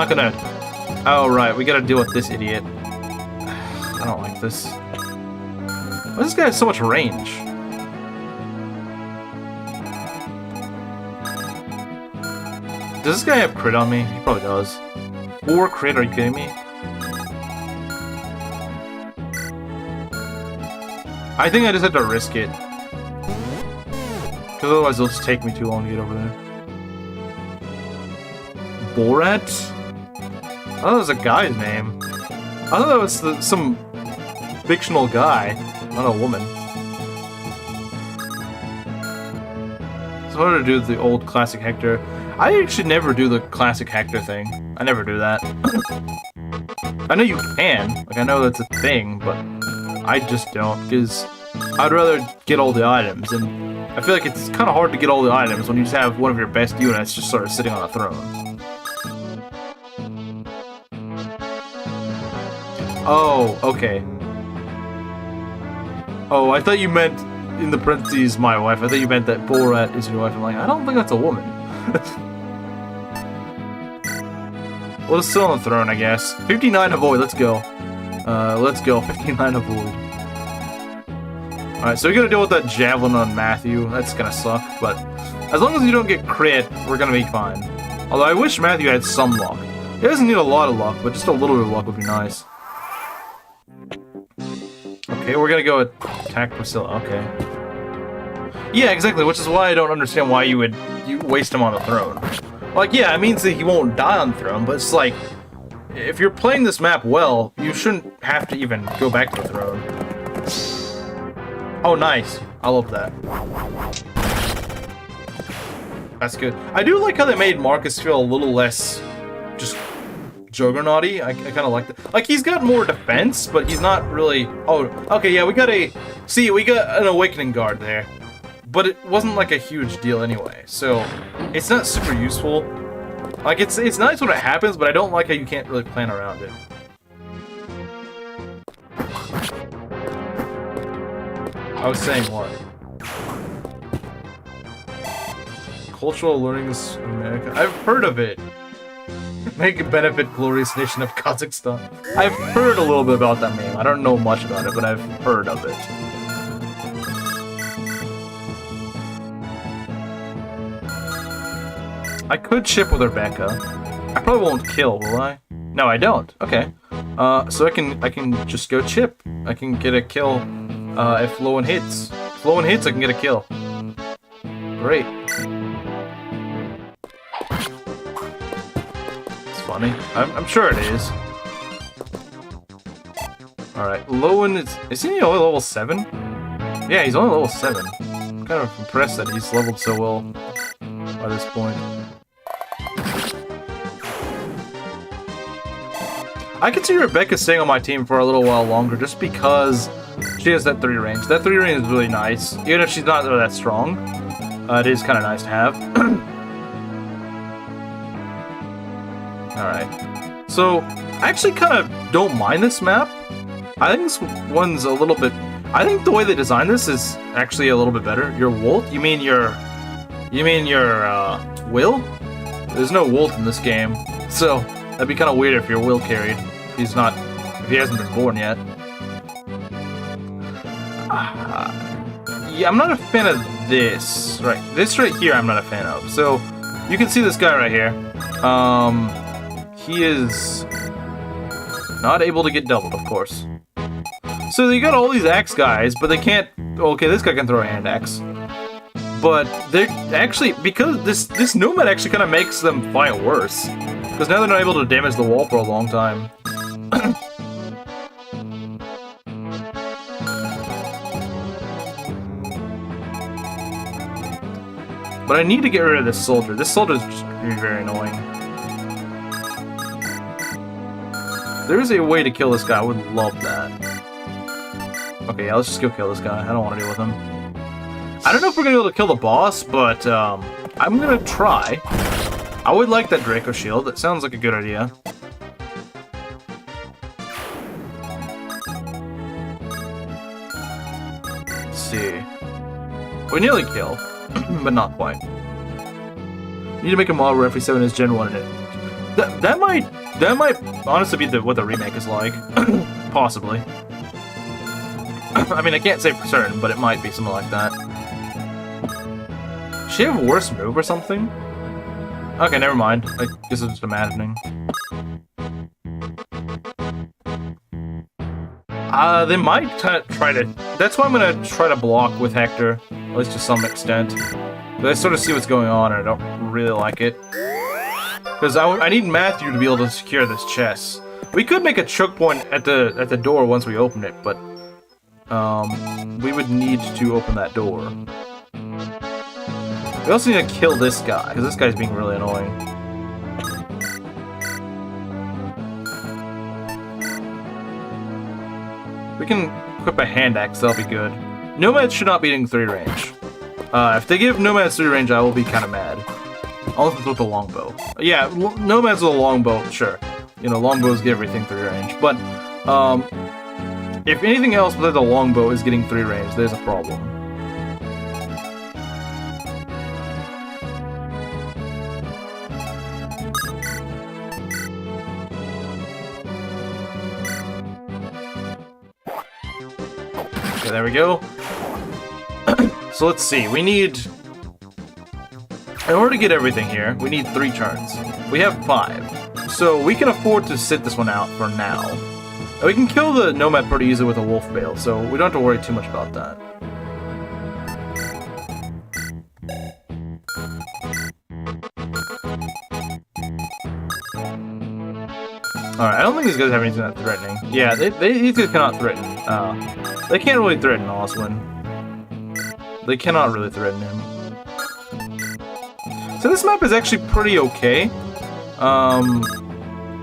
gonna... Oh, right, we gotta deal with this idiot. I don't like this. Why does this guy have so much range? Does this guy have crit on me? He probably does. 4 crit, are you kidding me? I think I just have to risk it. Because otherwise it'll just take me too long to get over there. Borat? I thought that was a guy's name. I thought that was some fictional guy, not a woman. It's harder to do the old classic Hector. I actually never do the classic Hector thing. I never do that. I know you can. Like, I know that's a thing, but I just don't, because I'd rather get all the items, and I feel like it's kind of hard to get all the items when you just have one of your best units just sort of sitting on a throne. Oh, okay. Oh, I thought you meant, in the parentheses, my wife. I thought you meant that Borat is your wife. I'm like, I don't think that's a woman. Well, it's still on the throne, I guess. 59 avoid, let's go. Let's go, 59 avoid. Alright, so we gotta deal with that javelin on Matthew. That's gonna suck, but as long as you don't get crit, we're gonna be fine. Although I wish Matthew had some luck. He doesn't need a lot of luck, but just a little bit of luck would be nice. Okay, we're gonna go attack Priscilla, okay. Yeah, exactly, which is why I don't understand why you would waste him on the throne. Like, yeah, it means that he won't die on the throne, but it's like, if you're playing this map well, you shouldn't have to even go back to the throne. Oh, nice. I love that. That's good. I do like how they made Marcus feel a little less just Juggernaut-y. I kind of like that. Like, he's got more defense, but he's not really... Oh, okay, yeah, we got an Awakening Guard there. But it wasn't like a huge deal anyway, so it's not super useful. Like, it's nice when it happens, but I don't like how you can't really plan around it. I was saying what? Cultural Learnings America. I've heard of it. Make a benefit glorious nation of Kazakhstan. I've heard a little bit about that name. I don't know much about it, but I've heard of it. I could ship with Rebecca. I probably won't kill, will I? No, I don't. Okay. So I can just go chip. I can get a kill if Lowen hits. If Lowen hits, I can get a kill. Great. It's funny. I'm sure it is. Alright, Lowen is he only level 7? Yeah, he's only level 7. I'm kind of impressed that he's leveled so well by this point. I could see Rebecca staying on my team for a little while longer just because she has that 3 range. That 3 range is really nice. Even if she's not that strong, it is kind of nice to have. Alright. So, I actually kind of don't mind this map. I think this one's a little bit... I think the way they designed this is actually a little bit better. Your Wolt? You mean your Will? There's no Wolt in this game. So, that'd be kind of weird if your Will carried. If he hasn't been born yet. Yeah, I'm not a fan of this. Right, this right here I'm not a fan of. So, you can see this guy right here. He is not able to get doubled, of course. So you got all these axe guys, but they can't... Okay, this guy can throw a hand axe. But they're actually... Because this nomad actually kind of makes them fight worse. Because now they're not able to damage the wall for a long time. But I need to get rid of this soldier. This soldier is just very annoying. There is a way to kill this guy. I would love that. Okay, yeah, let's just go kill this guy. I don't want to deal with him. I don't know if we're going to be able to kill the boss, but I'm going to try. I would like that Draco Shield. That sounds like a good idea. Let's see. We nearly kill, but not quite. Need to make a model where FE7 is Gen 1 in it. That might honestly be what the remake is like. Possibly. I mean, I can't say for certain, but it might be something like that. Does she have a worse move or something? Okay, never mind. I guess I'm just imagining. They might try to... That's why I'm gonna try to block with Hector, at least to some extent. But I sort of see what's going on, and I don't really like it. Because I need Matthew to be able to secure this chest. We could make a choke point at the door once we open it, but... we would need to open that door. We also need to kill this guy, because this guy's being really annoying. We can equip a hand axe, that'll be good. Nomads should not be getting 3 range. If they give Nomads 3 range, I will be kind of mad. Unless it's with the longbow. Yeah, Nomads with a longbow, sure. You know, longbows give everything 3 range. But, if anything else besides the longbow is getting 3 range, there's a problem. Okay, there we go. So let's see, we need... In order to get everything here, we need 3 turns. We have 5. So we can afford to sit this one out for now. And we can kill the Nomad pretty easily with a Wolf Bale, so we don't have to worry too much about that. Alright, I don't think these guys have anything that threatening. Yeah, these guys cannot threaten. They can't really threaten Oswin. They cannot really threaten him. So this map is actually pretty okay.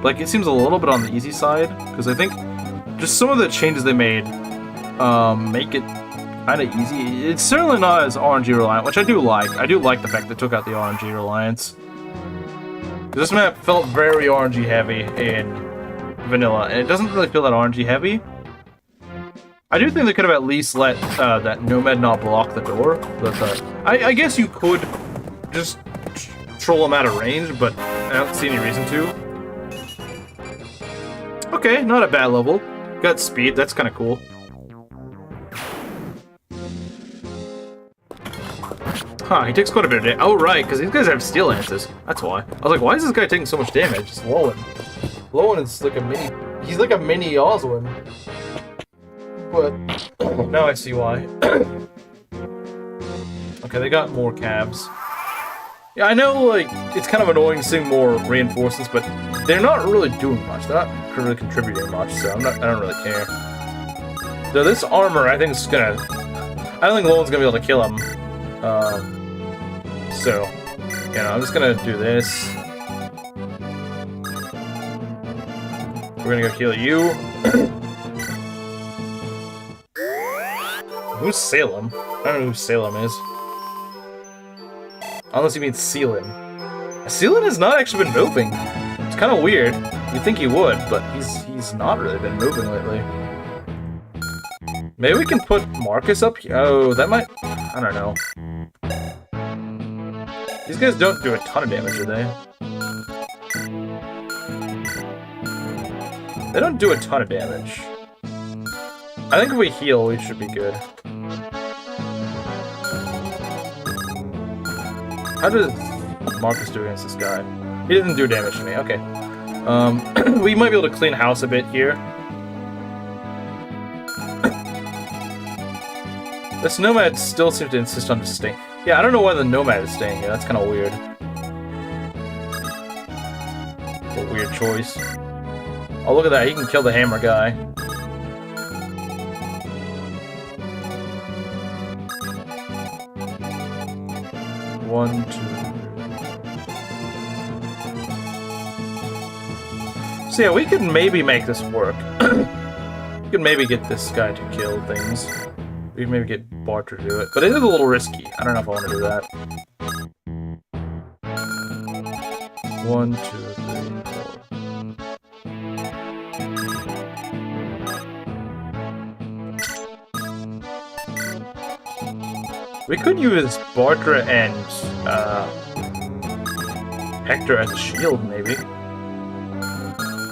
Like, it seems a little bit on the easy side, because I think just some of the changes they made make it kind of easy. It's certainly not as RNG reliant, which I do like. I do like the fact they took out the RNG reliance. This map felt very RNG heavy in vanilla, and it doesn't really feel that RNG heavy. I do think they could have at least let that Nomad not block the door. But I guess you could just troll him out of range, but I don't see any reason to. Okay, not a bad level. Got speed, that's kind of cool. Huh, he takes quite a bit of damage. Oh, right, because these guys have steel lances. That's why. I was like, why is this guy taking so much damage? It's Lowen. Lowen is like a mini... He's like a mini Oswin. But now I see why. Okay, they got more cabs. Yeah, I know, like, it's kind of annoying seeing more reinforcements, but they're not really doing much. They're not really contributing much, so I don't really care. So this armor, I think, is gonna... I don't think Lowen's gonna be able to kill him. So, you know, I'm just gonna do this. We're gonna go heal you. Who's Salem? I don't know who Salem is. Unless you mean Sealan. Sealan has not actually been moving. It's kind of weird. You'd think he would, but he's not really been moving lately. Maybe we can put Marcus up here. Oh, that might... I don't know. These guys don't do a ton of damage, do they? They don't do a ton of damage. I think if we heal, we should be good. How does Marcus do against this guy? He doesn't do damage to me, okay. We might be able to clean house a bit here. This Nomad still seems to insist on just staying. Yeah, I don't know why the Nomad is staying here, that's kind of weird. It's a weird choice. Oh, look at that, he can kill the hammer guy. One, two, three. So yeah, we could maybe make this work. We could maybe get this guy to kill things. We could maybe get Bart to do it. But it is a little risky. I don't know if I want to do that. 1, 2, 3, 4. We could use Bartra and Hector as a shield, maybe.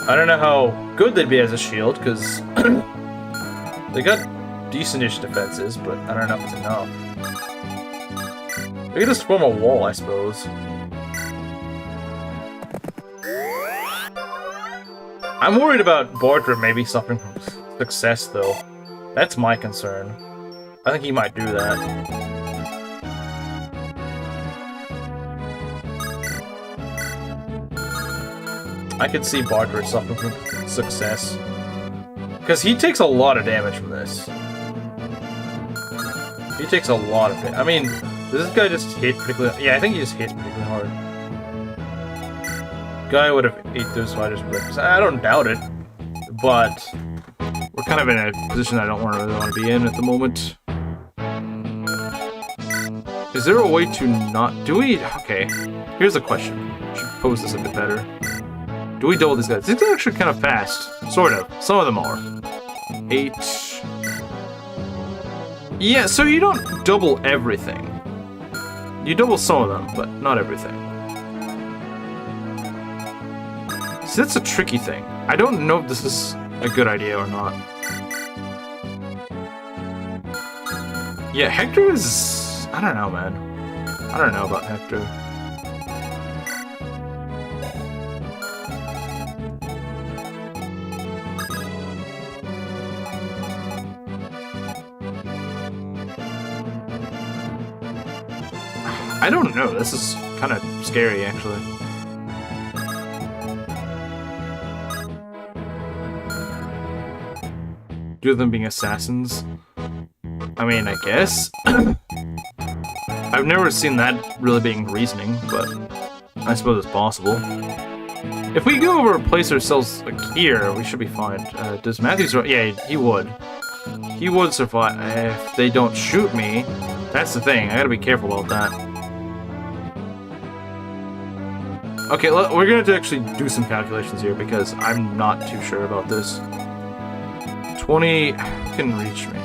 I don't know how good they'd be as a shield, because they got decent-ish defenses, but I don't know if it's enough. We could just form a wall, I suppose. I'm worried about Bartra maybe suffering from success, though. That's my concern. I think he might do that. I could see Bartra suffering from success. Because he takes a lot of damage from this. He takes a lot of damage. I mean, does this guy just hit particularly... Yeah, I think he just hits particularly hard. Guy would have ate those fighters' breakfast. I don't doubt it. But we're kind of in a position I don't really want to be in at the moment. Is there a way to not... Do we... Okay. Here's the question. I should pose this a bit better. Do we double these guys? These guys are actually kind of fast. Sort of. Some of them are. 8... Yeah, so you don't double everything. You double some of them, but not everything. See, that's a tricky thing. I don't know if this is a good idea or not. Yeah, Hector is... I don't know, man. I don't know about Hector. I don't know. This is kind of scary, actually. Two of them being assassins. I mean, I guess. I've never seen that really being reasoning, but I suppose it's possible. If we go over and place ourselves like here, we should be fine. Does Matthew survive? Yeah, he would. He would survive if they don't shoot me. That's the thing. I gotta be careful about that. Okay, we're gonna have to actually do some calculations here because I'm not too sure about this. 20 can reach me.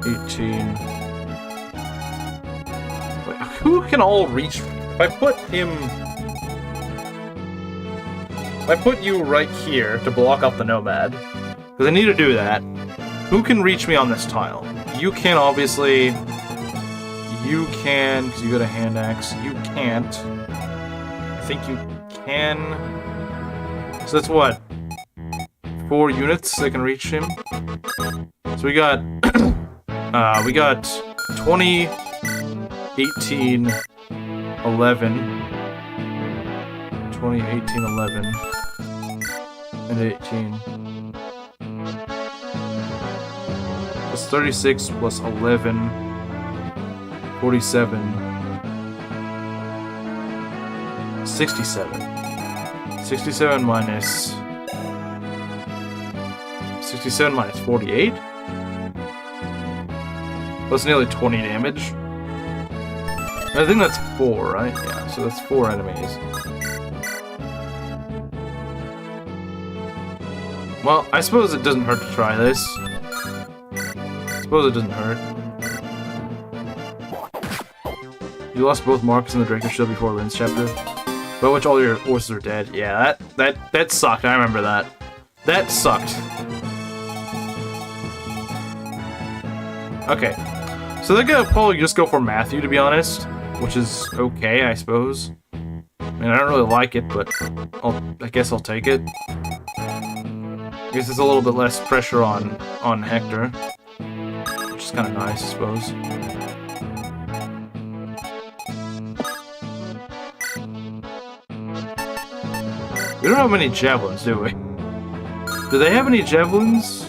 18. Wait, who can all reach me? If I put him... If I put you right here to block up the Nomad, because I need to do that, who can reach me on this tile? You can, obviously... You can, because you got a hand axe. You can't. I think you can. So that's what? 4 units that can reach him. So we got 20, 18, 11, 20, 18, 11, and 18. That's 36 plus 11. 47. 67. 67 minus... 67 minus 48? That's nearly 20 damage. I think that's 4, right? Yeah, so that's 4 enemies. Well, I suppose it doesn't hurt to try this. I suppose it doesn't hurt. You lost both Marcus and the Draco Shield before Lynn's chapter, but which all your horses are dead. Yeah, that sucked. I remember that. That sucked. Okay, so they're gonna probably just go for Matthew, to be honest, which is okay, I suppose. I mean, I don't really like it, but I guess I'll take it. I guess it's a little bit less pressure on Hector, which is kind of nice, I suppose. We don't have many javelins, do we? Do they have any javelins?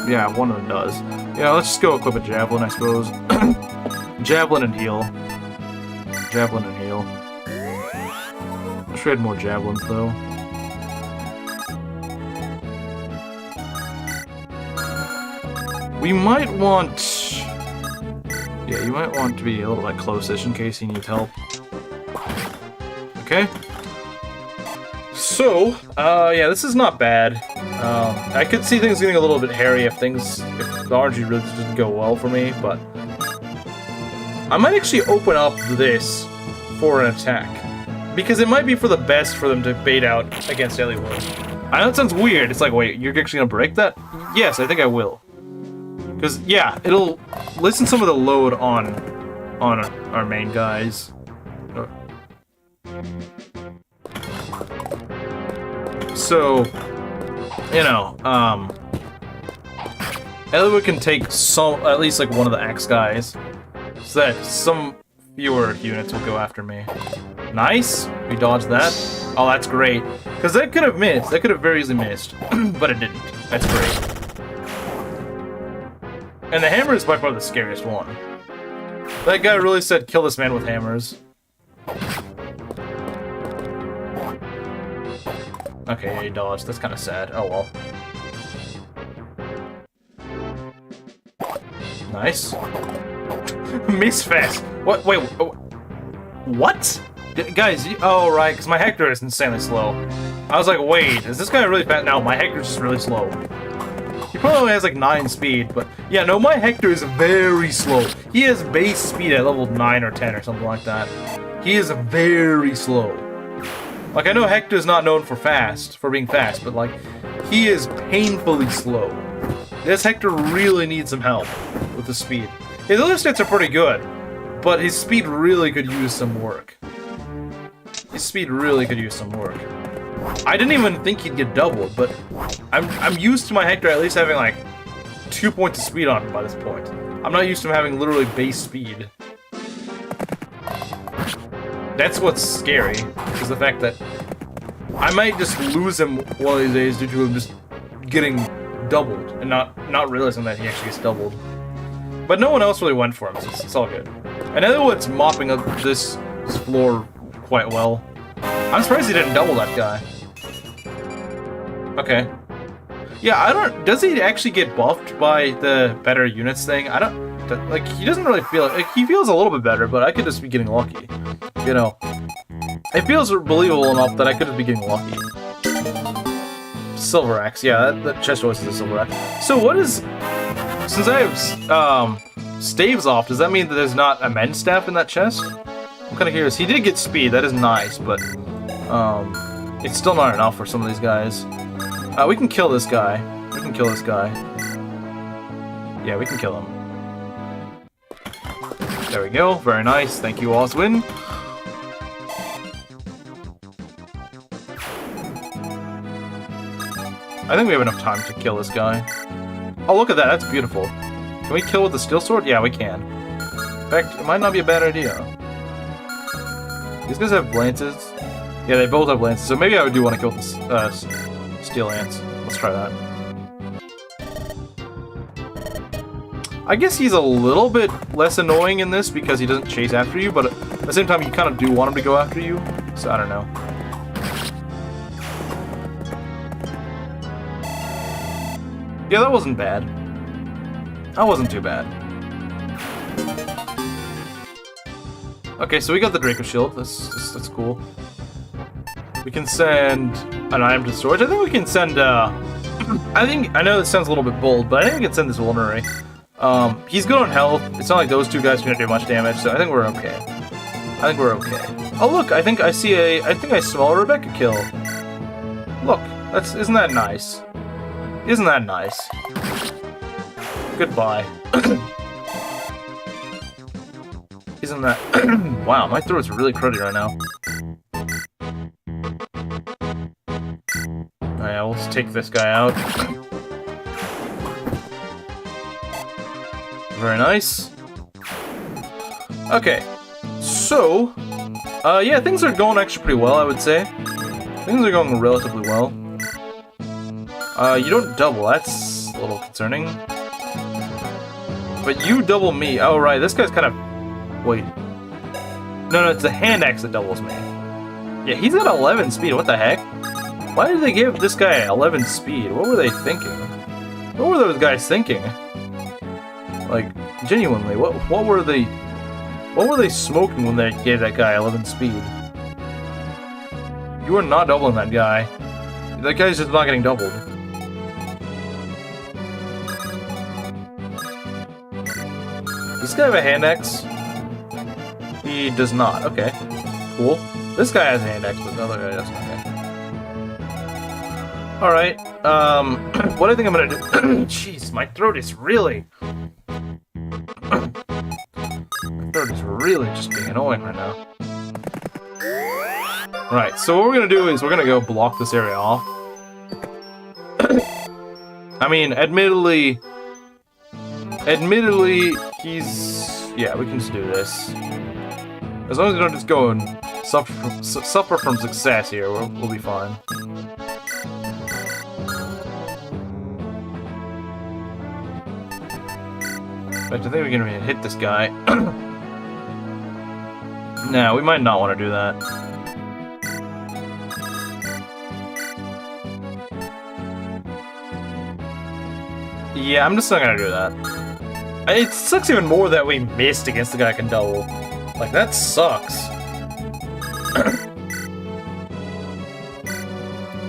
Yeah, one of them does. Yeah, let's just go equip a javelin, I suppose. Javelin and heal. Javelin and heal. Wish we had more javelins, though. We might want... Yeah, you might want to be a little bit close-ish in case he needs help. Okay. So, yeah, this is not bad. I could see things getting a little bit hairy if the RNG really didn't go well for me, but... I might actually open up this for an attack. Because it might be for the best for them to bait out against Eliwood. I know it sounds weird. It's like, wait, you're actually gonna break that? Yes, I think I will. Because, yeah, it'll lessen some of the load on our main guys. So, you know, Eliwood can take at least like one of the axe guys, so that some fewer units will go after me. Nice, we dodged that. Oh, that's great, because that could have missed. That could have very easily missed, but it didn't. That's great. And the hammer is by far the scariest one. That guy really said, "Kill this man with hammers." Okay, yeah, he dodged. That's kind of sad. Oh well. Nice. Miss fast. What? Wait. What? Guys, oh, right, because my Hector is insanely slow. I was like, wait, is this guy really fast? No, my Hector's just really slow. He probably only has like 9 speed, but yeah, no, my Hector is very slow. He has base speed at level 9 or 10 or something like that. He is very slow. Like, I know Hector's not known for being fast, but like, he is painfully slow. This Hector really needs some help with the speed. His other stats are pretty good, but his speed really could use some work. His speed really could use some work. I didn't even think he'd get doubled, but I'm used to my Hector at least having like 2 points of speed on him by this point. I'm not used to him having literally base speed. That's what's scary, is the fact that I might just lose him one of these days due to him just getting doubled and not realizing that he actually gets doubled. But no one else really went for him, so it's all good. And everyone's mopping up this floor quite well. I'm surprised he didn't double that guy. Okay. Yeah, I don't... Does he actually get buffed by the better units thing? I don't... Like, he doesn't really feel... Like, he feels a little bit better, but I could just be getting lucky. You know. It feels believable enough that I could just be getting lucky. Silver Axe. Yeah, that chest always is a Silver Axe. So what is... Since I have staves off, does that mean that there's not immense staff in that chest? I'm kind of curious. He did get speed, that is nice, but it's still not enough for some of these guys. We can kill this guy. We can kill this guy. Yeah, we can kill him. There we go. Very nice. Thank you, Oswin. I think we have enough time to kill this guy. Oh, look at that. That's beautiful. Can we kill with the steel sword? Yeah, we can. In fact, it might not be a bad idea. These guys have lances. Yeah, they both have lances, so maybe I do want to kill this steel lance. Let's try that. I guess he's a little bit less annoying in this because he doesn't chase after you, but at the same time, you kind of do want him to go after you, so I don't know. Yeah, that wasn't bad. That wasn't too bad. Okay, so we got the Draco Shield. That's cool. We can send an item to storage. I think we can send, I know this sounds a little bit bold, but I think we can send this Vulnerary. He's good on health. It's not like those two guys are gonna do much damage, so I think we're okay. I think we're okay. Oh look, I think I smell a Rebecca kill. Look, isn't that nice? Isn't that nice? Goodbye. Isn't that... Wow, my throat's really cruddy right now. Alright, let's take this guy out. Very nice. Okay. So... yeah, things are going actually pretty well, I would say. Things are going relatively well. You don't double, that's a little concerning. But you double me. Oh, right, this guy's kind of... Wait. No, it's the hand axe that doubles me. Yeah, he's got 11 speed, what the heck? Why did they give this guy 11 speed? What were they thinking? What were those guys thinking? Like, genuinely, what were they smoking when they gave that guy 11 speed? You are not doubling that guy. That guy's just not getting doubled. Does this guy have a hand axe? He does not. Okay. Cool. This guy has a hand axe, but the other guy doesn't. Okay. Alright. What I think I'm gonna do... Jeez, my throat is really... my throat is really just being annoying right now. Right, so what we're gonna do is we're gonna go block this area off. I mean, admittedly, he's... Yeah, we can just do this. As long as we don't just go and suffer from success here, we'll be fine. In fact, I think we can hit this guy. No, we might not want to do that. Yeah, I'm just not gonna do that. It sucks even more that we missed against the guy who can double. Like, that sucks.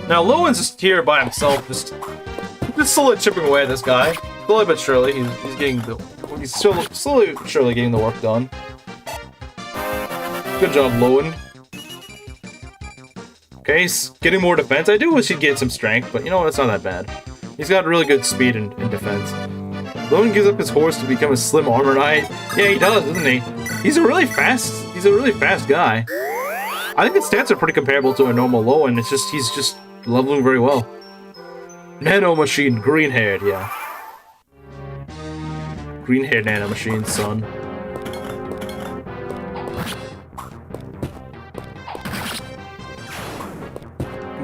Now, Lowen's just here by himself, just slowly chipping away at this guy. Slowly but surely, he's slowly but surely getting the work done. Good job, Lowen. Okay, he's getting more defense. I do wish he'd get some strength, but you know what? It's not that bad. He's got really good speed in defense. Lowen gives up his horse to become a slim armor knight. Yeah, he does, doesn't he? He's a really fast guy. I think his stats are pretty comparable to a normal Lowen. It's just he's just leveling very well. Nano machine, green haired, yeah. Green haired nano machine, son.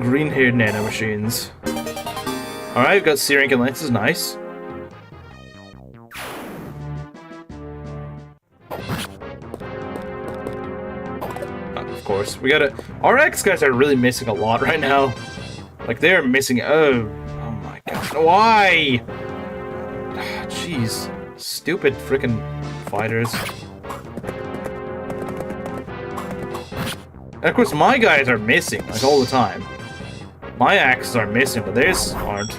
Green haired nano machines. Alright, we've got C rank and lances, nice. Of course, we gotta. Our X guys are really missing a lot right now. Like, they're missing. Oh my god. Why? Jeez. Stupid freaking fighters. And of course, my guys are missing, like, all the time. My axes are missing, but theirs aren't.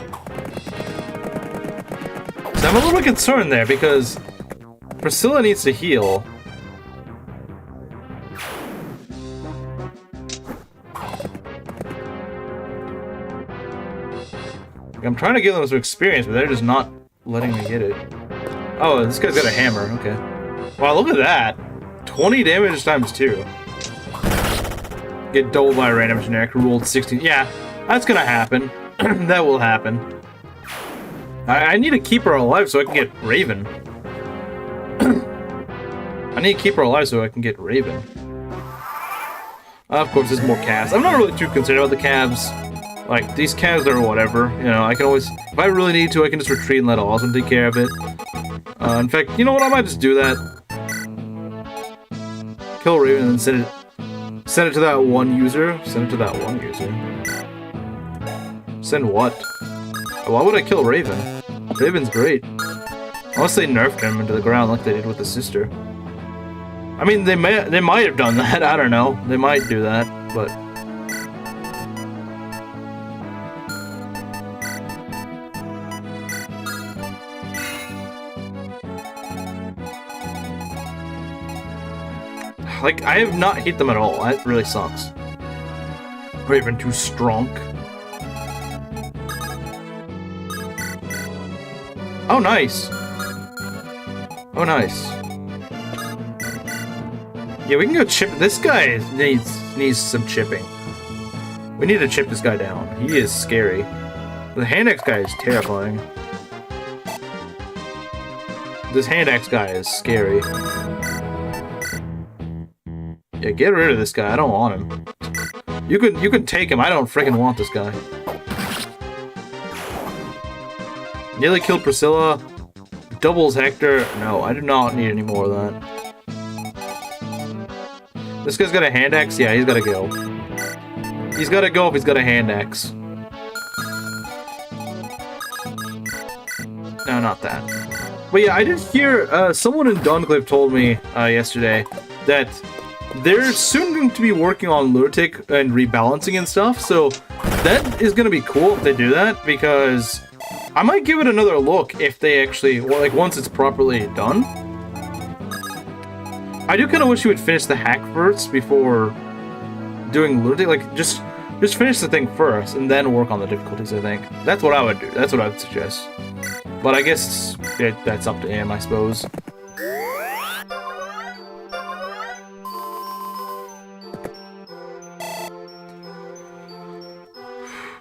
So I'm a little bit concerned there, because Priscilla needs to heal. I'm trying to give them some experience, but they're just not letting me get it. Oh, this guy's got a hammer, okay. Wow, look at that. 20 damage times 2. Get doubled by a random generic, rolled 16. Yeah, that's gonna happen. That will happen. I need to keep her alive so I can get Raven. I need to keep her alive so I can get Raven. Of course, there's more calves. I'm not really too concerned about the calves. Like, these calves are whatever. You know, I can always... If I really need to, I can just retreat and let Awesome take care of it. In fact, you know what? I might just do that. Kill Raven and then send it to that one user. Send it to that one user. Send what? Why would I kill Raven? Raven's great. Unless they nerfed him into the ground like they did with the sister. I mean, they might have done that. I don't know. They might do that, but... Like, I have not hit them at all. That really sucks. Raven too strong. Oh, nice. Oh, nice. Yeah, we can go chip. This guy needs some chipping. We need to chip this guy down. He is scary. The hand axe guy is terrifying. This hand axe guy is scary. Yeah, get rid of this guy. I don't want him. You can take him. I don't freaking want this guy. Nearly killed Priscilla. Doubles Hector. No, I do not need any more of that. This guy's got a hand axe? Yeah, he's gotta go. He's gotta go if he's got a hand axe. No, not that. But yeah, I did hear, someone in Duncliffe told me yesterday that they're soon going to be working on Lunatic and rebalancing and stuff, so that is going to be cool if they do that, because I might give it another look if they actually, well, like, once it's properly done. I do kind of wish you would finish the hack first before doing Lunatic. Like, just finish the thing first and then work on the difficulties, I think. That's what I would do. That's what I would suggest. But I guess that's up to him, I suppose.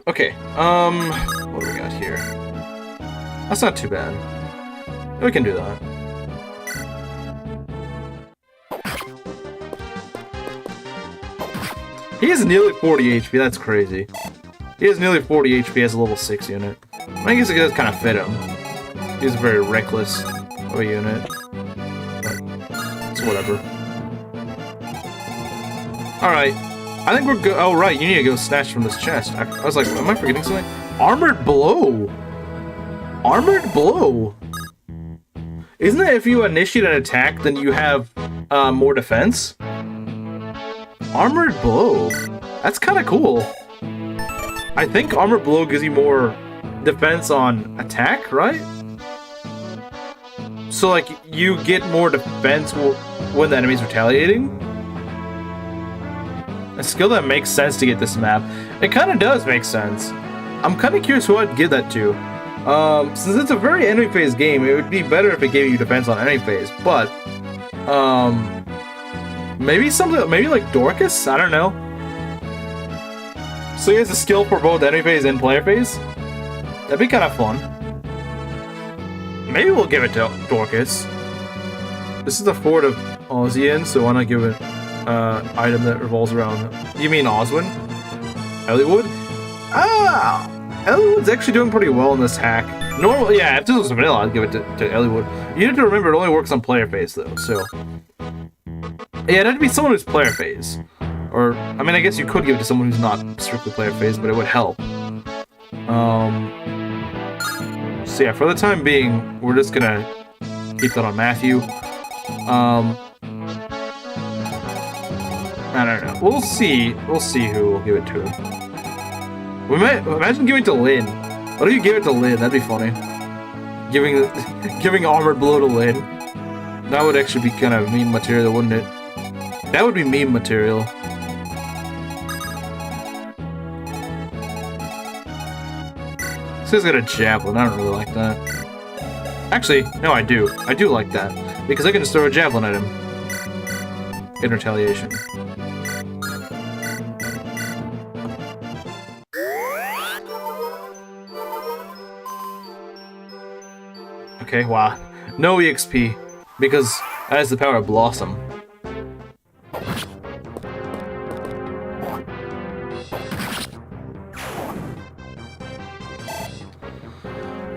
Okay, what do we got here? That's not too bad. We can do that. He has nearly 40 HP, that's crazy. He has nearly 40 HP as a level 6 unit. I guess it does kind of fit him. He's very reckless of a unit. But it's whatever. Alright. I think we're good. Oh, right, you need to go snatch from this chest. I was like, am I forgetting something? Armored Blow! Armored Blow! Isn't it if you initiate an attack, then you have more defense? Armored Blow. That's kind of cool. I think Armored Blow gives you more defense on attack, right? So, like, you get more defense when the enemy's retaliating? A skill that makes sense to get this map. It kind of does make sense. I'm kind of curious who I'd give that to. Since it's a very enemy phase game, it would be better if it gave you defense on enemy phase, but maybe something, maybe like Dorcas? I don't know. So he has a skill for both enemy phase and player phase? That'd be kind of fun. Maybe we'll give it to Dorcas. This is the Fort of Ozian, so why not give it item that revolves around... You mean Oswin? Elliewood? Ah! Elliewood's actually doing pretty well in this hack. Normally, yeah, if this was vanilla, I'd give it to Elliewood. You have to remember it only works on player phase, though, so... Yeah, it'd have to be someone who's player phase. Or, I mean, I guess you could give it to someone who's not strictly player phase, but it would help. So yeah, for the time being, we're just gonna keep that on Matthew. I don't know. We'll see who we'll give it to. We might imagine giving it to Lynn. What if you give it to Lynn? That'd be funny. Giving Armored Blow to Lynn. That would actually be kind of meme material, wouldn't it? That would be meme material. This guy's got a javelin. I don't really like that. Actually, no, I do. I do like that. Because I can just throw a javelin at him. In retaliation. Okay, wow. No EXP. Because that has the power of Blossom.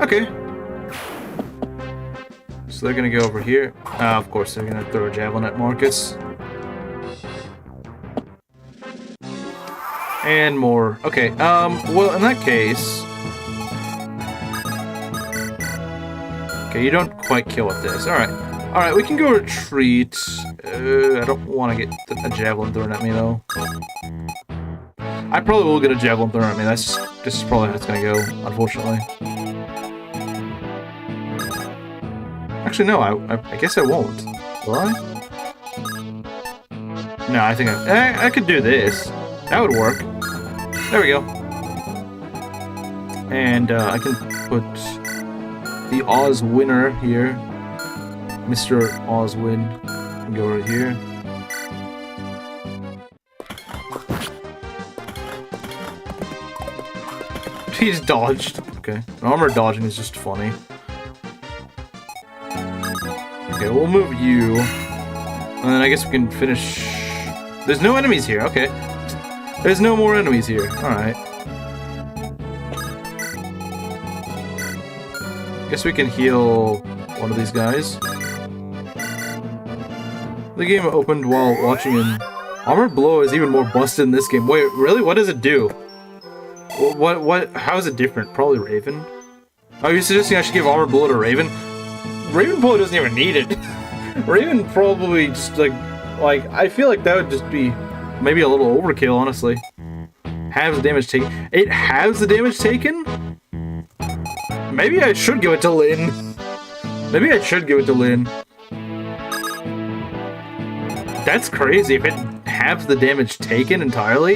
Okay. So they're gonna go over here. Of course, they're gonna throw a javelin at Marcus. And more. Okay, well, in that case... Okay, you don't quite kill with this. Alright. Alright, we can go retreat. I don't want to get a javelin thrown at me, though. I probably will get a javelin thrown at me. This is probably how it's gonna go, unfortunately. Actually, no, I guess I won't. Will I? No, I think I could do this. That would work. There we go. And I can put the Oz winner here. Mr. Oswin. And go right here. He's dodged. Okay. Armor dodging is just funny. Okay, we'll move you. And then I guess we can finish... There's no enemies here, okay. There's no more enemies here, alright. Guess we can heal one of these guys. The game opened while watching an... Armored Blow is even more busted in this game. Wait, really? What does it do? What? How is it different? Probably Raven? Are you suggesting I should give Armored Blow to Raven? Raven probably doesn't even need it. Raven probably just like I feel like that would just be maybe a little overkill, honestly. Halves the damage taken. It halves the damage taken? Maybe I should give it to Lynn. Maybe I should give it to Lynn. That's crazy. If it halves the damage taken entirely,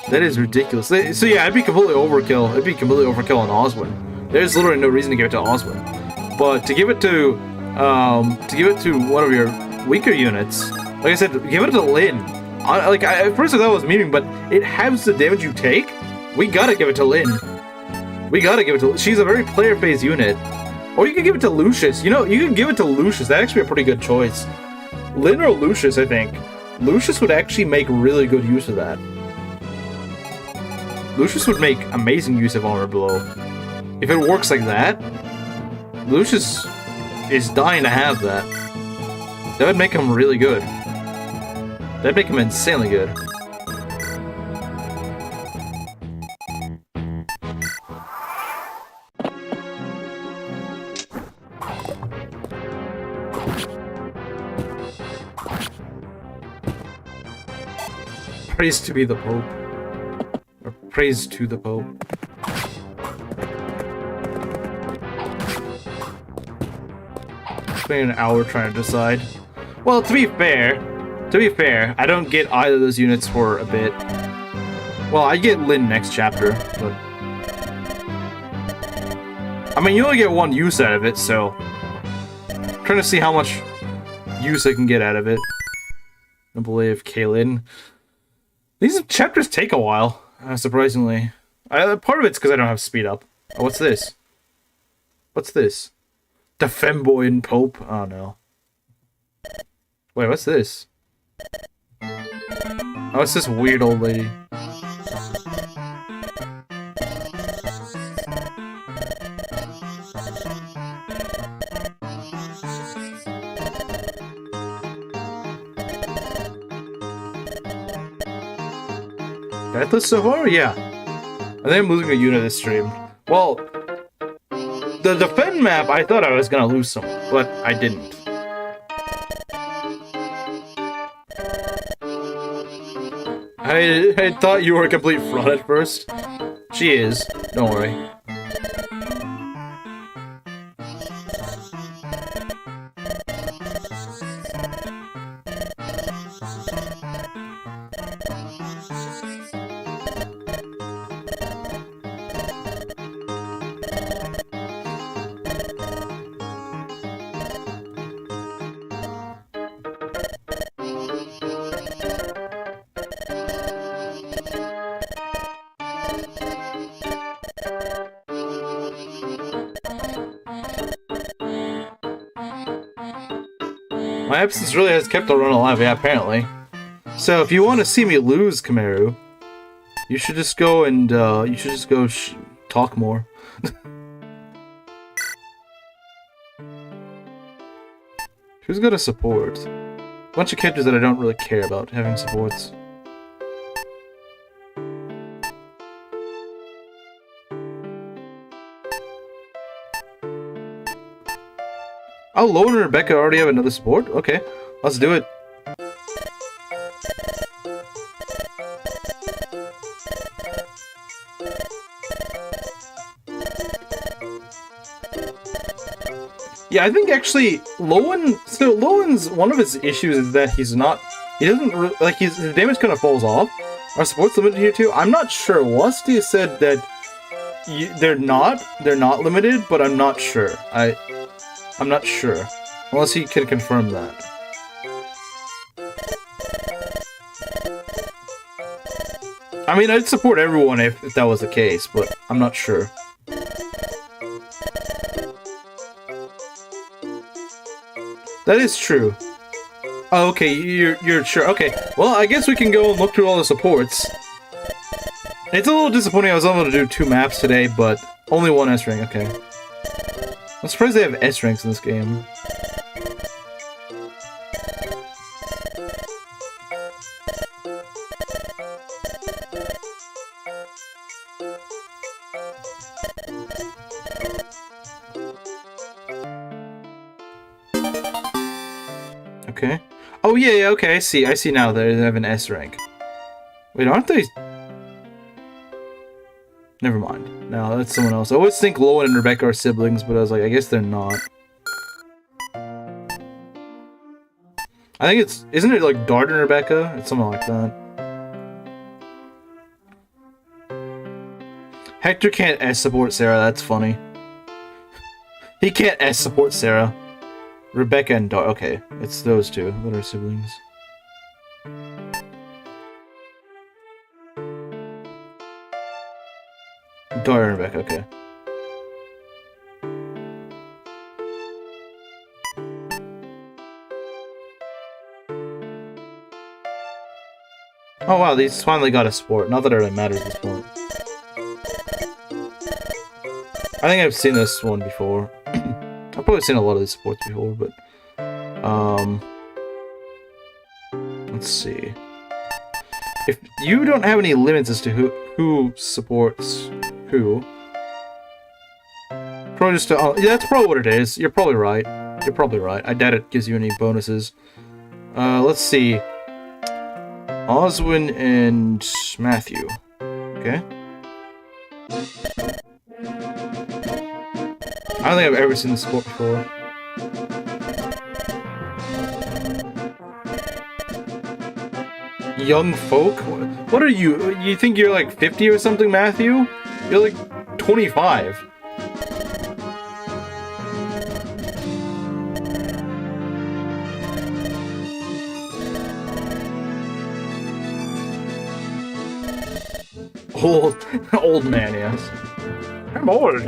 that is ridiculous. So yeah, it'd be completely overkill. It'd be completely overkill on Oswin. There's literally no reason to give it to Oswin. But to give it to one of your weaker units, like I said, give it to Lynn. At first I thought it was memeing, but it halves the damage you take. We gotta give it to Lynn. We gotta give it to. She's a very player phase unit. Or you could give it to Lucius. You know, you could give it to Lucius. That'd actually be a pretty good choice. Lynn or Lucius, I think. Lucius would actually make really good use of that. Lucius would make amazing use of Armor Blow. If it works like that, Lucius is dying to have that. That would make him really good. That'd make him insanely good. Praise to be the Pope. Or praise to the Pope. Spending an hour trying to decide. Well, to be fair, I don't get either of those units for a bit. Well, I get Lynn next chapter, but... I mean, you only get one use out of it, so... I'm trying to see how much use I can get out of it. I believe Kaylin. These chapters take a while, surprisingly. Part of it's because I don't have speed up. Oh, what's this? What's this? The femboy and Pope? Oh, no. Wait, what's this? Oh, it's this weird old lady. Got this so far? Yeah. I think I'm losing a unit this stream. Well, the defend map, I thought I was gonna lose some, but I didn't. I thought you were a complete fraud at first. She is. Don't worry. My absence really has kept the run alive, yeah, apparently. So if you want to see me lose, Kamaru, you should just go and, talk more. Who's got a support? A bunch of characters that I don't really care about having supports. Oh, Lowen and Rebecca already have another support? Okay, let's do it. Yeah, I think actually Lowen's one of his issues is that he doesn't like his damage kind of falls off. Are supports limited here too? I'm not sure. Lusty said that they're not limited, but I'm not sure. I'm not sure. Unless he can confirm that. I mean, I'd support everyone if that was the case, but I'm not sure. That is true. Oh, okay, you're sure. Okay, well, I guess we can go and look through all the supports. It's a little disappointing I was able to do 2 maps today, but only 1 S rank, okay. I'm surprised they have S ranks in this game. Okay. Oh yeah, okay, I see now they have an S rank. Wait, aren't they? Never mind. No, that's someone else. I always think Lowen and Rebecca are siblings, but I was like, I guess they're not. I think isn't it like Dart and Rebecca? It's something like that. Hector can't S support Sarah, that's funny. He can't S support Sarah. Rebecca and Dart, okay. It's those two that are siblings. Dart and Rebecca, okay. Oh wow, these finally got a support. Not that it really matters at this point. I think I've seen this one before. I've probably seen a lot of these supports before, but... let's see. If you don't have any limits as to who supports who... Probably just yeah, that's probably what it is. You're probably right. You're probably right. I doubt it gives you any bonuses. Let's see. Oswin and Matthew. Okay. I don't think I've ever seen this sport before. Young folk? What are you? You think you're like 50 or something, Matthew? You're like 25. Old man, yes. I'm old. I've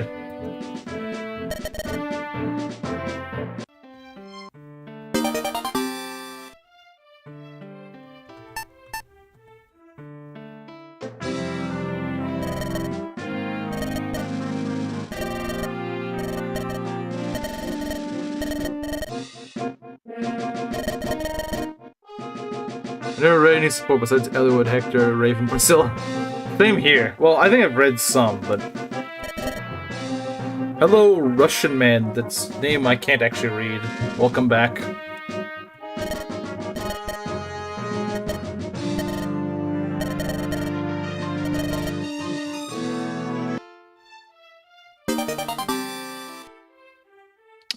never read any support besides Elwood, Hector, Raven, Priscilla. Same here. Well, I think I've read some, but... Hello, Russian man. That's name I can't actually read. Welcome back.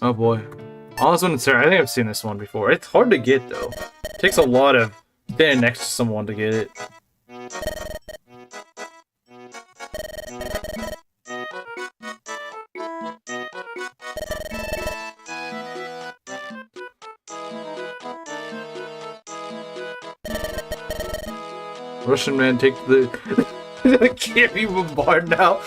Oh boy. Oswald and Sarah. I think I've seen this one before. It's hard to get, though. It takes a lot of standing next to someone to get it. Russian man, take the... I can't be bombarded now.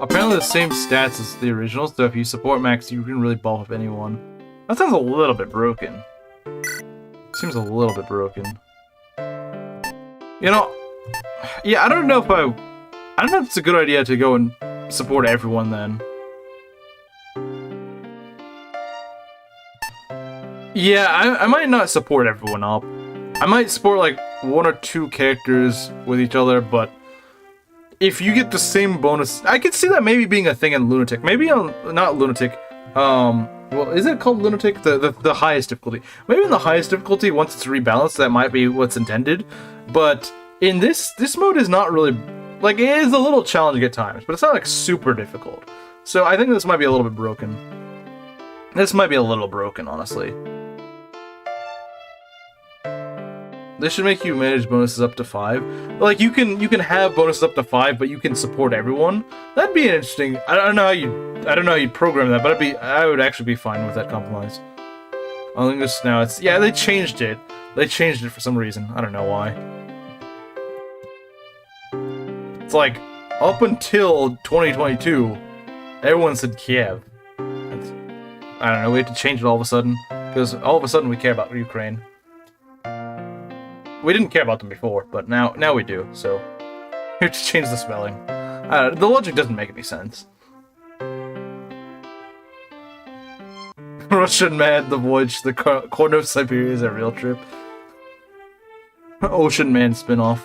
Apparently the same stats as the original, so if you support max, you can really buff up anyone. That sounds a little bit broken. Seems a little bit broken. You know, yeah, I don't know if it's a good idea to go and support everyone then. Yeah, I might not support everyone up. I might support like 1 or 2 characters with each other, but if you get the same bonus, I could see that maybe being a thing in Lunatic. Maybe on, not Lunatic, well, is it called Lunatic? The highest difficulty. Maybe in the highest difficulty, once it's rebalanced, that might be what's intended. But in this mode is not really, like, it is a little challenging at times, but it's not like super difficult. So I think this might be a little bit broken. This might be a little broken, honestly. This should make you manage bonuses up to 5. Like, you can have bonuses up to 5, but you can support everyone. That'd be interesting. I don't know how you'd program that, but I would actually be fine with that compromise. I think this now it's, yeah, they changed it. They changed it for some reason. I don't know why. It's like, up until 2022, everyone said Kiev. I don't know, we had to change it all of a sudden, because all of a sudden we care about Ukraine. We didn't care about them before, but now we do, so we have to change the spelling. The logic doesn't make any sense. Russian Man, the voyage to the corner of Siberia is a real trip. Ocean Man spin-off.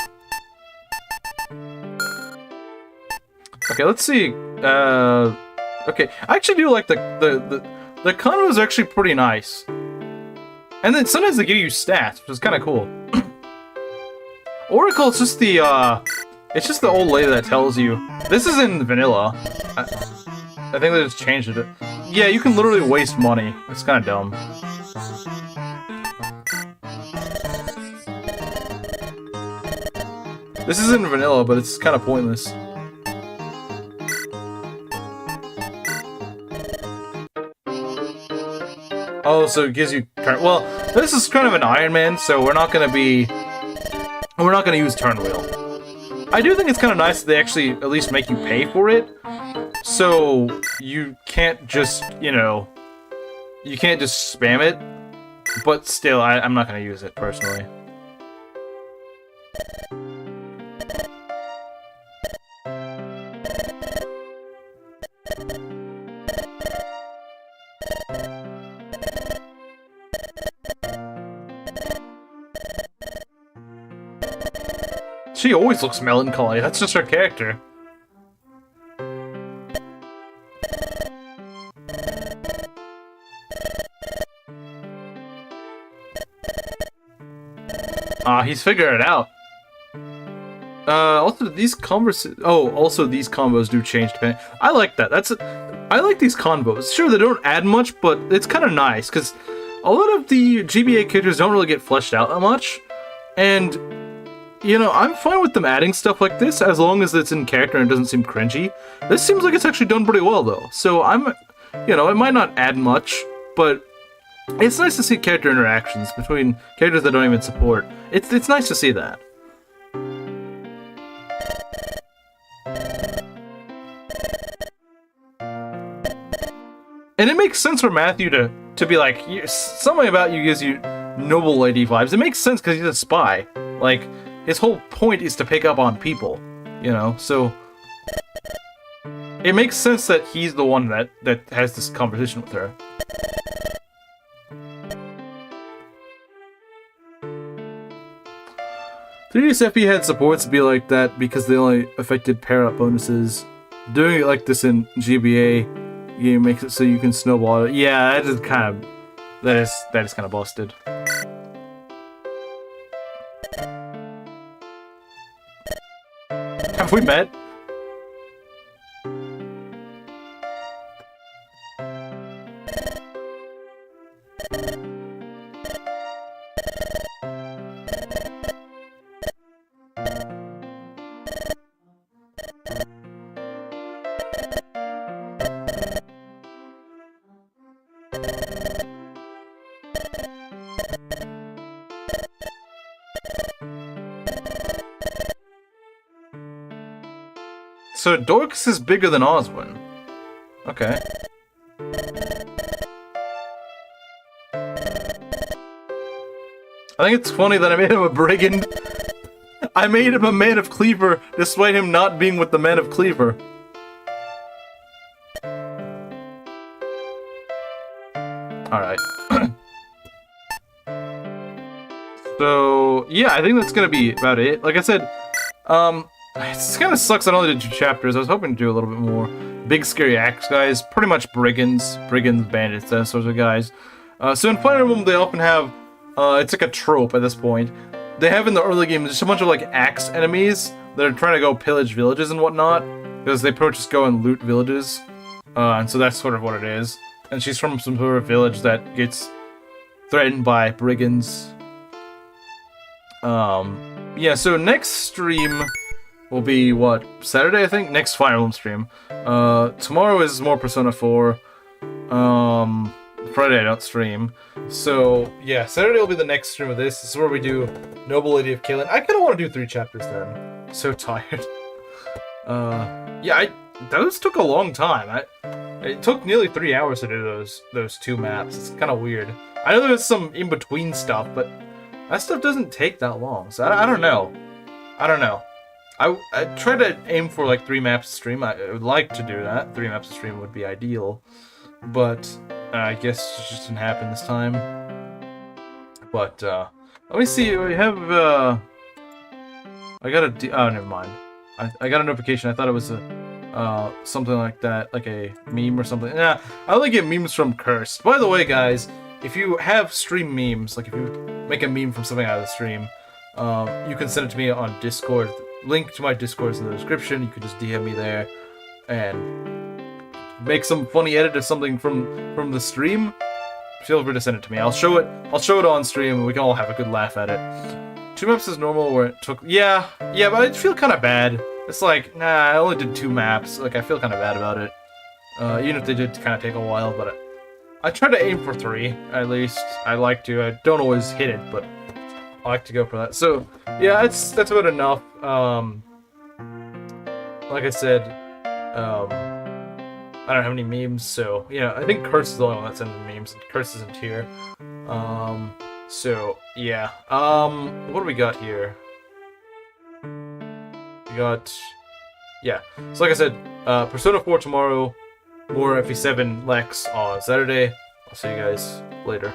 Okay, let's see. Okay, I actually do like the convos are actually pretty nice. And then sometimes they give you stats, which is kind of cool. Oracle, it's just the old lady that tells you. This is in vanilla. I think they just changed it. Yeah, you can literally waste money. It's kind of dumb. This is in vanilla, but it's kind of pointless. Oh, so it gives you turn. Well, this is kind of an Ironman, so we're not gonna use turn wheel. I do think it's kind of nice that they actually at least make you pay for it, so you can't just, you know, you can't just spam it. But still, I'm not gonna use it personally. She always looks melancholy. That's just her character. He's figured it out. Also these also these combos do change depending. I like that. I like these combos. Sure, they don't add much, but it's kind of nice because a lot of the GBA characters don't really get fleshed out that much, and you know, I'm fine with them adding stuff like this as long as it's in character and it doesn't seem cringy. This seems like it's actually done pretty well though. So you know, it might not add much, but it's nice to see character interactions between characters that don't even support. It's nice to see that. And it makes sense for Matthew to be like, something about you gives you noble lady vibes. It makes sense because he's a spy. Like, his whole point is to pick up on people, you know? So, it makes sense that he's the one that has this conversation with her. Previous FE had supports be like that because they only affected pair-up bonuses. Doing it like this in GBA game makes it so you can snowball it. Yeah, that is kind of busted. Have we met? So Dorcas is bigger than Oswin. Okay. I think it's funny that I made him a brigand. I made him a man of Cleaver, despite him not being with the man of Cleaver. Alright. So, yeah, I think that's gonna be about it. Like I said, it kind of sucks I only did 2 chapters. I was hoping to do a little bit more. Big scary axe guys, pretty much brigands, bandits, that sort of guys. So in Fire Emblem, they often have, it's like a trope at this point. They have in the early game just a bunch of like axe enemies that are trying to go pillage villages and whatnot, because they pretty much just go and loot villages. And so that's sort of what it is. And she's from some sort of village that gets threatened by brigands. Yeah, so next stream will be, what, Saturday, I think? Next Fire Emblem stream. Tomorrow is more Persona 4. Friday I don't stream. So, yeah, Saturday will be the next stream of this. This is where we do Noble Lady of Kaelin. I kind of want to do 3 chapters then. I'm so tired. Yeah, those took a long time. It took nearly 3 hours to do those 2 maps. It's kind of weird. I know there's some in-between stuff, but that stuff doesn't take that long. So I don't know. I don't know. I try to aim for like 3 maps a stream. I would like to do that. 3 maps a stream would be ideal. But I guess it just didn't happen this time. But let me see. We have I got a oh, never mind. I got a notification. I thought it was a something like that, like a meme or something. Yeah, I only get memes from Cursed. By the way, guys, if you have stream memes, like if you make a meme from something out of the stream, you can send it to me on Discord. Link to my Discord is in the description. You can just DM me there and make some funny edit of something from the stream. Feel free to send it to me. I'll show it on stream and we can all have a good laugh at it. 2 maps is normal where it took yeah, but I feel kind of bad. It's like, nah, I only did 2 maps. Like, I feel kind of bad about it. Even if they did kind of take a while, but I try to aim for 3, at least. I like to. I don't always hit it, but I like to go for that. So, yeah, that's about enough. Like I said, I don't have any memes, so yeah, I think Curse is the only one that's in the memes. Curse isn't here. So yeah. What do we got here? We got, yeah. So like I said, Persona 4 tomorrow, more FE7 Lex on Saturday. I'll see you guys later.